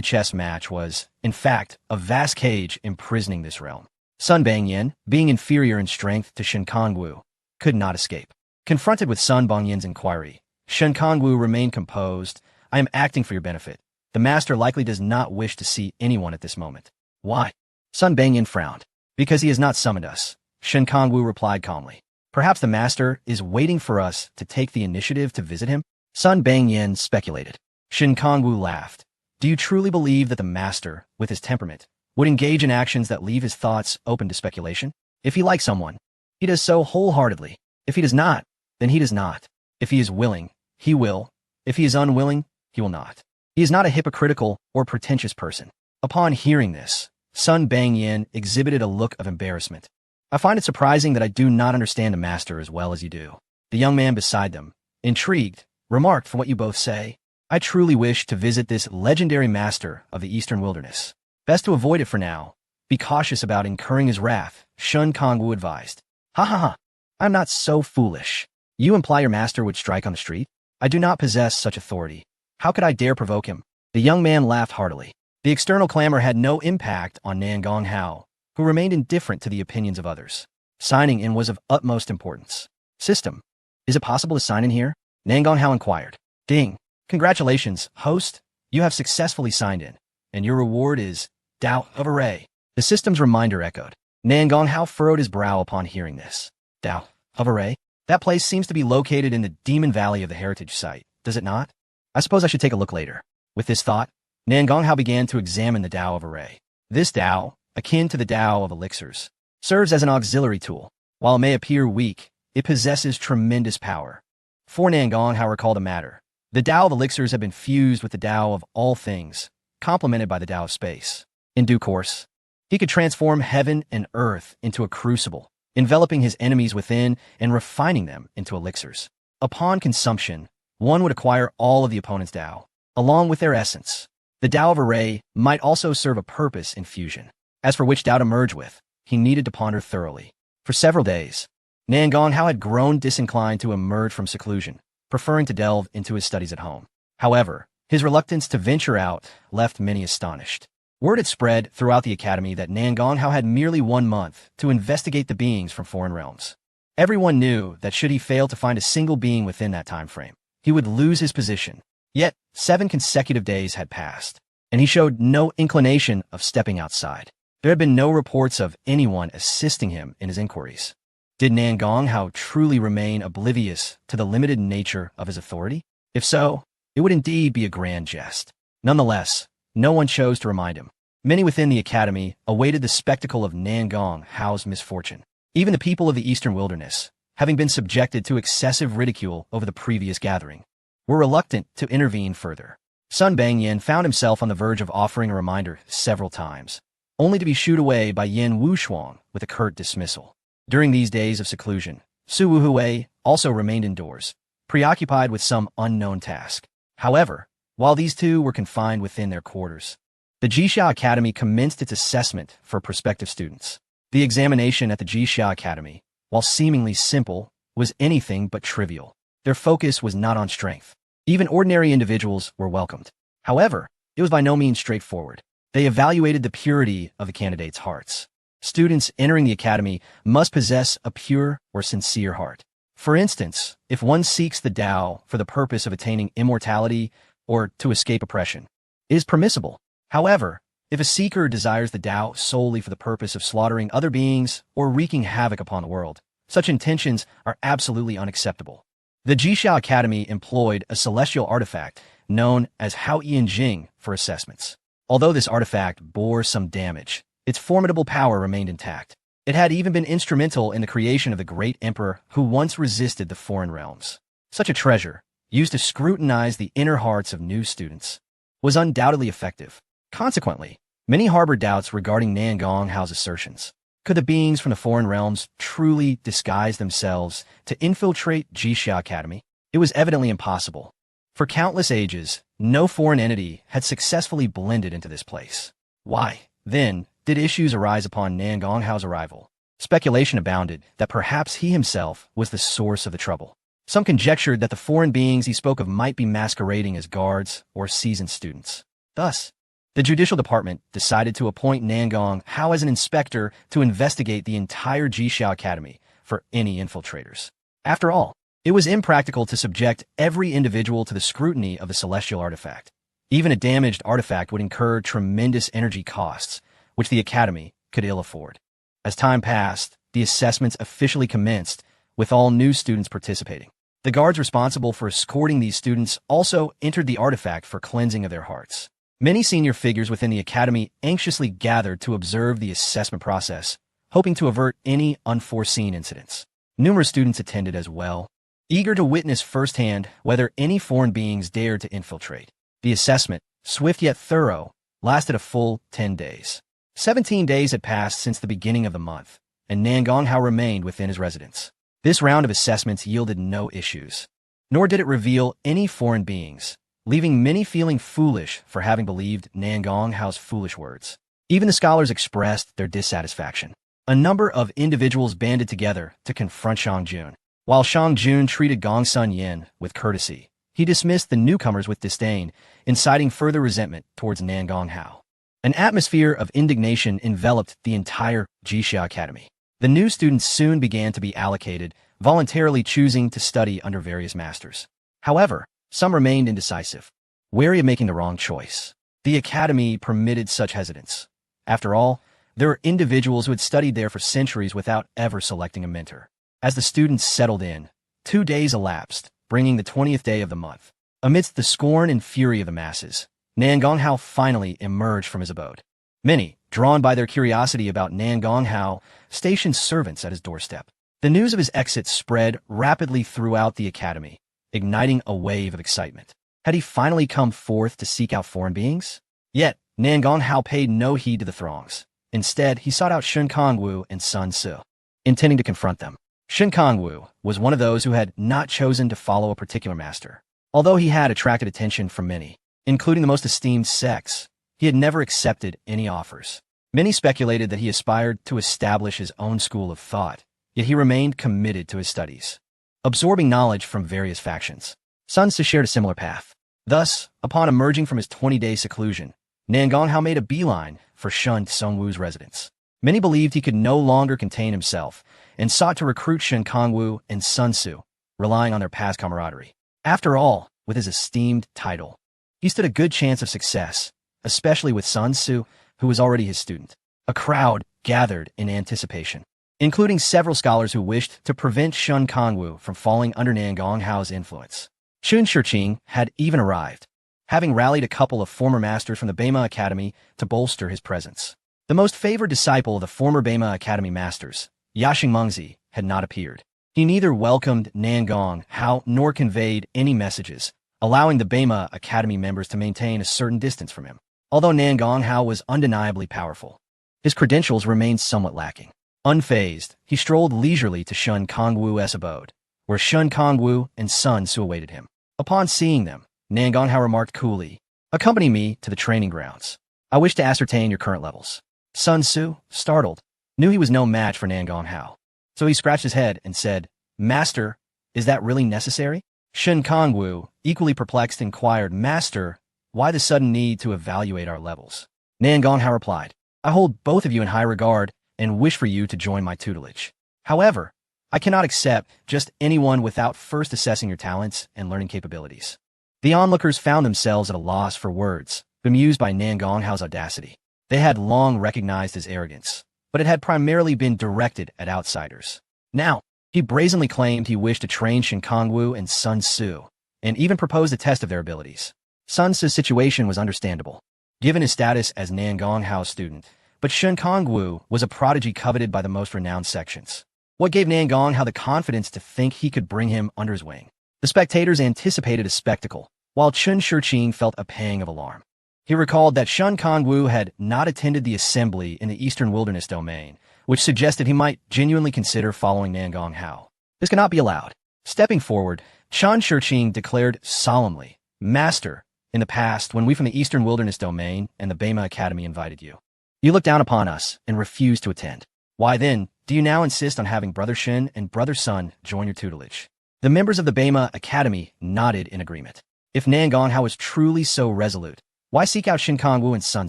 chess match was, in fact, a vast cage imprisoning this realm. Sun Bangyan, being inferior in strength to Shen Kongwu, could not escape. Confronted with Sun Bangyan's inquiry, Shen Kongwu remained composed. "I am acting for your benefit. The master likely does not wish to see anyone at this moment." "Why?" Sun Bangyan frowned. "Because he has not summoned us," Shen Kongwu replied calmly. "Perhaps the master is waiting for us to take the initiative to visit him?" Sun Bangyan speculated. Shen Kongwu laughed. "Do you truly believe that the master, with his temperament, would engage in actions that leave his thoughts open to speculation? If he likes someone, he does so wholeheartedly. If he does not, then he does not. If he is willing, he will. If he is unwilling, he will not. He is not a hypocritical or pretentious person." Upon hearing this, Sun Bangyan exhibited a look of embarrassment. "I find it surprising that I do not understand the master as well as you do." The young man beside them, intrigued, remarked, "From what you both say, I truly wish to visit this legendary master of the Eastern Wilderness. Best to avoid it for now. Be cautious about incurring his wrath," Shen Kongwu advised. "Ha ha ha. I'm not so foolish. You imply your master would strike on the street? I do not possess such authority. How could I dare provoke him?" The young man laughed heartily. The external clamor had no impact on Nan Gonghao, who remained indifferent to the opinions of others. Signing in was of utmost importance. "System, is it possible to sign in here?" Nan Gonghao inquired. "Ding. Congratulations, host. You have successfully signed in, and your reward is Tao of Array." The system's reminder echoed. Nan Gonghao furrowed his brow upon hearing this. Tao of Array? That place seems to be located in the Demon Valley of the Heritage Site, does it not? I suppose I should take a look later. With this thought, Nan Gonghao began to examine the Tao of Array. This Tao, akin to the Tao of Elixirs, serves as an auxiliary tool. While it may appear weak, it possesses tremendous power. For Nan Gonghao recalled the matter. The Tao of Elixirs had been fused with the Tao of all things, complemented by the Tao of space. In due course, he could transform heaven and earth into a crucible, enveloping his enemies within and refining them into elixirs. Upon consumption, one would acquire all of the opponent's Tao, along with their essence. The Tao of Array might also serve a purpose in fusion. As for which Tao to merge with, he needed to ponder thoroughly. For several days, Nan Gonghao had grown disinclined to emerge from seclusion, preferring to delve into his studies at home. However, his reluctance to venture out left many astonished. Word had spread throughout the academy that Nan Gonghao had merely 1 month to investigate the beings from foreign realms. Everyone knew that should he fail to find a single being within that time frame, he would lose his position. Yet, 7 consecutive days had passed, and he showed no inclination of stepping outside. There had been no reports of anyone assisting him in his inquiries. Did Nan Gonghao truly remain oblivious to the limited nature of his authority? If so, it would indeed be a grand jest. Nonetheless, no one chose to remind him. Many within the academy awaited the spectacle of Nan Gonghao's misfortune. Even the people of the Eastern Wilderness, having been subjected to excessive ridicule over the previous gathering, were reluctant to intervene further. Sun Bangyan found himself on the verge of offering a reminder several times, only to be shooed away by Yin Wushuang with a curt dismissal. During these days of seclusion, Su Wuhui also remained indoors, preoccupied with some unknown task. However, while these two were confined within their quarters, the Jixia Academy commenced its assessment for prospective students. The examination at the Jixia Academy, while seemingly simple, was anything but trivial. Their focus was not on strength. Even ordinary individuals were welcomed. However, it was by no means straightforward. They evaluated the purity of the candidates' hearts. Students entering the academy must possess a pure or sincere heart. For instance, if one seeks the Tao for the purpose of attaining immortality or to escape oppression, it is permissible. However, if a seeker desires the Tao solely for the purpose of slaughtering other beings or wreaking havoc upon the world, such intentions are absolutely unacceptable. The Jixia Academy employed a celestial artifact known as Hao Ian Jing for assessments. Although this artifact bore some damage, its formidable power remained intact. It had even been instrumental in the creation of the great emperor who once resisted the foreign realms. Such a treasure, used to scrutinize the inner hearts of new students, was undoubtedly effective. Consequently, many harbored doubts regarding Nan Gonghao's assertions. Could the beings from the foreign realms truly disguise themselves to infiltrate Jixia Academy? It was evidently impossible. For countless ages, no foreign entity had successfully blended into this place. Why, then, did issues arise upon Nan Gonghao's arrival? Speculation abounded that perhaps he himself was the source of the trouble. Some conjectured that the foreign beings he spoke of might be masquerading as guards or seasoned students. Thus, the Judicial Department decided to appoint Nan Gonghao as an inspector to investigate the entire Jixia Academy for any infiltrators. After all, it was impractical to subject every individual to the scrutiny of a celestial artifact. Even a damaged artifact would incur tremendous energy costs, which the Academy could ill afford. As time passed, the assessments officially commenced, with all new students participating. The guards responsible for escorting these students also entered the artifact for cleansing of their hearts. Many senior figures within the Academy anxiously gathered to observe the assessment process, hoping to avert any unforeseen incidents. Numerous students attended as well, eager to witness firsthand whether any foreign beings dared to infiltrate. The assessment, swift yet thorough, lasted a full 10 days. 17 days had passed since the beginning of the month, and Nan Gonghao remained within his residence. This round of assessments yielded no issues, nor did it reveal any foreign beings, leaving many feeling foolish for having believed Nan Gonghao's foolish words. Even the scholars expressed their dissatisfaction. A number of individuals banded together to confront Shang Jun. While Shang Jun treated Gong Sun Yin with courtesy, he dismissed the newcomers with disdain, inciting further resentment towards Nan Gonghao. An atmosphere of indignation enveloped the entire Jixia Academy. The new students soon began to be allocated, voluntarily choosing to study under various masters. However, some remained indecisive, wary of making the wrong choice. The Academy permitted such hesitance. After all, there were individuals who had studied there for centuries without ever selecting a mentor. As the students settled in, 2 days elapsed, bringing the 20th day of the month. Amidst the scorn and fury of the masses, Nan Gonghao finally emerged from his abode. Many, drawn by their curiosity about Nan Gonghao, stationed servants at his doorstep. The news of his exit spread rapidly throughout the academy, igniting a wave of excitement. Had he finally come forth to seek out foreign beings? Yet, Nan Gonghao paid no heed to the throngs. Instead, he sought out Shun Kongwu and Sun Su, intending to confront them. Shun Kongwu was one of those who had not chosen to follow a particular master. Although he had attracted attention from many, including the most esteemed sects, he had never accepted any offers. Many speculated that he aspired to establish his own school of thought, yet he remained committed to his studies, absorbing knowledge from various factions. Sun Su shared a similar path. Thus, upon emerging from his 20-day seclusion, Nan Gonghao made a beeline for Shun Tsungwu's residence. Many believed he could no longer contain himself and sought to recruit Shun Kongwu and Sun Su, relying on their past camaraderie. After all, with his esteemed title, he stood a good chance of success, especially with Sun Su, who was already his student. A crowd gathered in anticipation, including several scholars who wished to prevent Shun Kongwu from falling under Nan Gonghao's influence. Chun Shiqing had even arrived, having rallied a couple of former masters from the Beima Academy to bolster his presence. The most favored disciple of the former Beima Academy masters, Yashing Mengzi, had not appeared. He neither welcomed Nan Gonghao nor conveyed any messages, allowing the Beima Academy members to maintain a certain distance from him. Although Nan Gonghao was undeniably powerful, his credentials remained somewhat lacking. Unfazed, he strolled leisurely to Shun Kongwu's abode, where Shun Kongwu and Sun Su awaited him. Upon seeing them, Nan Gonghao remarked coolly, "Accompany me to the training grounds. I wish to ascertain your current levels." Sun Su, startled, knew he was no match for Nan Gonghao, so he scratched his head and said, "Master, is that really necessary?" Shun Kongwu, equally perplexed, inquired, "Master, why the sudden need to evaluate our levels?" Nan Gonghao replied, "I hold both of you in high regard and wish for you to join my tutelage. However, I cannot accept just anyone without first assessing your talents and learning capabilities." The onlookers found themselves at a loss for words, bemused by Nan Gonghao's audacity. They had long recognized his arrogance, but it had primarily been directed at outsiders. Now, he brazenly claimed he wished to train Shun Kongwu and Sun Su, and even proposed a test of their abilities. Sun Su's situation was understandable, given his status as Nan Gonghao's student, but Shun Kongwu was a prodigy coveted by the most renowned sections. What gave Nan Gonghao the confidence to think he could bring him under his wing? The spectators anticipated a spectacle, while Chun Shiqing felt a pang of alarm. He recalled that Shun Kongwu had not attended the assembly in the Eastern Wilderness domain, which suggested he might genuinely consider following Nangong Hao. This cannot be allowed. Stepping forward, Chen Shiqing declared solemnly, "Master, in the past, when we from the Eastern Wilderness Domain and the Bema Academy invited you, you looked down upon us and refused to attend. Why then, do you now insist on having Brother Shen and Brother Sun join your tutelage?" The members of the Bema Academy nodded in agreement. If Nangong Hao was truly so resolute, why seek out Shin Kongwu and Sun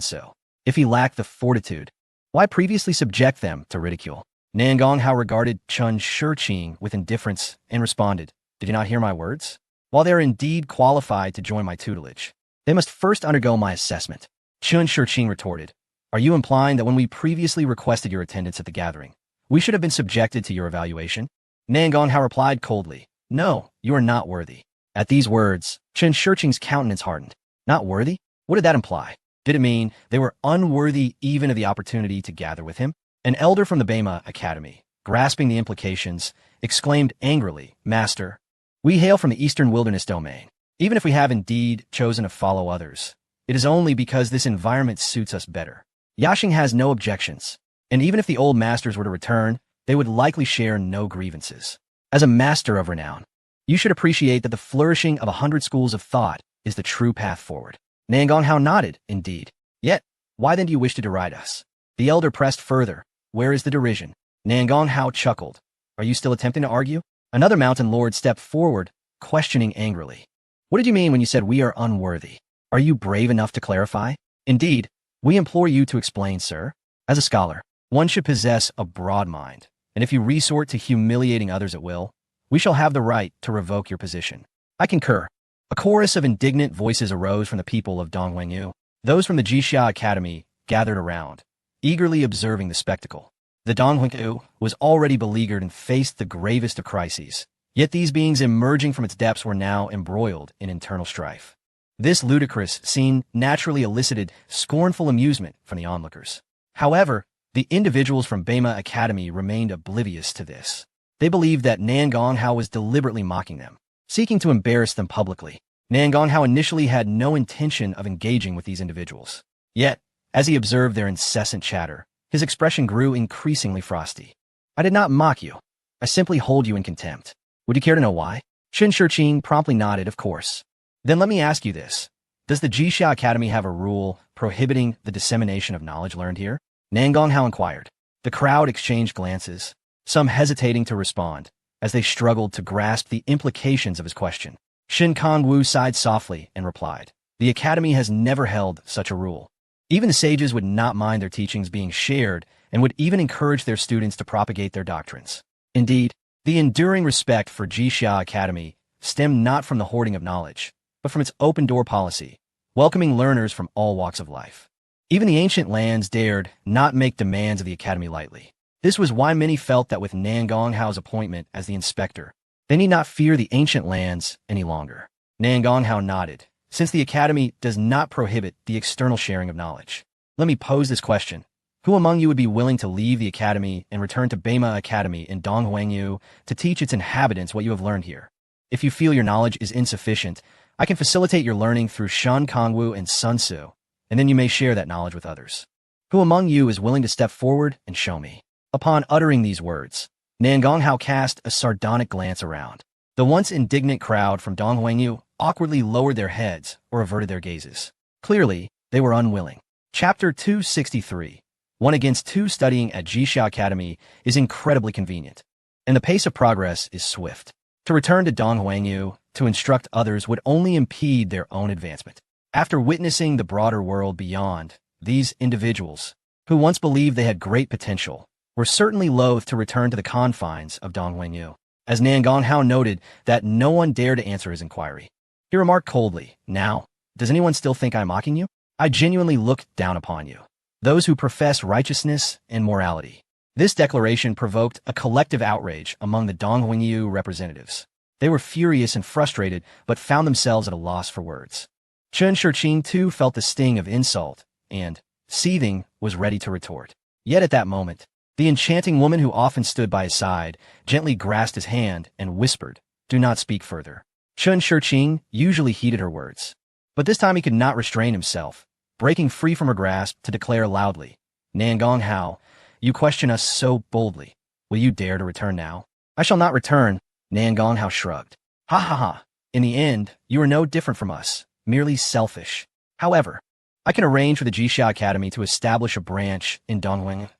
Tzu? If he lacked the fortitude, why previously subject them to ridicule? Nangong Hao regarded Chen Shiqing with indifference and responded, "Did you not hear my words? While they are indeed qualified to join my tutelage, they must first undergo my assessment." Chen Shiqing retorted, "Are you implying that when we previously requested your attendance at the gathering, we should have been subjected to your evaluation?" Nangong Hao replied coldly, "No, you are not worthy." At these words, Chen Shiqing's countenance hardened. Not worthy? What did that imply? Did it mean they were unworthy even of the opportunity to gather with him? An elder from the Bema Academy, grasping the implications, exclaimed angrily, "Master, we hail from the Eastern Wilderness Domain. Even if we have indeed chosen to follow others, it is only because this environment suits us better." Yaxing has no objections, and even if the old masters were to return, they would likely share no grievances. As a master of renown, you should appreciate that the flourishing of 100 schools of thought is the true path forward. Nangong Hao nodded, indeed. Yet, why then do you wish to deride us? The elder pressed further. Where is the derision? Nangong Hao chuckled. Are you still attempting to argue? Another mountain lord stepped forward, questioning angrily. What did you mean when you said we are unworthy? Are you brave enough to clarify? Indeed, we implore you to explain, sir. As a scholar, one should possess a broad mind, and if you resort to humiliating others at will, we shall have the right to revoke your position. I concur. A chorus of indignant voices arose from the people of Donghuangyu. Those from the Jixia Academy gathered around, eagerly observing the spectacle. The Donghuangyu was already beleaguered and faced the gravest of crises, yet these beings emerging from its depths were now embroiled in internal strife. This ludicrous scene naturally elicited scornful amusement from the onlookers. However, the individuals from Bema Academy remained oblivious to this. They believed that Nangong Hao was deliberately mocking them, seeking to embarrass them publicly. Nangong Hao initially had no intention of engaging with these individuals. Yet, as he observed their incessant chatter, his expression grew increasingly frosty. "I did not mock you. I simply hold you in contempt. Would you care to know why?" Chen Shiqing promptly nodded, "Of course." "Then let me ask you this. Does the Jixia Academy have a rule prohibiting the dissemination of knowledge learned here?" Nangong Hao inquired. The crowd exchanged glances, some hesitating to respond, as they struggled to grasp the implications of his question. Shin Kongwu sighed softly and replied, "The Academy has never held such a rule. Even the sages would not mind their teachings being shared and would even encourage their students to propagate their doctrines. Indeed, the enduring respect for Jixia Academy stemmed not from the hoarding of knowledge, but from its open-door policy, welcoming learners from all walks of life. Even the ancient lands dared not make demands of the Academy lightly. This was why many felt that with Nangong Hao's appointment as the inspector, they need not fear the ancient lands any longer." Nangong Hao nodded. "Since the Academy does not prohibit the external sharing of knowledge, let me pose this question. Who among you would be willing to leave the Academy and return to Bema Academy in Donghuangyu to teach its inhabitants what you have learned here? If you feel your knowledge is insufficient, I can facilitate your learning through Shan Kongwu and Sun Tzu, and then you may share that knowledge with others. Who among you is willing to step forward and show me?" Upon uttering these words, Nangong Hao cast a sardonic glance around. The once indignant crowd from Donghuangyu awkwardly lowered their heads or averted their gazes. Clearly, they were unwilling. Chapter 263. 1 against 2 studying at Jixia Academy is incredibly convenient, and the pace of progress is swift. To return to Donghuangyu to instruct others would only impede their own advancement. After witnessing the broader world beyond, these individuals, who once believed they had great potential, were certainly loath to return to the confines of Donghuangyu. As Nangong Hao noted that no one dared to answer his inquiry, he remarked coldly, "Now, does anyone still think I'm mocking you? I genuinely look down upon you, those who profess righteousness and morality." This declaration provoked a collective outrage among the Donghuangyu representatives. They were furious and frustrated, but found themselves at a loss for words. Chen Shiqing too felt the sting of insult, and, seething, was ready to retort. Yet at that moment, the enchanting woman who often stood by his side gently grasped his hand and whispered, "Do not speak further." Chen Shiqing usually heeded her words, but this time he could not restrain himself, breaking free from her grasp to declare loudly, "Nangong Hao, You question us so boldly. Will you dare to return now? I shall not return, Nan Gonghao shrugged. Ha ha ha. In the end, you are no different from us, merely selfish. However, I can arrange for the Jixia Academy to establish a branch in Dongling,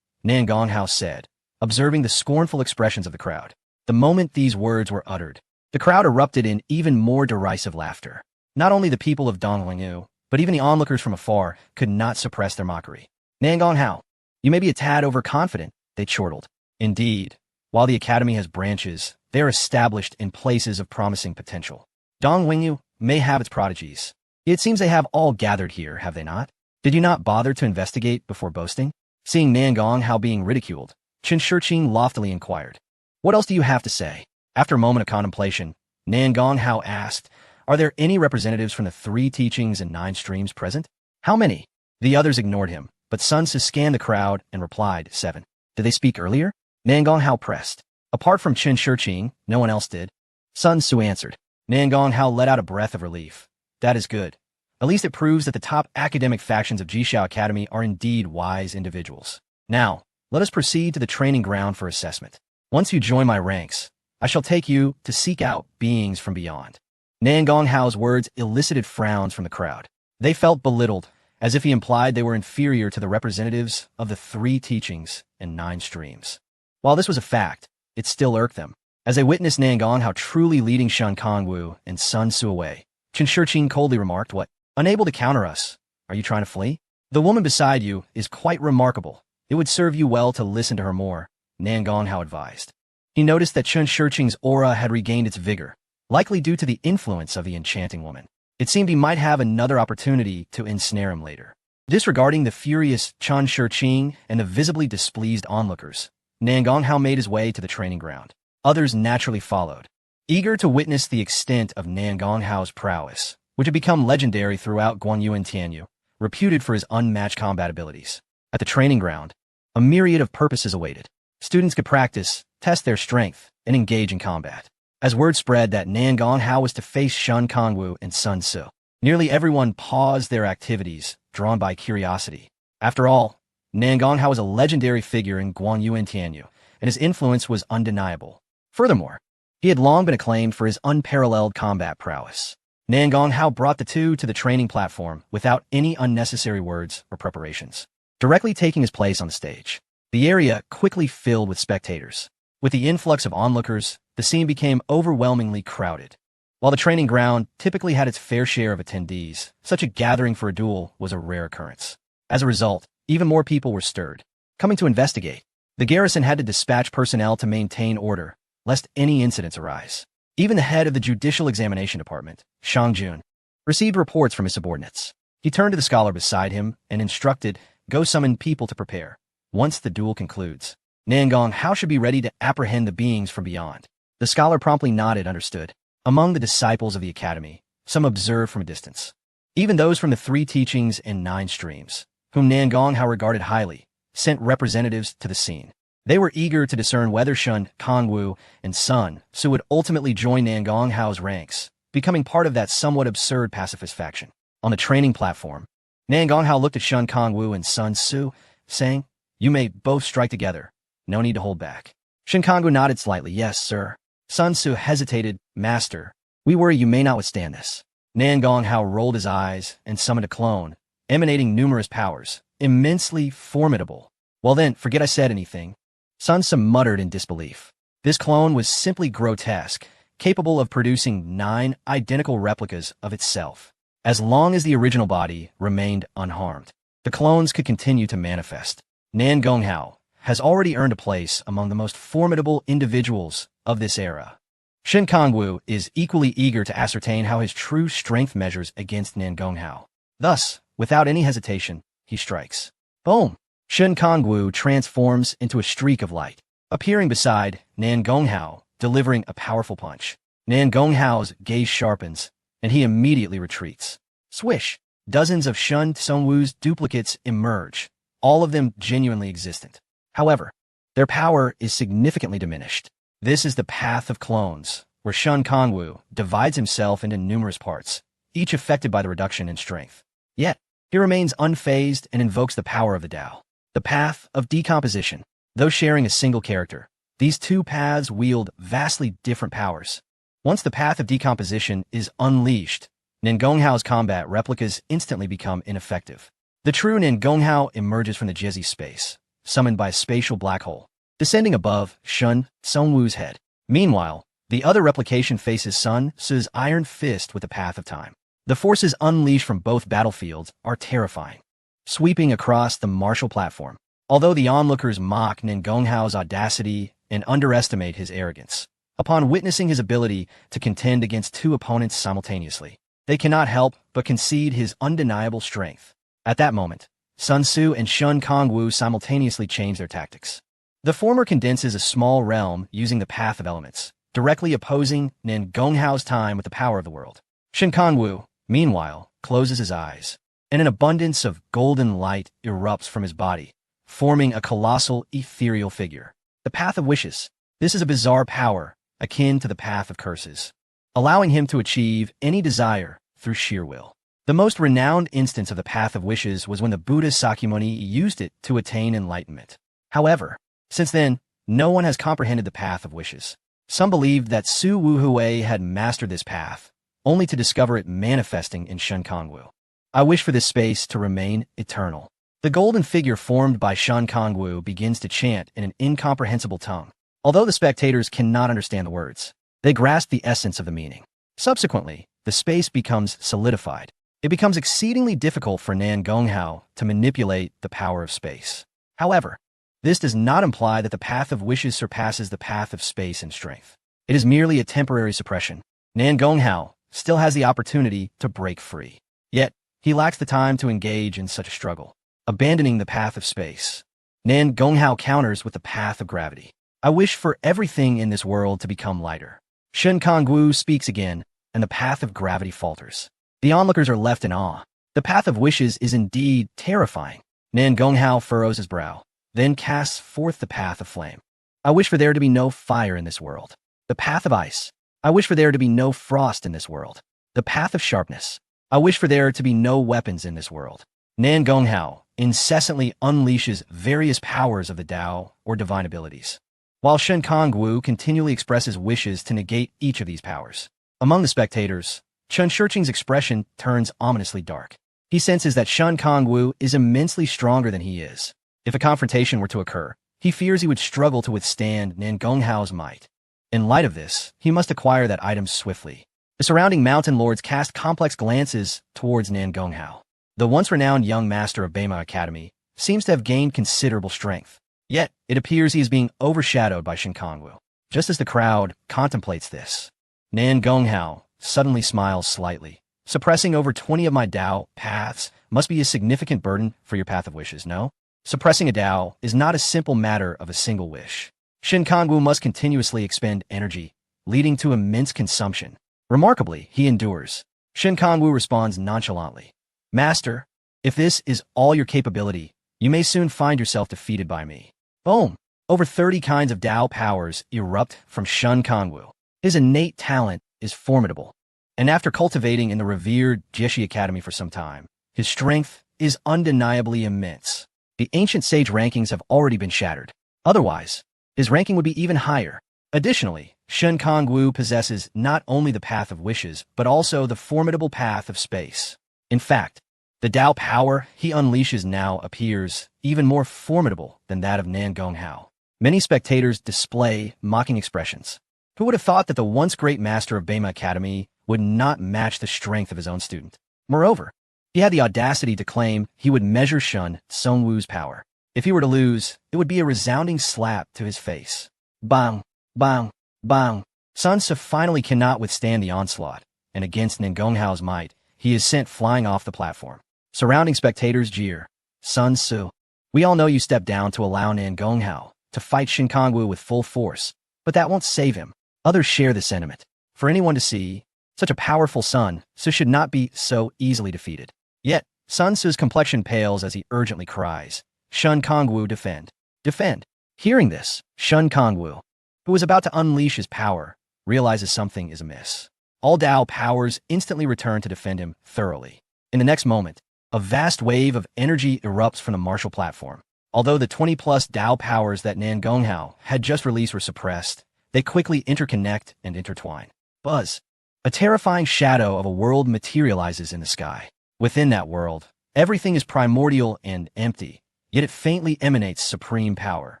Nan Gonghao said, observing the scornful expressions of the crowd. The moment these words were uttered, the crowd erupted in even more derisive laughter. Not only the people of Donglingu, but even the onlookers from afar could not suppress their mockery. Nan Gonghao, you may be a tad overconfident, they chortled. Indeed, while the academy has branches, they are established in places of promising potential. Donglingu may have its prodigies. It seems they have all gathered here, have they not? Did you not bother to investigate before boasting? Seeing Nan Gonghao being ridiculed, Chen Shiqing loftily inquired. What else do you have to say? After a moment of contemplation, Nan Gonghao asked, are there any representatives from the 3 teachings and 9 streams present? How many? The others ignored him, but Sun Tzu scanned the crowd and replied, 7. Did they speak earlier? Nan Gonghao pressed. Apart from Chen Shiqing, no one else did. Sun Tzu answered. Nan Gonghao let out a breath of relief. That is good. At least it proves that the top academic factions of Jixia Academy are indeed wise individuals. Now, let us proceed to the training ground for assessment. Once you join my ranks, I shall take you to seek out beings from beyond. Nan Gonghao's words elicited frowns from the crowd. They felt belittled, as if he implied they were inferior to the representatives of the 3 teachings and 9 streams. While this was a fact, it still irked them. As they witnessed Nan Gonghao truly leading Shen Kongwu and Sun Tzu away, Chen Shiqing coldly remarked, what? Unable to counter us? Are you trying to flee? The woman beside you is quite remarkable. It would serve you well to listen to her more, Nan Gonghao advised. He noticed that Chen Shiqing's aura had regained its vigor, likely due to the influence of the enchanting woman. It seemed he might have another opportunity to ensnare him later. Disregarding the furious Chen Shiqing and the visibly displeased onlookers, Nan Gonghao made his way to the training ground. Others naturally followed, eager to witness the extent of Nan Gonghao's prowess, which had become legendary throughout Guanyuan Tianyu, reputed for his unmatched combat abilities. At the training ground, a myriad of purposes awaited. Students could practice, test their strength, and engage in combat. As word spread that Nan Gonghao was to face Shen Kongwu and Sun Tzu, nearly everyone paused their activities, drawn by curiosity. After all, Nan Gonghao was a legendary figure in Guanyuan Tianyu, and his influence was undeniable. Furthermore, he had long been acclaimed for his unparalleled combat prowess. Nan Gonghao brought the two to the training platform without any unnecessary words or preparations, directly taking his place on the stage. The area quickly filled with spectators. With the influx of onlookers, the scene became overwhelmingly crowded. While the training ground typically had its fair share of attendees, such a gathering for a duel was a rare occurrence. As a result, even more people were stirred, coming to investigate. The garrison had to dispatch personnel to maintain order, lest any incidents arise. Even the head of the Judicial Examination Department, Shang Jun, received reports from his subordinates. He turned to the scholar beside him and instructed, go summon people to prepare. Once the duel concludes, Nan Gonghao should be ready to apprehend the beings from beyond. The scholar promptly nodded, understood. Among the disciples of the academy, some observed from a distance. Even those from the 3 teachings and 9 streams, whom Nan Gonghao regarded highly, sent representatives to the scene. They were eager to discern whether Shen Kongwu and Sun Tzu would ultimately join Nan Gonghao's ranks, becoming part of that somewhat absurd pacifist faction. On the training platform, Nan Gonghao looked at Shen Kongwu and Sun Tzu, saying, you may both strike together. No need to hold back. Shen Kongwu nodded slightly. Yes, sir. Sun Tzu hesitated. Master, we worry you may not withstand this. Nan Gonghao rolled his eyes and summoned a clone, emanating numerous powers, immensely formidable. Well then, forget I said anything. Sun Tzu muttered in disbelief. This clone was simply grotesque, capable of producing 9 identical replicas of itself. As long as the original body remained unharmed, the clones could continue to manifest. Nan Gonghao has already earned a place among the most formidable individuals of this era. Shen Kongwu is equally eager to ascertain how his true strength measures against Nan Gonghao. Thus, without any hesitation, he strikes. Boom! Shen Kongwu transforms into a streak of light, appearing beside Nan Gonghao, delivering a powerful punch. Nan Gonghao's gaze sharpens, and he immediately retreats. Swish! Dozens of Shen Kongwu's duplicates emerge, all of them genuinely existent. However, their power is significantly diminished. This is the path of clones, where Shen Kongwu divides himself into numerous parts, each affected by the reduction in strength. Yet, he remains unfazed and invokes the power of the Tao. The path of decomposition. Though sharing a single character, these two paths wield vastly different powers. Once the path of decomposition is unleashed, Ningonghao's combat replicas instantly become ineffective. The true Ningonghao emerges from the Jizzy space, summoned by a spatial black hole, descending above Sun Songwu's head. Meanwhile, the other replication faces Sun Tzu's iron fist with the path of time. The forces unleashed from both battlefields are terrifying, sweeping across the martial platform. Although the onlookers mock Ningonghao's audacity and underestimate his arrogance, upon witnessing his ability to contend against two opponents simultaneously, they cannot help but concede his undeniable strength. At that moment, Sun Tzu and Shun Kongwu simultaneously change their tactics. The former condenses a small realm using the path of elements, directly opposing Ningonghao's time with the power of the world. Shun Kongwu, meanwhile, closes his eyes, and an abundance of golden light erupts from his body, forming a colossal ethereal figure. The Path of Wishes. This is a bizarre power, akin to the Path of Curses, allowing him to achieve any desire through sheer will. The most renowned instance of the Path of Wishes was when the Buddha Sakyamuni used it to attain enlightenment. However, since then, no one has comprehended the Path of Wishes. Some believed that Su Wuhui had mastered this path, only to discover it manifesting in Shun Kongwu. I wish for this space to remain eternal. The golden figure formed by Shun Kongwu begins to chant in an incomprehensible tongue. Although the spectators cannot understand the words, they grasp the essence of the meaning. Subsequently, the space becomes solidified. It becomes exceedingly difficult for Ningonghao to manipulate the power of space. However, this does not imply that the Path of Wishes surpasses the Path of Space in strength. It is merely a temporary suppression. Ningonghao still has the opportunity to break free. Yet, he lacks the time to engage in such a struggle. Abandoning the Path of Space, Ningonghao counters with the Path of Gravity. I wish for everything in this world to become lighter. Shun Kongwu speaks again, and the Path of Gravity falters. The onlookers are left in awe. The Path of Wishes is indeed terrifying. Ningonghao furrows his brow, then casts forth the Path of Flame. I wish for there to be no fire in this world. The Path of Ice. I wish for there to be no frost in this world. The Path of Sharpness. I wish for there to be no weapons in this world. Ningonghao incessantly unleashes various powers of the Tao or divine abilities, while Shun Kongwu continually expresses wishes to negate each of these powers. Among the spectators, Chun Shurching's expression turns ominously dark. He senses that Shun Kongwu is immensely stronger than he is. If a confrontation were to occur, he fears he would struggle to withstand Ningonghao's might. In light of this, he must acquire that item swiftly. The surrounding mountain lords cast complex glances towards Ningonghao. The once-renowned young master of Beima Academy seems to have gained considerable strength. Yet, it appears he is being overshadowed by Shun Kongwu. Just as the crowd contemplates this, Ningonghao suddenly smiles slightly. Suppressing over 20 of my Tao paths must be a significant burden for your Path of Wishes, no? Suppressing a Tao is not a simple matter of a single wish. Shun Kongwu must continuously expend energy, leading to immense consumption. Remarkably, he endures. Shun Kongwu responds nonchalantly. Master, if this is all your capability, you may soon find yourself defeated by me. Boom! Over 30 kinds of Tao powers erupt from Shun Kongwu. His innate talent is formidable, and after cultivating in the revered Jieshi Academy for some time, his strength is undeniably immense. The ancient sage rankings have already been shattered. Otherwise, his ranking would be even higher. Additionally, Shun Kongwu possesses not only the Path of Wishes, but also the formidable Path of Space. In fact, the Tao power he unleashes now appears even more formidable than that of Ningonghao. Many spectators display mocking expressions. Who would have thought that the once great master of Beima Academy would not match the strength of his own student? Moreover, he had the audacity to claim he would measure Shun Songwu's power. If he were to lose, it would be a resounding slap to his face. Bang, bang, bang. Sun Tzu finally cannot withstand the onslaught, and against Ningonghao's might, he is sent flying off the platform. Surrounding spectators jeer. Sun Tzu, we all know you stepped down to allow Ningonghao to fight Shun Kongwu with full force, but that won't save him. Others share the sentiment. For anyone to see, such a powerful Sun Tzu should not be so easily defeated. Yet, Sun Tzu's complexion pales as he urgently cries, Shun Kongwu, defend. Defend. Hearing this, Shun Kongwu, who is about to unleash his power, realizes something is amiss. All Tao powers instantly return to defend him thoroughly. In the next moment, a vast wave of energy erupts from the martial platform. Although the 20-plus Dao powers that Nan Gonghao had just released were suppressed, they quickly interconnect and intertwine. Buzz. A terrifying shadow of a world materializes in the sky. Within that world, everything is primordial and empty, yet it faintly emanates supreme power.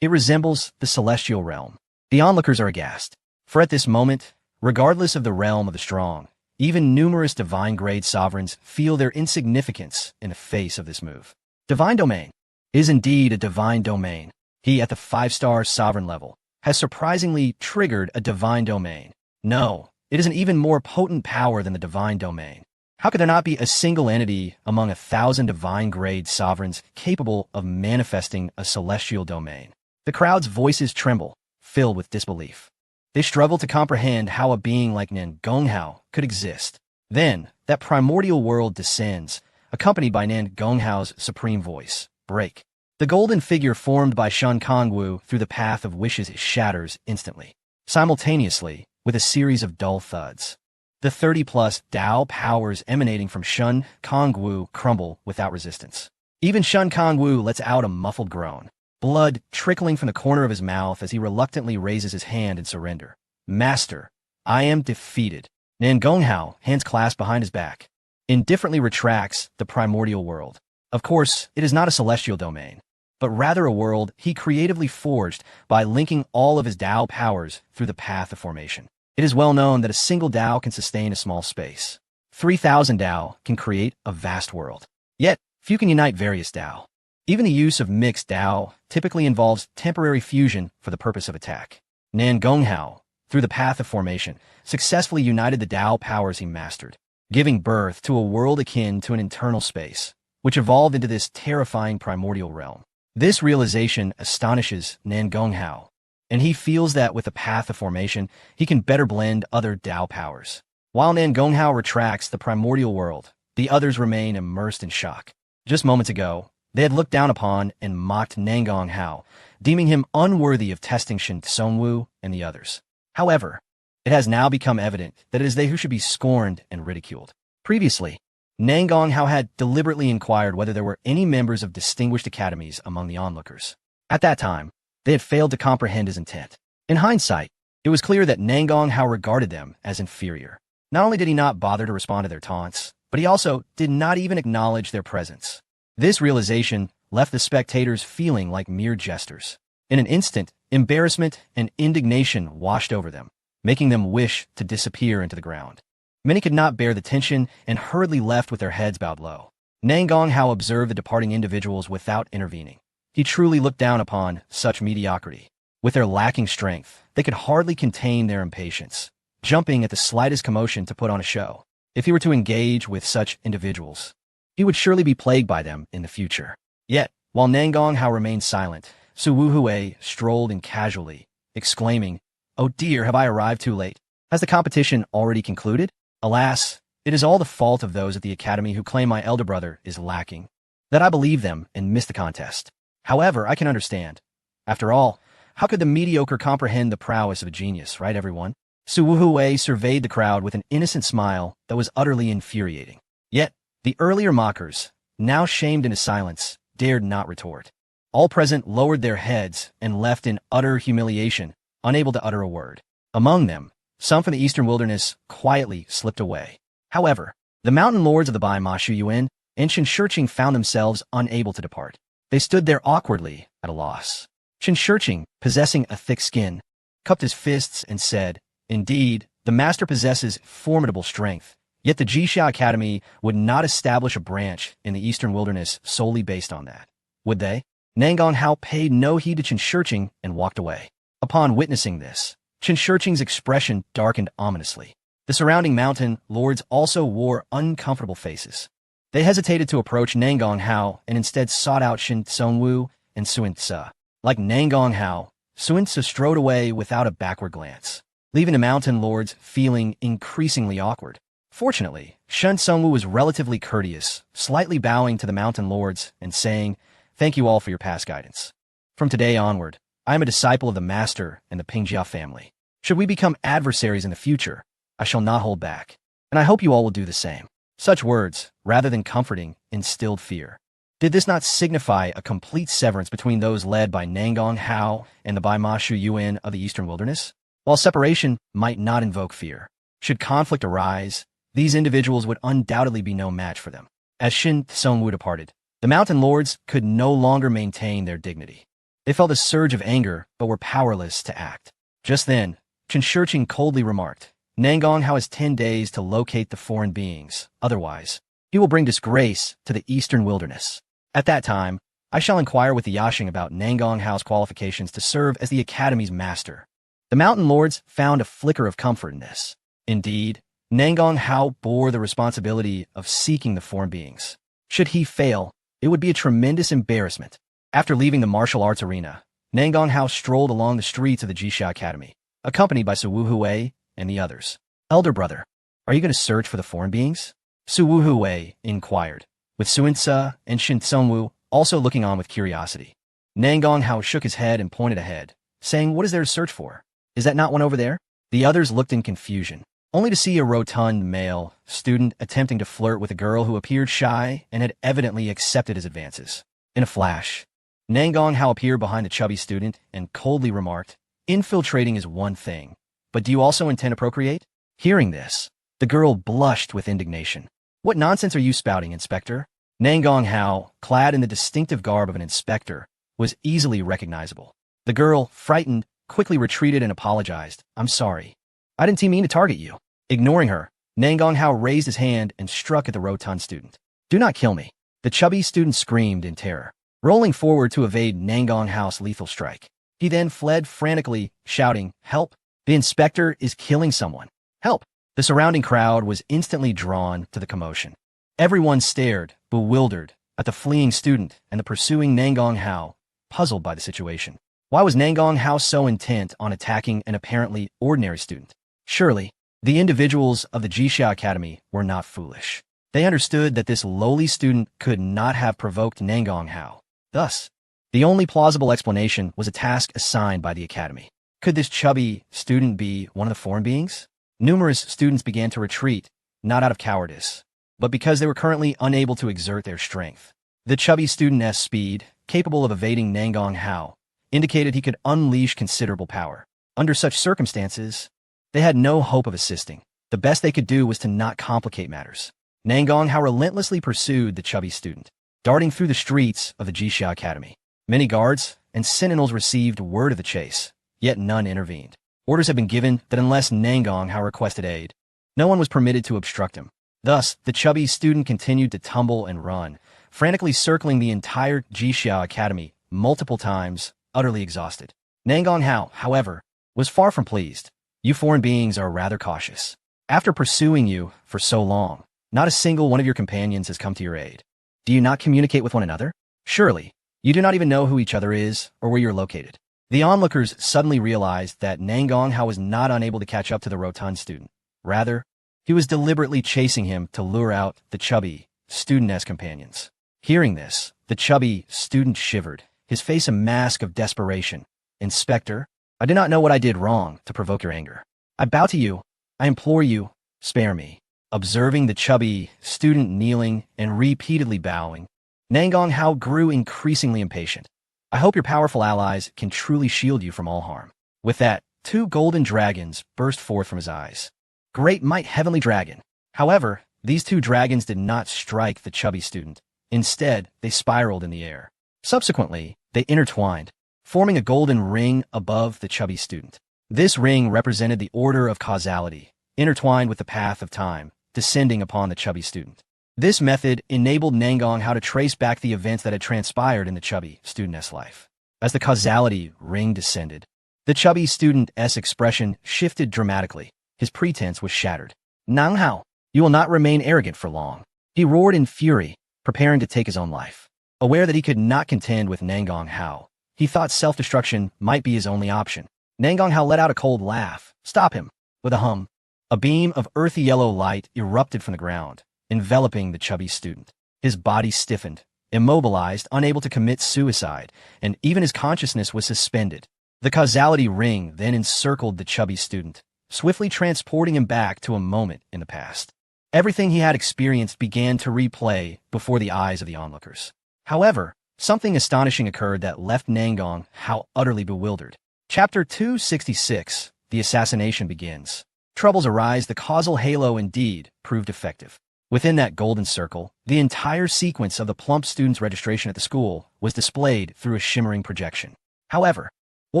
It resembles the celestial realm. The onlookers are aghast, for at this moment, regardless of the realm of the strong, even numerous divine-grade sovereigns feel their insignificance in the face of this move. Divine Domain is indeed a divine domain. He, at the 5-star sovereign level, has surprisingly triggered a divine domain. No, it is an even more potent power than the divine domain. How could there not be a single entity among 1,000 divine-grade sovereigns capable of manifesting a celestial domain? The crowd's voices tremble, filled with disbelief. They struggle to comprehend how a being like Nan Gonghao could exist. Then, that primordial world descends, accompanied by Nan Gonghao's supreme voice, Break. The golden figure formed by Shun Kongwu through the path of wishes shatters instantly, simultaneously, with a series of dull thuds. The 30-plus Dao powers emanating from Shun Kongwu crumble without resistance. Even Shun Kongwu lets out a muffled groan, blood trickling from the corner of his mouth as he reluctantly raises his hand in surrender. Master, I am defeated. Nan Gonghao, hands clasped behind his back, indifferently retracts the primordial world. Of course, it is not a celestial domain, but rather a world he creatively forged by linking all of his Dao powers through the path of formation. It is well known that a single Dao can sustain a small space. 3,000 Dao can create a vast world. Yet, few can unite various Dao. Even the use of mixed Dao typically involves temporary fusion for the purpose of attack. Nan Gonghao, through the path of formation, successfully united the Dao powers he mastered, giving birth to a world akin to an internal space, which evolved into this terrifying primordial realm. This realization astonishes Nan Gonghao, and he feels that with the path of formation, he can better blend other Dao powers. While Nan Gonghao retracts the primordial world, the others remain immersed in shock. Just moments ago, they had looked down upon and mocked Nan Gonghao, deeming him unworthy of testing Shen Tsungwu and the others. However, it has now become evident that it is they who should be scorned and ridiculed. Previously, Nan Gonghao had deliberately inquired whether there were any members of distinguished academies among the onlookers. At that time, they had failed to comprehend his intent. In hindsight, it was clear that Nan Gonghao regarded them as inferior. Not only did he not bother to respond to their taunts, but he also did not even acknowledge their presence. This realization left the spectators feeling like mere jesters. In an instant, embarrassment and indignation washed over them, making them wish to disappear into the ground. Many could not bear the tension and hurriedly left with their heads bowed low. Nan Gonghao observed the departing individuals without intervening. He truly looked down upon such mediocrity. With their lacking strength, they could hardly contain their impatience, jumping at the slightest commotion to put on a show. If he were to engage with such individuals, he would surely be plagued by them in the future. Yet, while Nan Gonghao remained silent, Su Wuhui strolled in casually, exclaiming, "Oh dear, have I arrived too late? Has the competition already concluded? Alas, it is all the fault of those at the academy who claim my elder brother is lacking, that I believe them and miss the contest. However, I can understand. After all, how could the mediocre comprehend the prowess of a genius, right everyone?" Su Wuhui surveyed the crowd with an innocent smile that was utterly infuriating. Yet, the earlier mockers, now shamed into silence, dared not retort. All present lowered their heads and left in utter humiliation, unable to utter a word. Among them, some from the eastern wilderness quietly slipped away. However, the mountain lords of the Bai Ma Shuyuan and Chen Shiqing found themselves unable to depart. They stood there awkwardly, at a loss. Chen Shiqing, possessing a thick skin, cupped his fists and said, "Indeed, the master possesses formidable strength, yet the Jixia Academy would not establish a branch in the eastern wilderness solely based on that. Would they?" Nan Gonghao paid no heed to Chen Shiqing and walked away. Upon witnessing this, Chen Shiqing's expression darkened ominously. The surrounding mountain lords also wore uncomfortable faces. They hesitated to approach Nan Gonghao and instead sought out Shen Tsungwu and Sun Ce. Like Nan Gonghao, Sun Ce strode away without a backward glance, leaving the mountain lords feeling increasingly awkward. Fortunately, Shen Tsungwu was relatively courteous, slightly bowing to the mountain lords and saying, "Thank you all for your past guidance. From today onward, I am a disciple of the master and the Pingjia family. Should we become adversaries in the future, I shall not hold back, and I hope you all will do the same." Such words, rather than comforting, instilled fear. Did this not signify a complete severance between those led by Nangong Hao and the by Ma Shu Yuan of the Eastern Wilderness? While separation might not invoke fear, should conflict arise, these individuals would undoubtedly be no match for them. As Shin Tsungwu departed, the Mountain Lords could no longer maintain their dignity. They felt a surge of anger, but were powerless to act. Just then, Chen Shirqing coldly remarked, Nangong Hao has 10 days to locate the foreign beings, otherwise, he will bring disgrace to the Eastern Wilderness. At that time, I shall inquire with the Yashing about Nangong Hao's qualifications to serve as the Academy's master. The Mountain Lords found a flicker of comfort in this. Indeed, Nangong Hao bore the responsibility of seeking the foreign beings. Should he fail, it would be a tremendous embarrassment. After leaving the martial arts arena, Nangong Hao strolled along the streets of the Jixia Academy, accompanied by Su Wuhui and the others. Elder brother, are you going to search for the foreign beings? Su Wuhui inquired, with Suinsa and Shin Tsungwu also looking on with curiosity. Nangong Hao shook his head and pointed ahead, saying, what is there to search for? Is that not one over there? The others looked in confusion, only to see a rotund male student attempting to flirt with a girl who appeared shy and had evidently accepted his advances. In a flash, Nangong Hao appeared behind the chubby student and coldly remarked, infiltrating is one thing, but do you also intend to procreate? Hearing this, the girl blushed with indignation. What nonsense are you spouting, Inspector? Nangong Hao, clad in the distinctive garb of an inspector, was easily recognizable. The girl, frightened, quickly retreated and apologized. I'm sorry. I didn't mean to target you. Ignoring her, Nangong Hao raised his hand and struck at the rotund student. Do not kill me. The chubby student screamed in terror, rolling forward to evade Nangong Hao's lethal strike. He then fled frantically, shouting, help! The inspector is killing someone. Help! The surrounding crowd was instantly drawn to the commotion. Everyone stared, bewildered, at the fleeing student and the pursuing Nangong Hao, puzzled by the situation. Why was Nangong Hao so intent on attacking an apparently ordinary student? Surely, the individuals of the Jixia Academy were not foolish. They understood that this lowly student could not have provoked Nangong Hao. Thus, the only plausible explanation was a task assigned by the Academy. Could this chubby student be one of the foreign beings? Numerous students began to retreat, not out of cowardice, but because they were currently unable to exert their strength. The chubby student's speed, capable of evading Nangong Hao, indicated he could unleash considerable power. Under such circumstances, they had no hope of assisting. The best they could do was to not complicate matters. Nangong Hao relentlessly pursued the chubby student, darting through the streets of the Jixia Academy. Many guards and sentinels received word of the chase, yet none intervened. Orders had been given that unless Nangong Hao requested aid, no one was permitted to obstruct him. Thus, the chubby student continued to tumble and run, frantically circling the entire Jixia Academy multiple times, utterly exhausted. Nangong Hao, however, was far from pleased. You foreign beings are rather cautious. After pursuing you for so long, not a single one of your companions has come to your aid. Do you not communicate with one another? Surely, you do not even know who each other is or where you're located. The onlookers suddenly realized that Nangong Hao was not unable to catch up to the rotund student. Rather, he was deliberately chasing him to lure out the chubby student's companions. Hearing this, the chubby student shivered, his face a mask of desperation. Inspector, I do not know what I did wrong to provoke your anger. I bow to you. I implore you, spare me. Observing the chubby student kneeling and repeatedly bowing, Nangong Hao grew increasingly impatient. I hope your powerful allies can truly shield you from all harm. With that, 2 golden dragons burst forth from his eyes. Great might heavenly dragon. However, these 2 dragons did not strike the chubby student. Instead, they spiraled in the air. Subsequently, they intertwined, forming a golden ring above the chubby student. This ring represented the order of causality, intertwined with the path of time, descending upon the chubby student. This method enabled Nangong Hao to trace back the events that had transpired in the chubby student's life. As the causality ring descended, the chubby student's expression shifted dramatically. His pretense was shattered. Nang Hao, you will not remain arrogant for long. He roared in fury, preparing to take his own life. Aware that he could not contend with Nangong Hao, he thought self-destruction might be his only option. Nangong Hao let out a cold laugh. Stop him. With a hum, a beam of earthy yellow light erupted from the ground, enveloping the chubby student. His body stiffened, immobilized, unable to commit suicide, and even his consciousness was suspended. The causality ring then encircled the chubby student, swiftly transporting him back to a moment in the past. Everything he had experienced began to replay before the eyes of the onlookers. However, something astonishing occurred that left Nan Gonghao utterly bewildered. Chapter 266, The Assassination Begins. Troubles arise. The causal halo indeed proved effective. Within that golden circle, the entire sequence of the plump student's registration at the school was displayed through a shimmering projection. However, what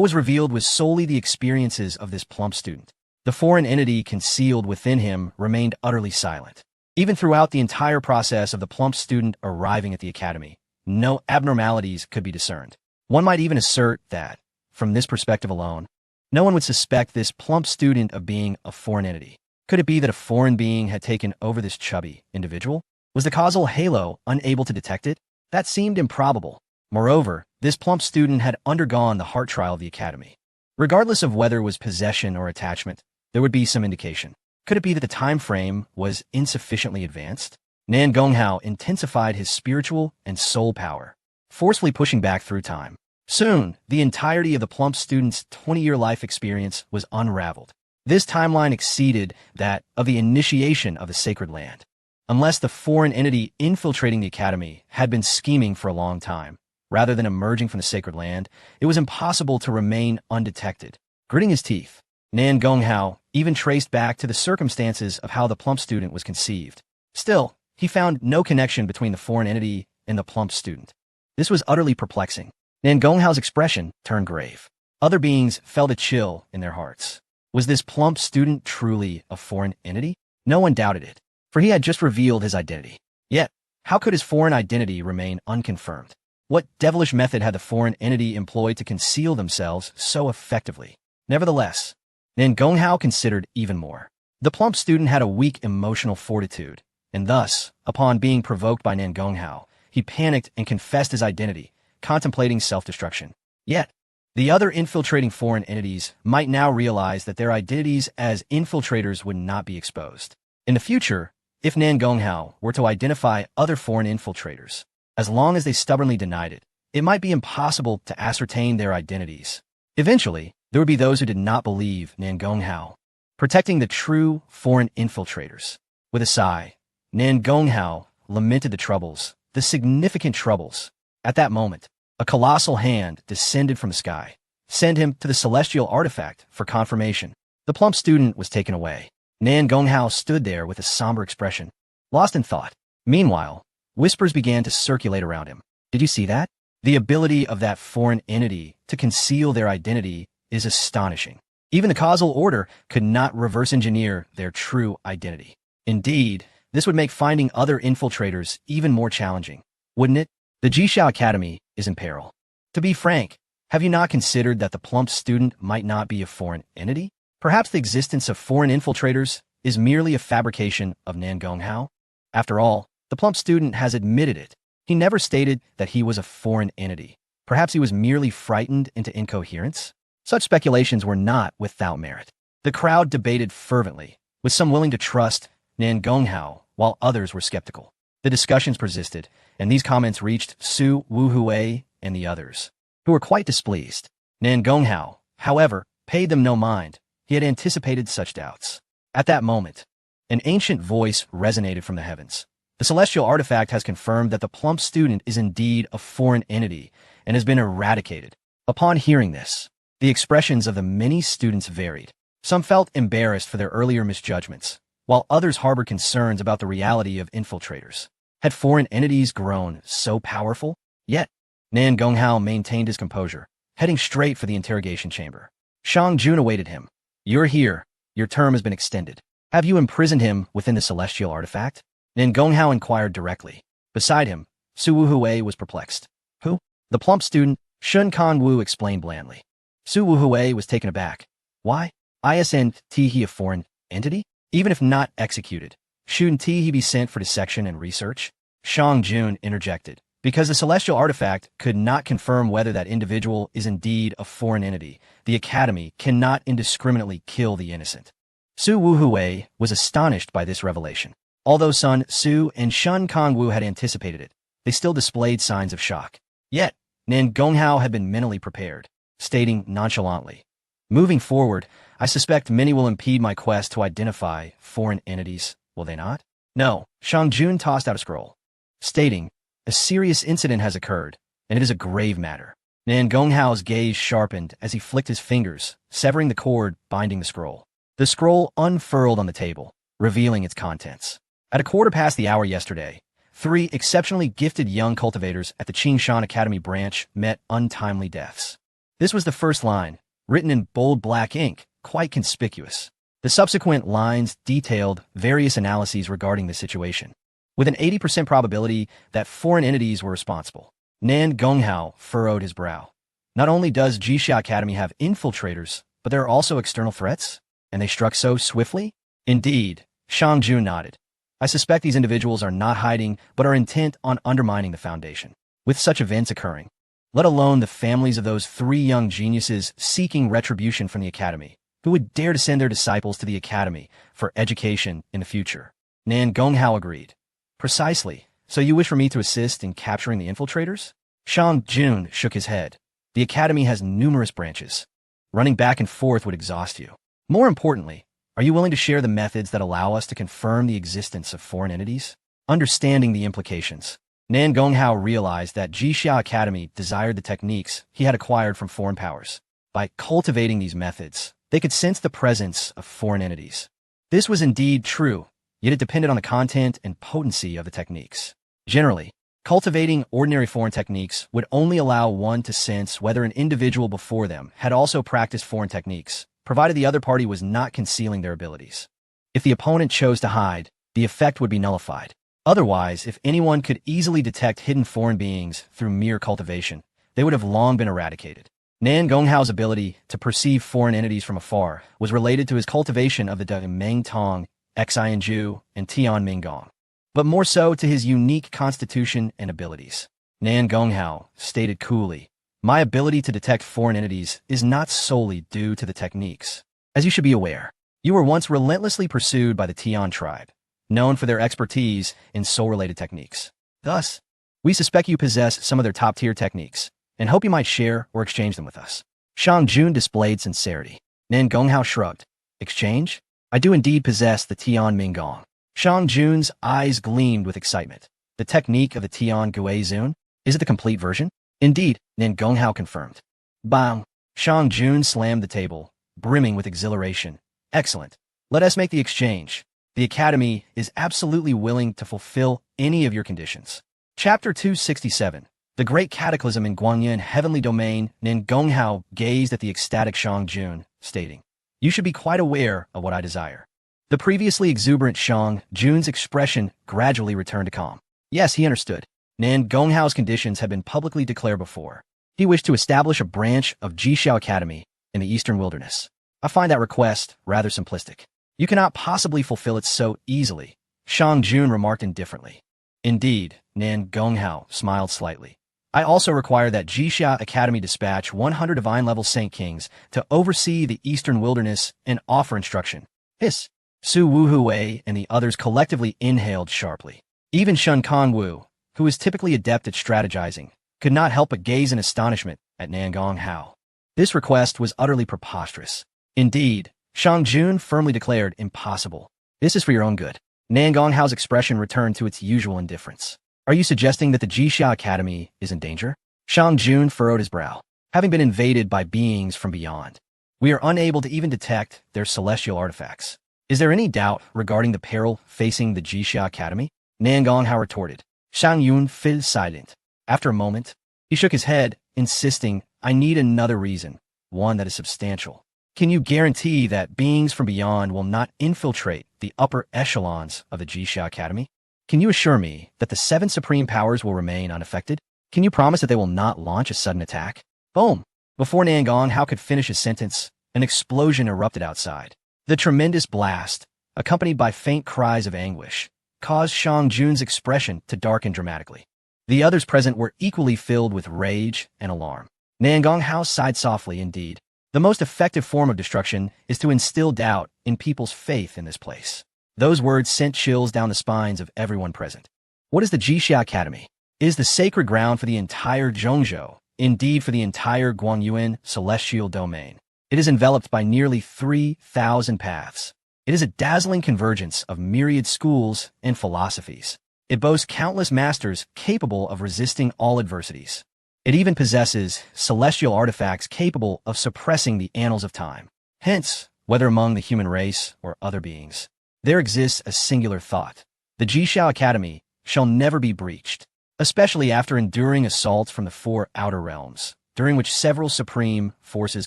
was revealed was solely the experiences of this plump student. The foreign entity concealed within him remained utterly silent. Even throughout the entire process of the plump student arriving at the academy, no abnormalities could be discerned. One might even assert that, from this perspective alone, no one would suspect this plump student of being a foreign entity. Could it be that a foreign being had taken over this chubby individual? Was the causal halo unable to detect it? That seemed improbable. Moreover, this plump student had undergone the heart trial of the academy. Regardless of whether it was possession or attachment, there would be some indication. Could it be that the time frame was insufficiently advanced? Nan Gonghao intensified his spiritual and soul power, forcefully pushing back through time. Soon, the entirety of the plump student's 20-year life experience was unraveled. This timeline exceeded that of the initiation of the sacred land. Unless the foreign entity infiltrating the academy had been scheming for a long time, rather than emerging from the sacred land, it was impossible to remain undetected. Gritting his teeth, Nan Gonghao even traced back to the circumstances of how the plump student was conceived. Still, he found no connection between the foreign entity and the plump student. This was utterly perplexing. Nan Gonghao's expression turned grave. Other beings felt a chill in their hearts. Was this plump student truly a foreign entity? No one doubted it, for he had just revealed his identity. Yet, how could his foreign identity remain unconfirmed? What devilish method had the foreign entity employed to conceal themselves so effectively? Nevertheless, Nan Gonghao considered even more. The plump student had a weak emotional fortitude, and thus, upon being provoked by Nan Gonghao, he panicked and confessed his identity, contemplating self-destruction. Yet, the other infiltrating foreign entities might now realize that their identities as infiltrators would not be exposed. In the future, if Nan Gonghao were to identify other foreign infiltrators, as long as they stubbornly denied it, it might be impossible to ascertain their identities. Eventually, there would be those who did not believe Nan Gonghao, protecting the true foreign infiltrators. With a sigh, Nan Gonghao lamented the troubles, the significant troubles. At that moment, a colossal hand descended from the sky. Send him to the celestial artifact for confirmation. The plump student was taken away. Nan Gonghao stood there with a somber expression, lost in thought. Meanwhile, whispers began to circulate around him. Did you see that? The ability of that foreign entity to conceal their identity is astonishing. Even the causal order could not reverse engineer their true identity. Indeed, this would make finding other infiltrators even more challenging, wouldn't it? The Jishao Academy is in peril. To be frank, have you not considered that the plump student might not be a foreign entity? Perhaps the existence of foreign infiltrators is merely a fabrication of Nan Gonghao? After all, the plump student has admitted it. He never stated that he was a foreign entity. Perhaps he was merely frightened into incoherence? Such speculations were not without merit. The crowd debated fervently, with some willing to trust Nan Gonghao, while others were skeptical. The discussions persisted, and these comments reached Su Wuhui and the others, who were quite displeased. Nan Gonghao, however, paid them no mind. He had anticipated such doubts. At that moment, an ancient voice resonated from the heavens. The celestial artifact has confirmed that the plump student is indeed a foreign entity and has been eradicated. Upon hearing this, the expressions of the many students varied. Some felt embarrassed for their earlier misjudgments, while others harbored concerns about the reality of infiltrators. Had foreign entities grown so powerful? Yet, Nan Gonghao maintained his composure, heading straight for the interrogation chamber. Shang Jun awaited him. You're here. Your term has been extended. Have you imprisoned him within the celestial artifact? Nan Gonghao inquired directly. Beside him, Su Wuhui was perplexed. Who? The plump student, Shun Kongwu explained blandly. Su Wuhui was taken aback. Why? Isn't he a foreign entity? Even if not executed, shouldn't he be sent for dissection and research? Shang Jun interjected. Because the celestial artifact could not confirm whether that individual is indeed a foreign entity, the Academy cannot indiscriminately kill the innocent. Su Wuhui was astonished by this revelation. Although Sun Su and Shun Kongwu had anticipated it, they still displayed signs of shock. Yet, Nan Gonghao had been mentally prepared, stating nonchalantly, moving forward, I suspect many will impede my quest to identify foreign entities, will they not? No, Shang Jun tossed out a scroll, stating, A serious incident has occurred, and it is a grave matter. Nan Gonghao's gaze sharpened as he flicked his fingers, severing the cord binding the scroll. The scroll unfurled on the table, revealing its contents. At 1:15 yesterday, 3 exceptionally gifted young cultivators at the Qingshan Academy branch met untimely deaths. This was the first line, written in bold black ink, quite conspicuous. The subsequent lines detailed various analyses regarding the situation, with an 80% probability that foreign entities were responsible. Nan Gonghao furrowed his brow. Not only does Jixia Academy have infiltrators, but there are also external threats? And they struck so swiftly? Indeed, Shang Jun nodded. I suspect these individuals are not hiding, but are intent on undermining the Foundation. With such events occurring, let alone the families of those 3 young geniuses seeking retribution from the Academy, who would dare to send their disciples to the Academy for education in the future. Nan Gonghao agreed. Precisely. So you wish for me to assist in capturing the infiltrators? Shang Jun shook his head. The Academy has numerous branches. Running back and forth would exhaust you. More importantly, are you willing to share the methods that allow us to confirm the existence of foreign entities? Understanding the implications, Nan Gonghao realized that Jixia Academy desired the techniques he had acquired from foreign powers. By cultivating these methods, they could sense the presence of foreign entities. This was indeed true, yet it depended on the content and potency of the techniques. Generally, cultivating ordinary foreign techniques would only allow one to sense whether an individual before them had also practiced foreign techniques, provided the other party was not concealing their abilities. If the opponent chose to hide, the effect would be nullified. Otherwise, if anyone could easily detect hidden foreign beings through mere cultivation, they would have long been eradicated. Nan Gonghao's ability to perceive foreign entities from afar was related to his cultivation of the De Meng Tong, Xianju, and Tian Minggong, but more so to his unique constitution and abilities. Nan Gonghao stated coolly, my ability to detect foreign entities is not solely due to the techniques. As you should be aware, you were once relentlessly pursued by the Tian tribe, known for their expertise in soul-related techniques. Thus, we suspect you possess some of their top-tier techniques, and hope you might share or exchange them with us. Shang Jun displayed sincerity. Nan Gonghao shrugged. Exchange? I do indeed possess the Tian Minggong. Shang Jun's eyes gleamed with excitement. The technique of the Tian Gui Zun? Is it the complete version? Indeed, Nan Gonghao confirmed. Bang! Shang Jun slammed the table, brimming with exhilaration. Excellent. Let us make the exchange. The Academy is absolutely willing to fulfill any of your conditions. Chapter 267. The Great Cataclysm in Guanyin Heavenly Domain. Nan Gonghao gazed at the ecstatic Shang Jun, stating, you should be quite aware of what I desire. The previously exuberant Shang Jun's expression gradually returned to calm. Yes, he understood. Nan Gonghao's conditions had been publicly declared before. He wished to establish a branch of Jixia Academy in the Eastern Wilderness. I find that request rather simplistic. You cannot possibly fulfill it so easily, Shang Jun remarked indifferently. Indeed, Nan Gonghao smiled slightly. I also require that Jixia Academy dispatch 100 divine-level Saint Kings to oversee the Eastern Wilderness and offer instruction. Hiss! Su Wuhui and the others collectively inhaled sharply. Even Shun Kongwu, who is typically adept at strategizing, could not help but gaze in astonishment at Nan Gonghao. This request was utterly preposterous. Indeed, Shang Jun firmly declared impossible. This is for your own good. Nan Gonghao's expression returned to its usual indifference. Are you suggesting that the Jixia Academy is in danger? Shang Jun furrowed his brow. Having been invaded by beings from beyond, we are unable to even detect their celestial artifacts. Is there any doubt regarding the peril facing the Jixia Academy? Nan Gonghao retorted. Shang Yun fell silent. After a moment, he shook his head, insisting, I need another reason, one that is substantial. Can you guarantee that beings from beyond will not infiltrate the upper echelons of the Jixia Academy? Can you assure me that the 7 supreme powers will remain unaffected? Can you promise that they will not launch a sudden attack? Boom! Before Nan Gonghao could finish his sentence, an explosion erupted outside. The tremendous blast, accompanied by faint cries of anguish, caused Shang Jun's expression to darken dramatically. The others present were equally filled with rage and alarm. Nan Gonghao sighed softly indeed. The most effective form of destruction is to instill doubt in people's faith in this place. Those words sent chills down the spines of everyone present. What is the Jixia Academy? It is the sacred ground for the entire Zhongzhou, indeed for the entire Guangyuan celestial domain. It is enveloped by nearly 3,000 paths. It is a dazzling convergence of myriad schools and philosophies. It boasts countless masters capable of resisting all adversities. It even possesses celestial artifacts capable of suppressing the annals of time. Hence, whether among the human race or other beings, there exists a singular thought. The Jixiao Academy shall never be breached, especially after enduring assaults from the four outer realms, during which several supreme forces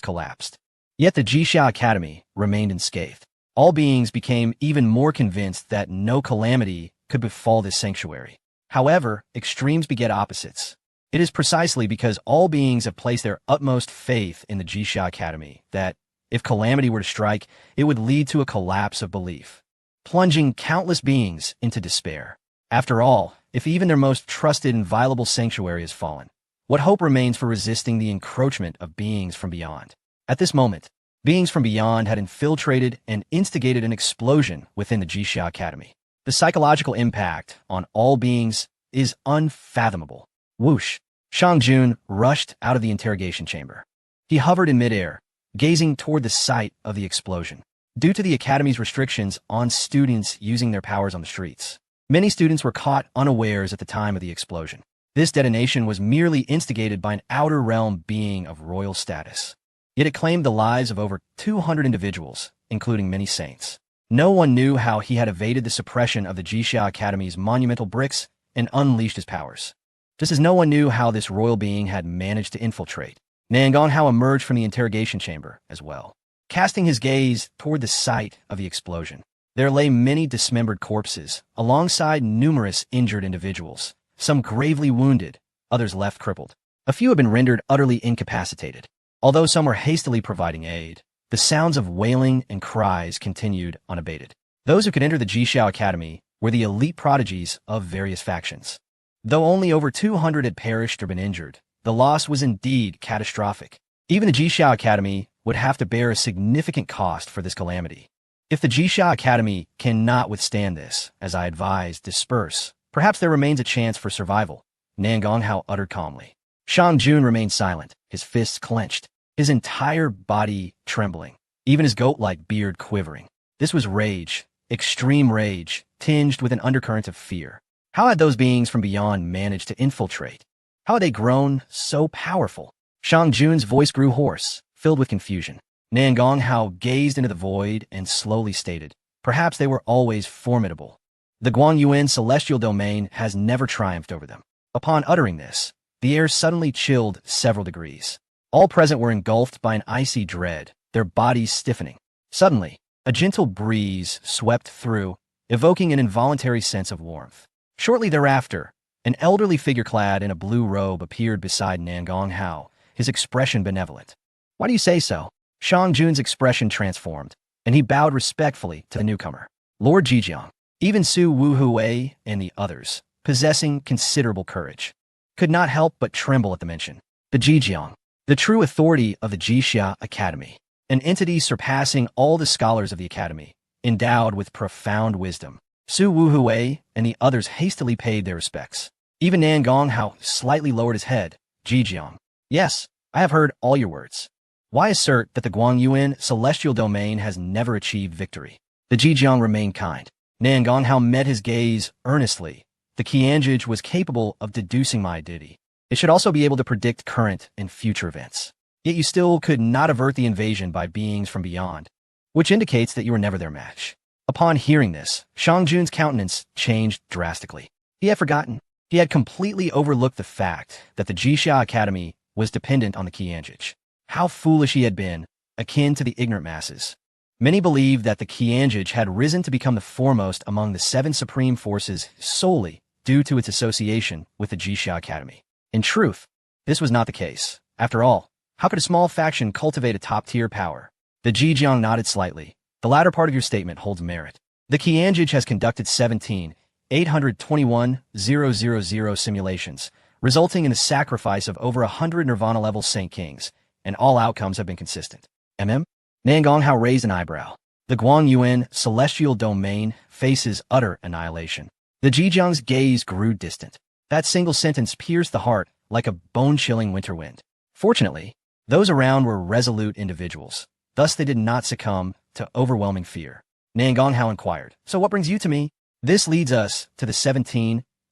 collapsed. Yet the Jixiao Academy remained unscathed. All beings became even more convinced that no calamity could befall this sanctuary. However, extremes beget opposites. It is precisely because all beings have placed their utmost faith in the Jixiao Academy that, if calamity were to strike, it would lead to a collapse of belief, plunging countless beings into despair. After all, if even their most trusted and inviolable sanctuary has fallen, what hope remains for resisting the encroachment of beings from beyond? At this moment, beings from beyond had infiltrated and instigated an explosion within the Jixiao Academy. The psychological impact on all beings is unfathomable. Whoosh! Shang Jun rushed out of the interrogation chamber. He hovered in midair, gazing toward the site of the explosion. Due to the Academy's restrictions on students using their powers on the streets, many students were caught unawares at the time of the explosion. This detonation was merely instigated by an outer realm being of royal status. Yet it claimed the lives of over 200 individuals, including many saints. No one knew how he had evaded the suppression of the Jixiao Academy's monumental bricks and unleashed his powers. Just as no one knew how this royal being had managed to infiltrate, Nan Gonghao emerged from the interrogation chamber as well. Casting his gaze toward the site of the explosion, there lay many dismembered corpses, alongside numerous injured individuals, some gravely wounded, others left crippled. A few had been rendered utterly incapacitated. Although some were hastily providing aid, the sounds of wailing and cries continued unabated. Those who could enter the Jixiao Academy were the elite prodigies of various factions. Though only over 200 had perished or been injured, the loss was indeed catastrophic. Even the Jixiao Academy would have to bear a significant cost for this calamity. If the Jixiao Academy cannot withstand this, as I advise, disperse, perhaps there remains a chance for survival, Nan Gonghao uttered calmly. Shang Jun remained silent, his fists clenched, his entire body trembling, even his goat-like beard quivering. This was rage, extreme rage, tinged with an undercurrent of fear. How had those beings from beyond managed to infiltrate? How had they grown so powerful? Shang Jun's voice grew hoarse, filled with confusion. Nan Gonghao gazed into the void and slowly stated, "Perhaps they were always formidable. The Guangyuan celestial domain has never triumphed over them." Upon uttering this, the air suddenly chilled several degrees. All present were engulfed by an icy dread, their bodies stiffening. Suddenly, a gentle breeze swept through, evoking an involuntary sense of warmth. Shortly thereafter, an elderly figure clad in a blue robe appeared beside Nan Gonghao, his expression benevolent. "Why do you say so?" Shang Jun's expression transformed, and he bowed respectfully to the newcomer. Lord Jijiang, even Su Wuhui and the others, possessing considerable courage, could not help but tremble at the mention. The Jijiang, the true authority of the Jixiao Academy, an entity surpassing all the scholars of the Academy, endowed with profound wisdom. Su Wuhui and the others hastily paid their respects. Even Nan Gonghao slightly lowered his head. "Jijiang, yes, I have heard all your words. Why assert that the Guangyuan celestial domain has never achieved victory?" The Jijiang remained kind. Nan Gonghao met his gaze earnestly. "The Qianzhige was capable of deducing my identity. It should also be able to predict current and future events. Yet you still could not avert the invasion by beings from beyond, which indicates that you were never their match." Upon hearing this, Shang Jun's countenance changed drastically. He had forgotten. He had completely overlooked the fact that the Jixiao Academy was dependent on the Qianzhige. How foolish he had been, akin to the ignorant masses. Many believed that the Qianzhige had risen to become the foremost among the 7 supreme forces solely due to its association with the Jixiao Academy. In truth, this was not the case. After all, how could a small faction cultivate a top-tier power? The Jijiang nodded slightly. "The latter part of your statement holds merit. The Qianzhige has conducted 17,821,000 simulations, resulting in the sacrifice of over 100 Nirvana-level Saint Kings, and all outcomes have been consistent." Nan Gonghao raised an eyebrow. The Guangyuan celestial domain faces utter annihilation. The Jijiang's gaze grew distant. That single sentence pierced the heart like a bone-chilling winter wind. Fortunately, those around were resolute individuals. Thus they did not succumb to overwhelming fear. Nan Gonghao inquired, "So what brings you to me?" "This leads us to the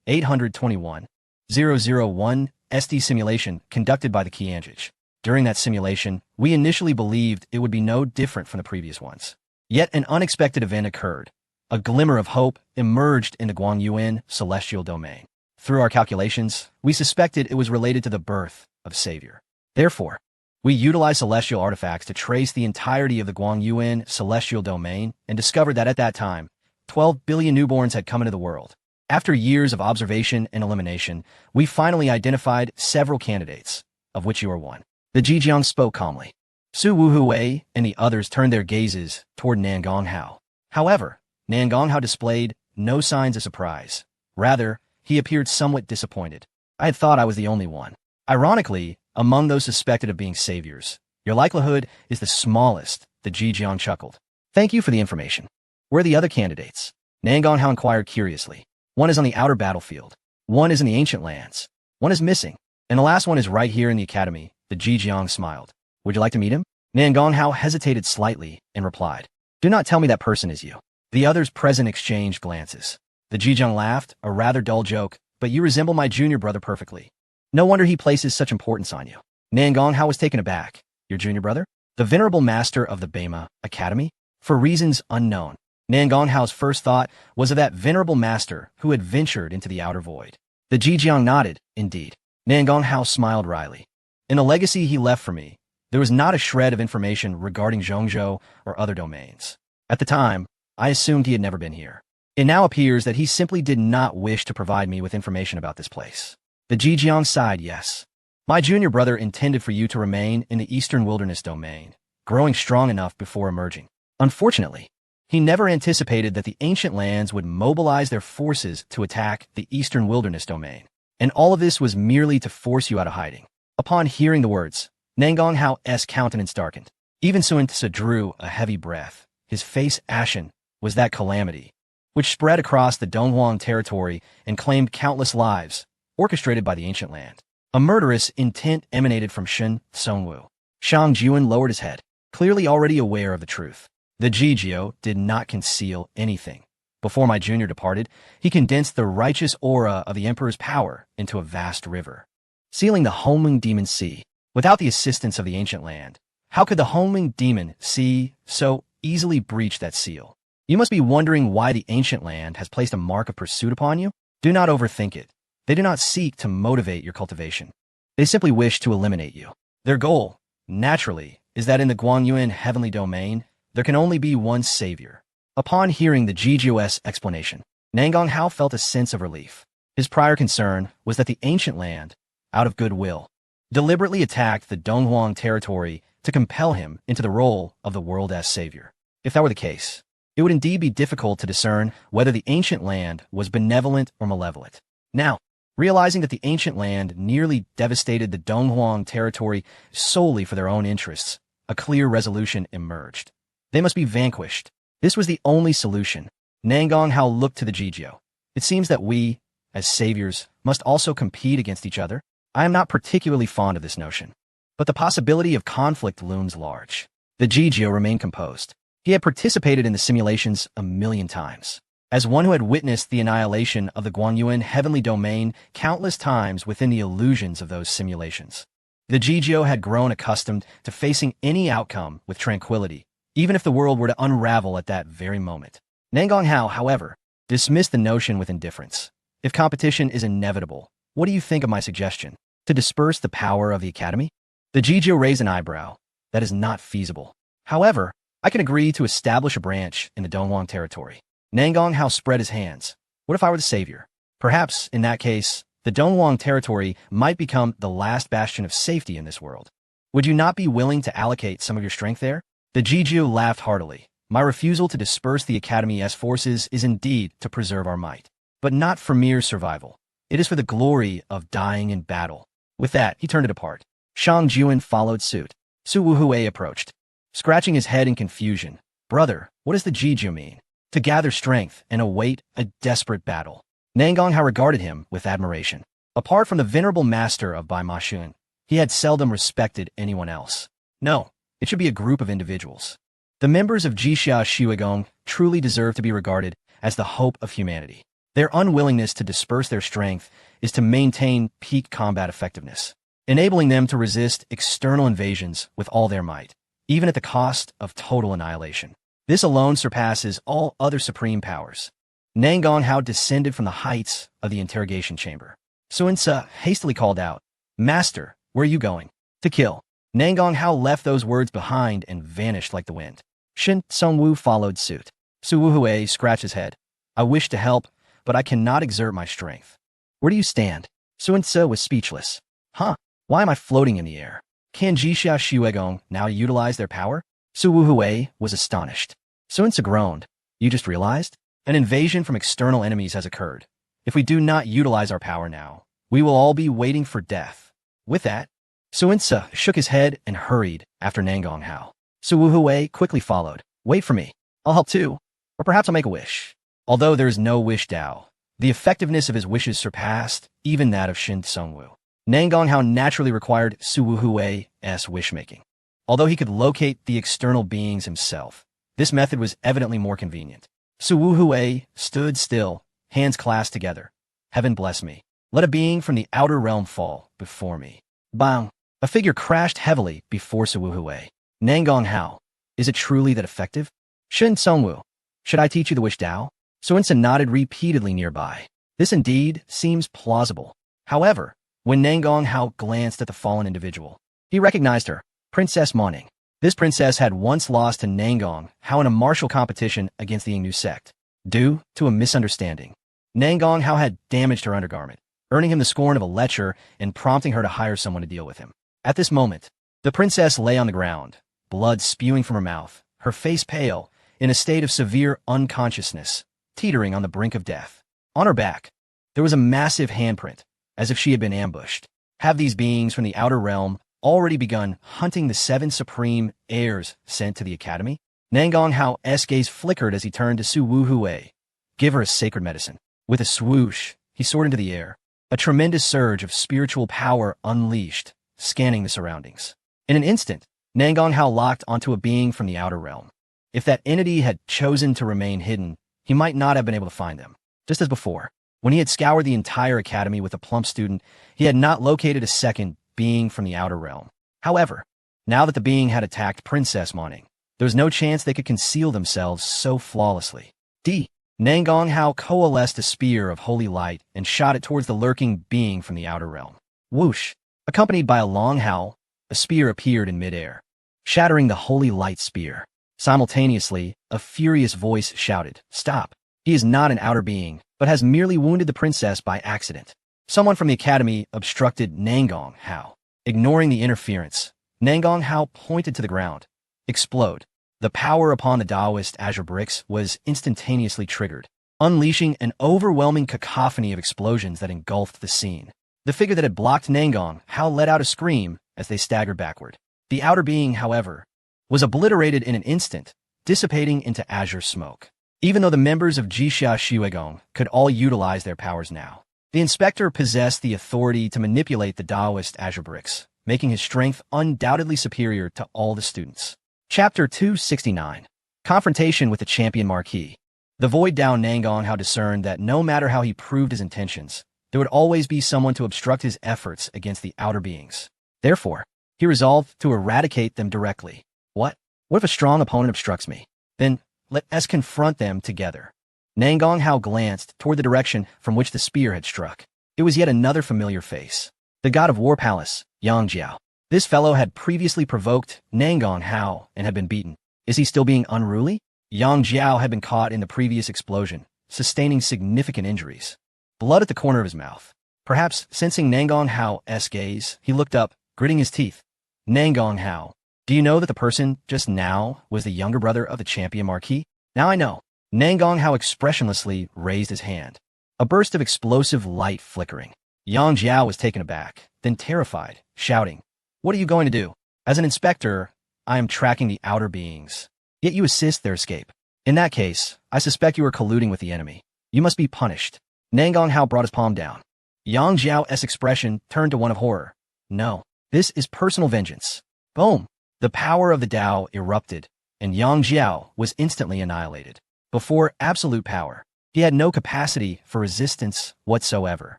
821-001 SD simulation conducted by the Qianzhich. During that simulation, we initially believed it would be no different from the previous ones. Yet an unexpected event occurred. A glimmer of hope emerged in the Guangyuan celestial domain. Through our calculations, we suspected it was related to the birth of Savior. Therefore, we utilized celestial artifacts to trace the entirety of the Guangyuan celestial domain and discovered that at that time, 12 billion newborns had come into the world. After years of observation and elimination, we finally identified several candidates, of which you are one. The Zhejiang spoke calmly. Su Wuhui and the others turned their gazes toward Nan Gonghao. However, Nan Gonghao displayed no signs of surprise. Rather, he appeared somewhat disappointed. I had thought I was the only one. Ironically, among those suspected of being saviors, your likelihood is the smallest, the Zhejiang chuckled. Thank you for the information. Where are the other candidates? Nan Gonghao inquired curiously. One is on the outer battlefield. One is in the ancient lands. One is missing. And the last one is right here in the academy. The Zhejiang smiled. Would you like to meet him? Nan Gonghao hesitated slightly and replied, Do not tell me that person is you. The others present exchanged glances. The Zhejiang laughed, a rather dull joke, but you resemble my junior brother perfectly. No wonder he places such importance on you. Nan Gonghao was taken aback. Your junior brother? The venerable master of the Beima Academy? For reasons unknown, Nan Gonghao's first thought was of that venerable master who had ventured into the outer void. The Zhejiang nodded, indeed. Nan Gonghao smiled wryly. In the legacy he left for me, there was not a shred of information regarding Zhongzhou or other domains. At the time, I assumed he had never been here. It now appears that he simply did not wish to provide me with information about this place. The Zhejiang sighed yes. My junior brother intended for you to remain in the Eastern Wilderness domain, growing strong enough before emerging. Unfortunately, he never anticipated that the ancient lands would mobilize their forces to attack the Eastern Wilderness domain. And all of this was merely to force you out of hiding. Upon hearing the words, Nan Gonghao's countenance darkened. Even Sun Tzu drew a heavy breath. His face ashen was that calamity, which spread across the Donghuang territory and claimed countless lives, orchestrated by the ancient land. A murderous intent emanated from Shen Songwu. Shang Juan lowered his head, clearly already aware of the truth. The Zhejiao did not conceal anything. Before my junior departed, he condensed the righteous aura of the emperor's power into a vast river, sealing the Homing Demon Sea. Without the assistance of the ancient land, how could the Homing Demon Sea so easily breach that seal? You must be wondering why the ancient land has placed a mark of pursuit upon you. Do not overthink it. They do not seek to motivate your cultivation. They simply wish to eliminate you. Their goal, naturally, is that in the Guangyuan heavenly domain, there can only be one savior. Upon hearing the Zhejiao's explanation, Nan Gonghao felt a sense of relief. His prior concern was that the ancient land, out of goodwill, deliberately attacked the Donghuang territory to compel him into the role of the world as savior. If that were the case, it would indeed be difficult to discern whether the ancient land was benevolent or malevolent. Now, realizing that the ancient land nearly devastated the Donghuang territory solely for their own interests, a clear resolution emerged. They must be vanquished. This was the only solution. Nan Gonghao looked to the Zhejiao. It seems that we, as saviors, must also compete against each other. I am not particularly fond of this notion, but the possibility of conflict looms large. The Zhejiao remained composed. He had participated in the simulations a million times. As one who had witnessed the annihilation of the Guangyuan heavenly domain countless times within the illusions of those simulations, the Zhejiao had grown accustomed to facing any outcome with tranquility, even if the world were to unravel at that very moment. Nan Gonghao, however, dismissed the notion with indifference. If competition is inevitable, what do you think of my suggestion? To disperse the power of the academy? The Zhejiao raised an eyebrow. That is not feasible. However, I can agree to establish a branch in the Donghuang territory. Nan Gonghao spread his hands. What if I were the savior? Perhaps, in that case, the Donghuang territory might become the last bastion of safety in this world. Would you not be willing to allocate some of your strength there? The Zhejiao laughed heartily. My refusal to disperse the Academy's forces is indeed to preserve our might, but not for mere survival. It is for the glory of dying in battle. With that, he turned it apart. Shang Juan followed suit. Su Wuhui approached, scratching his head in confusion. Brother, what does the Zhejiao mean? To gather strength and await a desperate battle. Nan Gonghao regarded him with admiration. Apart from the venerable master of Bai Ma Xun, he had seldom respected anyone else. No, it should be a group of individuals. The members of Jixia Shuigong truly deserve to be regarded as the hope of humanity. Their unwillingness to disperse their strength is to maintain peak combat effectiveness, enabling them to resist external invasions with all their might, even at the cost of total annihilation. This alone surpasses all other supreme powers. Nan Gonghao descended from the heights of the interrogation chamber. Sun Ce hastily called out, "Master, where are you going?" "To kill." Nan Gonghao left those words behind and vanished like the wind. Shen Songwu followed suit. Su Wuhui scratched his head. "I wish to help, but I cannot exert my strength." "Where do you stand?" Sun Ce was speechless. "Huh? Why am I floating in the air? Can Jixia Shuegong now utilize their power?" Su Wuhui was astonished. Sun Ce groaned. "You just realized? An invasion from external enemies has occurred. If we do not utilize our power now, we will all be waiting for death." With that, Sun Ce shook his head and hurried after Nan Gonghao. Su Wuhui quickly followed. "Wait for me. I'll help too. Or perhaps I'll make a wish." Although there is no wish Dao, the effectiveness of his wishes surpassed even that of Shen Songwu. Nan Gonghao naturally required Su Wuhui's wishmaking. Although he could locate the external beings himself, this method was evidently more convenient. Su Wuhui stood still, hands clasped together. "Heaven bless me. Let a being from the outer realm fall before me." Bang! A figure crashed heavily before Su Wuhui. Nan Gonghao, is it truly that effective? Shen Songwu, should I teach you the wish Dao? Sun Ce nodded repeatedly nearby. This indeed seems plausible. However, when Nan Gonghao glanced at the fallen individual, he recognized her, Princess Ma Ning. This princess had once lost to Nan Gonghao in a martial competition against the Yingnu sect. Due to a misunderstanding, Nan Gonghao had damaged her undergarment, earning him the scorn of a lecher and prompting her to hire someone to deal with him. At this moment, the princess lay on the ground, blood spewing from her mouth, her face pale, in a state of severe unconsciousness, teetering on the brink of death. On her back, there was a massive handprint, as if she had been ambushed. Have these beings from the outer realm already begun hunting the 7 supreme heirs sent to the academy? Nan Gonghao's gaze flickered as he turned to Su Wuhui. "Give her a sacred medicine." With a swoosh, he soared into the air, a tremendous surge of spiritual power unleashed, scanning the surroundings. In an instant, Nan Gonghao locked onto a being from the outer realm. If that entity had chosen to remain hidden, he might not have been able to find them. Just as before, when he had scoured the entire academy with a plump student, he had not located a second being from the outer realm. However, now that the being had attacked Princess Ma Ning, there was no chance they could conceal themselves so flawlessly. Nan Gonghao coalesced a spear of holy light and shot it towards the lurking being from the outer realm. Whoosh! Accompanied by a long howl, a spear appeared in midair, shattering the holy light spear. Simultaneously, a furious voice shouted, "Stop! He is not an outer being, but has merely wounded the princess by accident." Someone from the academy obstructed Nan Gonghao. Ignoring the interference, Nan Gonghao pointed to the ground. Explode. The power upon the Taoist azure bricks was instantaneously triggered, unleashing an overwhelming cacophony of explosions that engulfed the scene. The figure that had blocked Nan Gonghao let out a scream as they staggered backward. The outer being, however, was obliterated in an instant, dissipating into azure smoke. Even though the members of Jixia Shuegong could all utilize their powers now, the inspector possessed the authority to manipulate the Taoist azure bricks, making his strength undoubtedly superior to all the students. Chapter 269. Confrontation with the Champion Marquis. The Void Dao Nan Gonghao discerned that no matter how he proved his intentions, there would always be someone to obstruct his efforts against the outer beings. Therefore, he resolved to eradicate them directly. What if a strong opponent obstructs me? Then, let us confront them together. Nan Gonghao glanced toward the direction from which the spear had struck. It was yet another familiar face. The god of War Palace, Yang Jiao. This fellow had previously provoked Nan Gonghao and had been beaten. Is he still being unruly? Yang Jiao had been caught in the previous explosion, sustaining significant injuries. Blood at the corner of his mouth. Perhaps sensing Nan Gonghao's gaze, he looked up, gritting his teeth. Nan Gonghao, do you know that the person just now was the younger brother of the Champion Marquis? Now I know. Nan Gonghao expressionlessly raised his hand. A burst of explosive light flickering. Yang Jiao was taken aback, then terrified, shouting, "What are you going to do?" "As an inspector, I am tracking the outer beings. Yet you assist their escape. In that case, I suspect you are colluding with the enemy. You must be punished." Nan Gonghao brought his palm down. Yang Jiao's expression turned to one of horror. "No, this is personal vengeance." Boom! The power of the Tao erupted, and Yang Jiao was instantly annihilated. Before absolute power, He had no capacity for resistance whatsoever.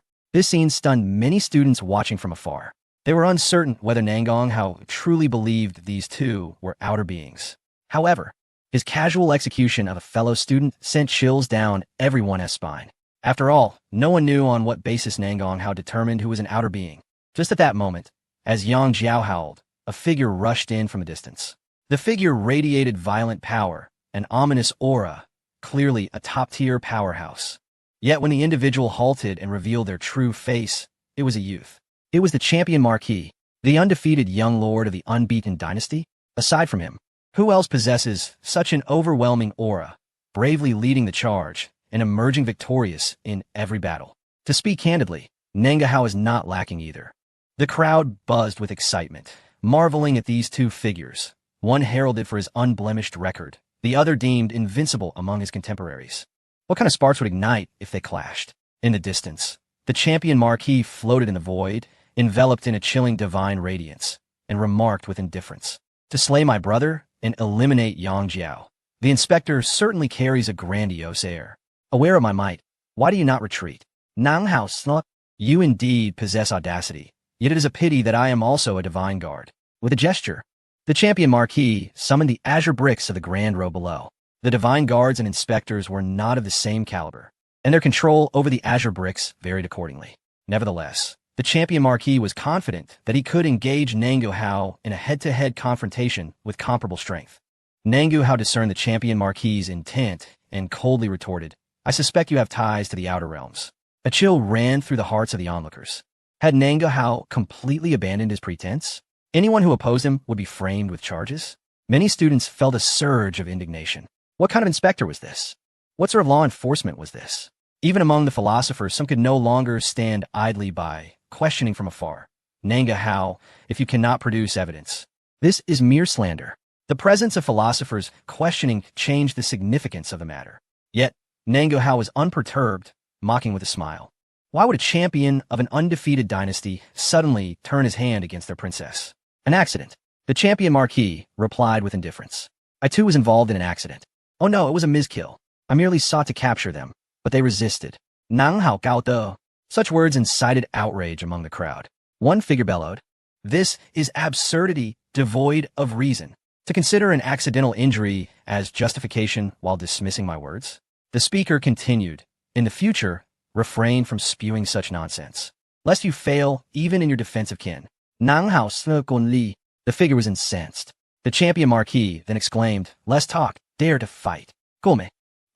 This scene stunned many students watching from afar. They were uncertain whether Nangong Hao truly believed these two were outer beings. However, his casual execution of a fellow student sent chills down everyone's spine. After all, no one knew on what basis Nangong Hao determined who was an outer being. Just at that moment, as Yang Jiao howled, a figure rushed in from a distance. The figure radiated violent power, an ominous aura, clearly a top-tier powerhouse. Yet when the individual halted and revealed their true face, it was a youth. It was the champion Marquis, the undefeated young lord of the unbeaten dynasty. Aside from him, who else possesses such an overwhelming aura, bravely leading the charge and emerging victorious in every battle? To speak candidly, Nangong Hao is not lacking either. The crowd buzzed with excitement, marveling at these two figures, one heralded for his unblemished record, the other deemed invincible among his contemporaries. What kind of sparks would ignite if they clashed? In the distance, the champion Marquis floated in the void, enveloped in a chilling divine radiance, and remarked with indifference, "To slay my brother and eliminate Yang Jiao. The inspector certainly carries a grandiose air. Aware of my might, why do you not retreat? Nang Hao Snot, you indeed possess audacity, yet it is a pity that I am also a divine guard." With a gesture, the champion Marquis summoned the azure bricks of the grand row below. The divine guards and inspectors were not of the same caliber, and their control over the azure bricks varied accordingly. Nevertheless, the champion Marquis was confident that he could engage Nangong Hao in a head-to-head confrontation with comparable strength. Nangong Hao discerned the champion Marquis' intent and coldly retorted, "I suspect you have ties to the Outer Realms." A chill ran through the hearts of the onlookers. Had Nangong Hao completely abandoned his pretense? Anyone who opposed him would be framed with charges? Many students felt a surge of indignation. What kind of inspector was this? What sort of law enforcement was this? Even among the philosophers, some could no longer stand idly by, questioning from afar. Nangong Hao, if you cannot produce evidence. This is mere slander. The presence of philosophers questioning changed the significance of the matter. Yet, Nangong Hao was unperturbed, mocking with a smile. Why would a champion of an undefeated dynasty suddenly turn his hand against their princess? An accident. The champion Marquis replied with indifference. I too was involved in an accident. Oh no, it was a miskill. I merely sought to capture them, but they resisted. Nang Hao Gao De. Such words incited outrage among the crowd. One figure bellowed, "This is absurdity devoid of reason. To consider an accidental injury as justification while dismissing my words?" The speaker continued, "In the future, refrain from spewing such nonsense, lest you fail even in your defense of kin." Nang Hao Se Gon Li. The figure was incensed. The champion Marquis then exclaimed, "Less talk, dare to fight." Gome.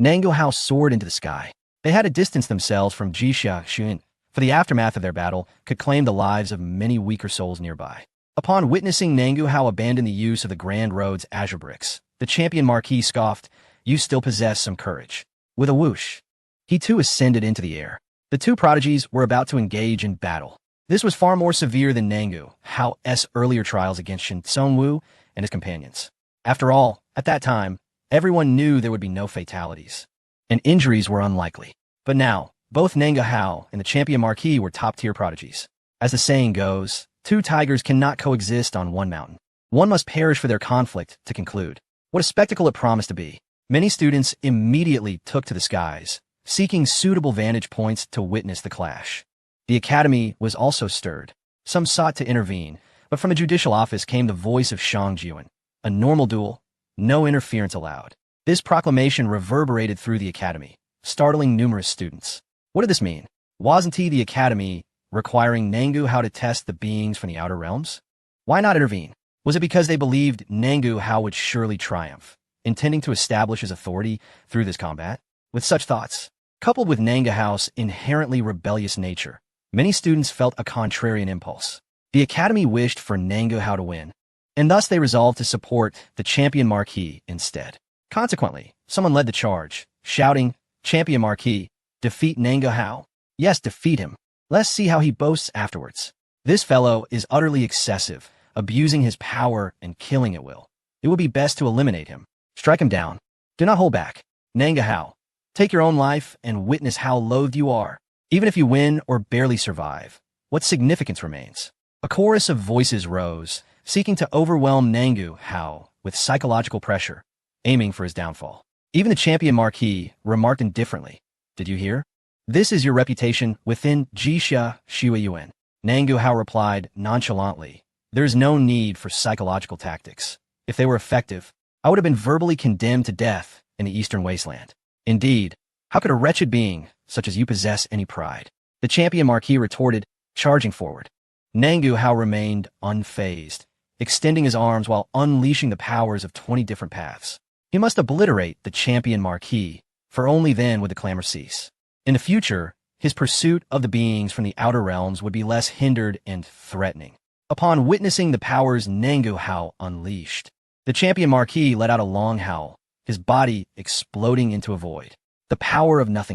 Nangong Hao soared into the sky. They had to distance themselves from Jixia Xuan, for the aftermath of their battle could claim the lives of many weaker souls nearby. Upon witnessing Nangong Hao abandon the use of the Grand Road's azure bricks, the champion Marquis scoffed, "You still possess some courage." With a whoosh, he too ascended into the air. The two prodigies were about to engage in battle. This was far more severe than Nangong Hao's earlier trials against Shen Tsongwu and his companions. After all, at that time, everyone knew there would be no fatalities, and injuries were unlikely. But now, both Nangong Hao and the champion Marquis were top-tier prodigies. As the saying goes, two tigers cannot coexist on one mountain. One must perish for their conflict to conclude. What a spectacle it promised to be. Many students immediately took to the skies, seeking suitable vantage points to witness the clash. The academy was also stirred. Some sought to intervene, but from the judicial office came the voice of Shang Jian. A normal duel, no interference allowed. This proclamation reverberated through the academy, startling numerous students. What did this mean? Wasn't the academy requiring Nangong Hao to test the beings from the outer realms? Why not intervene? Was it because they believed Nangong Hao would surely triumph, intending to establish his authority through this combat? With such thoughts, coupled with Nangong Hao's inherently rebellious nature, many students felt a contrarian impulse. The academy wished for Nangong Hao to win, and thus they resolved to support the champion Marquis instead. Consequently, someone led the charge, shouting, "Champion Marquis, defeat Nangong Hao. Yes, defeat him. Let's see how he boasts afterwards. This fellow is utterly excessive, abusing his power and killing at will. It would be best to eliminate him. Strike him down. Do not hold back. Nangong Hao, take your own life and witness how loathed you are. Even if you win or barely survive, what significance remains?" A chorus of voices rose, seeking to overwhelm Nangong Hao with psychological pressure, aiming for his downfall. Even the champion Marquis remarked indifferently, Did you hear? This is your reputation within Jixia Xueyuan. Nangu Hao replied nonchalantly. There is no need for psychological tactics. If they were effective, I would have been verbally condemned to death in the Eastern Wasteland. Indeed, how could a wretched being such as you possess any pride? The champion Marquis retorted, charging forward. Nangu Hao remained unfazed, extending his arms while unleashing the powers of 20 different paths. He must obliterate the champion Marquis, for only then would the clamor cease. In the future, his pursuit of the beings from the outer realms would be less hindered and threatening. Upon witnessing the powers Nangu Hao unleashed, the champion Marquis let out a long howl, his body exploding into a void. The power of nothingness.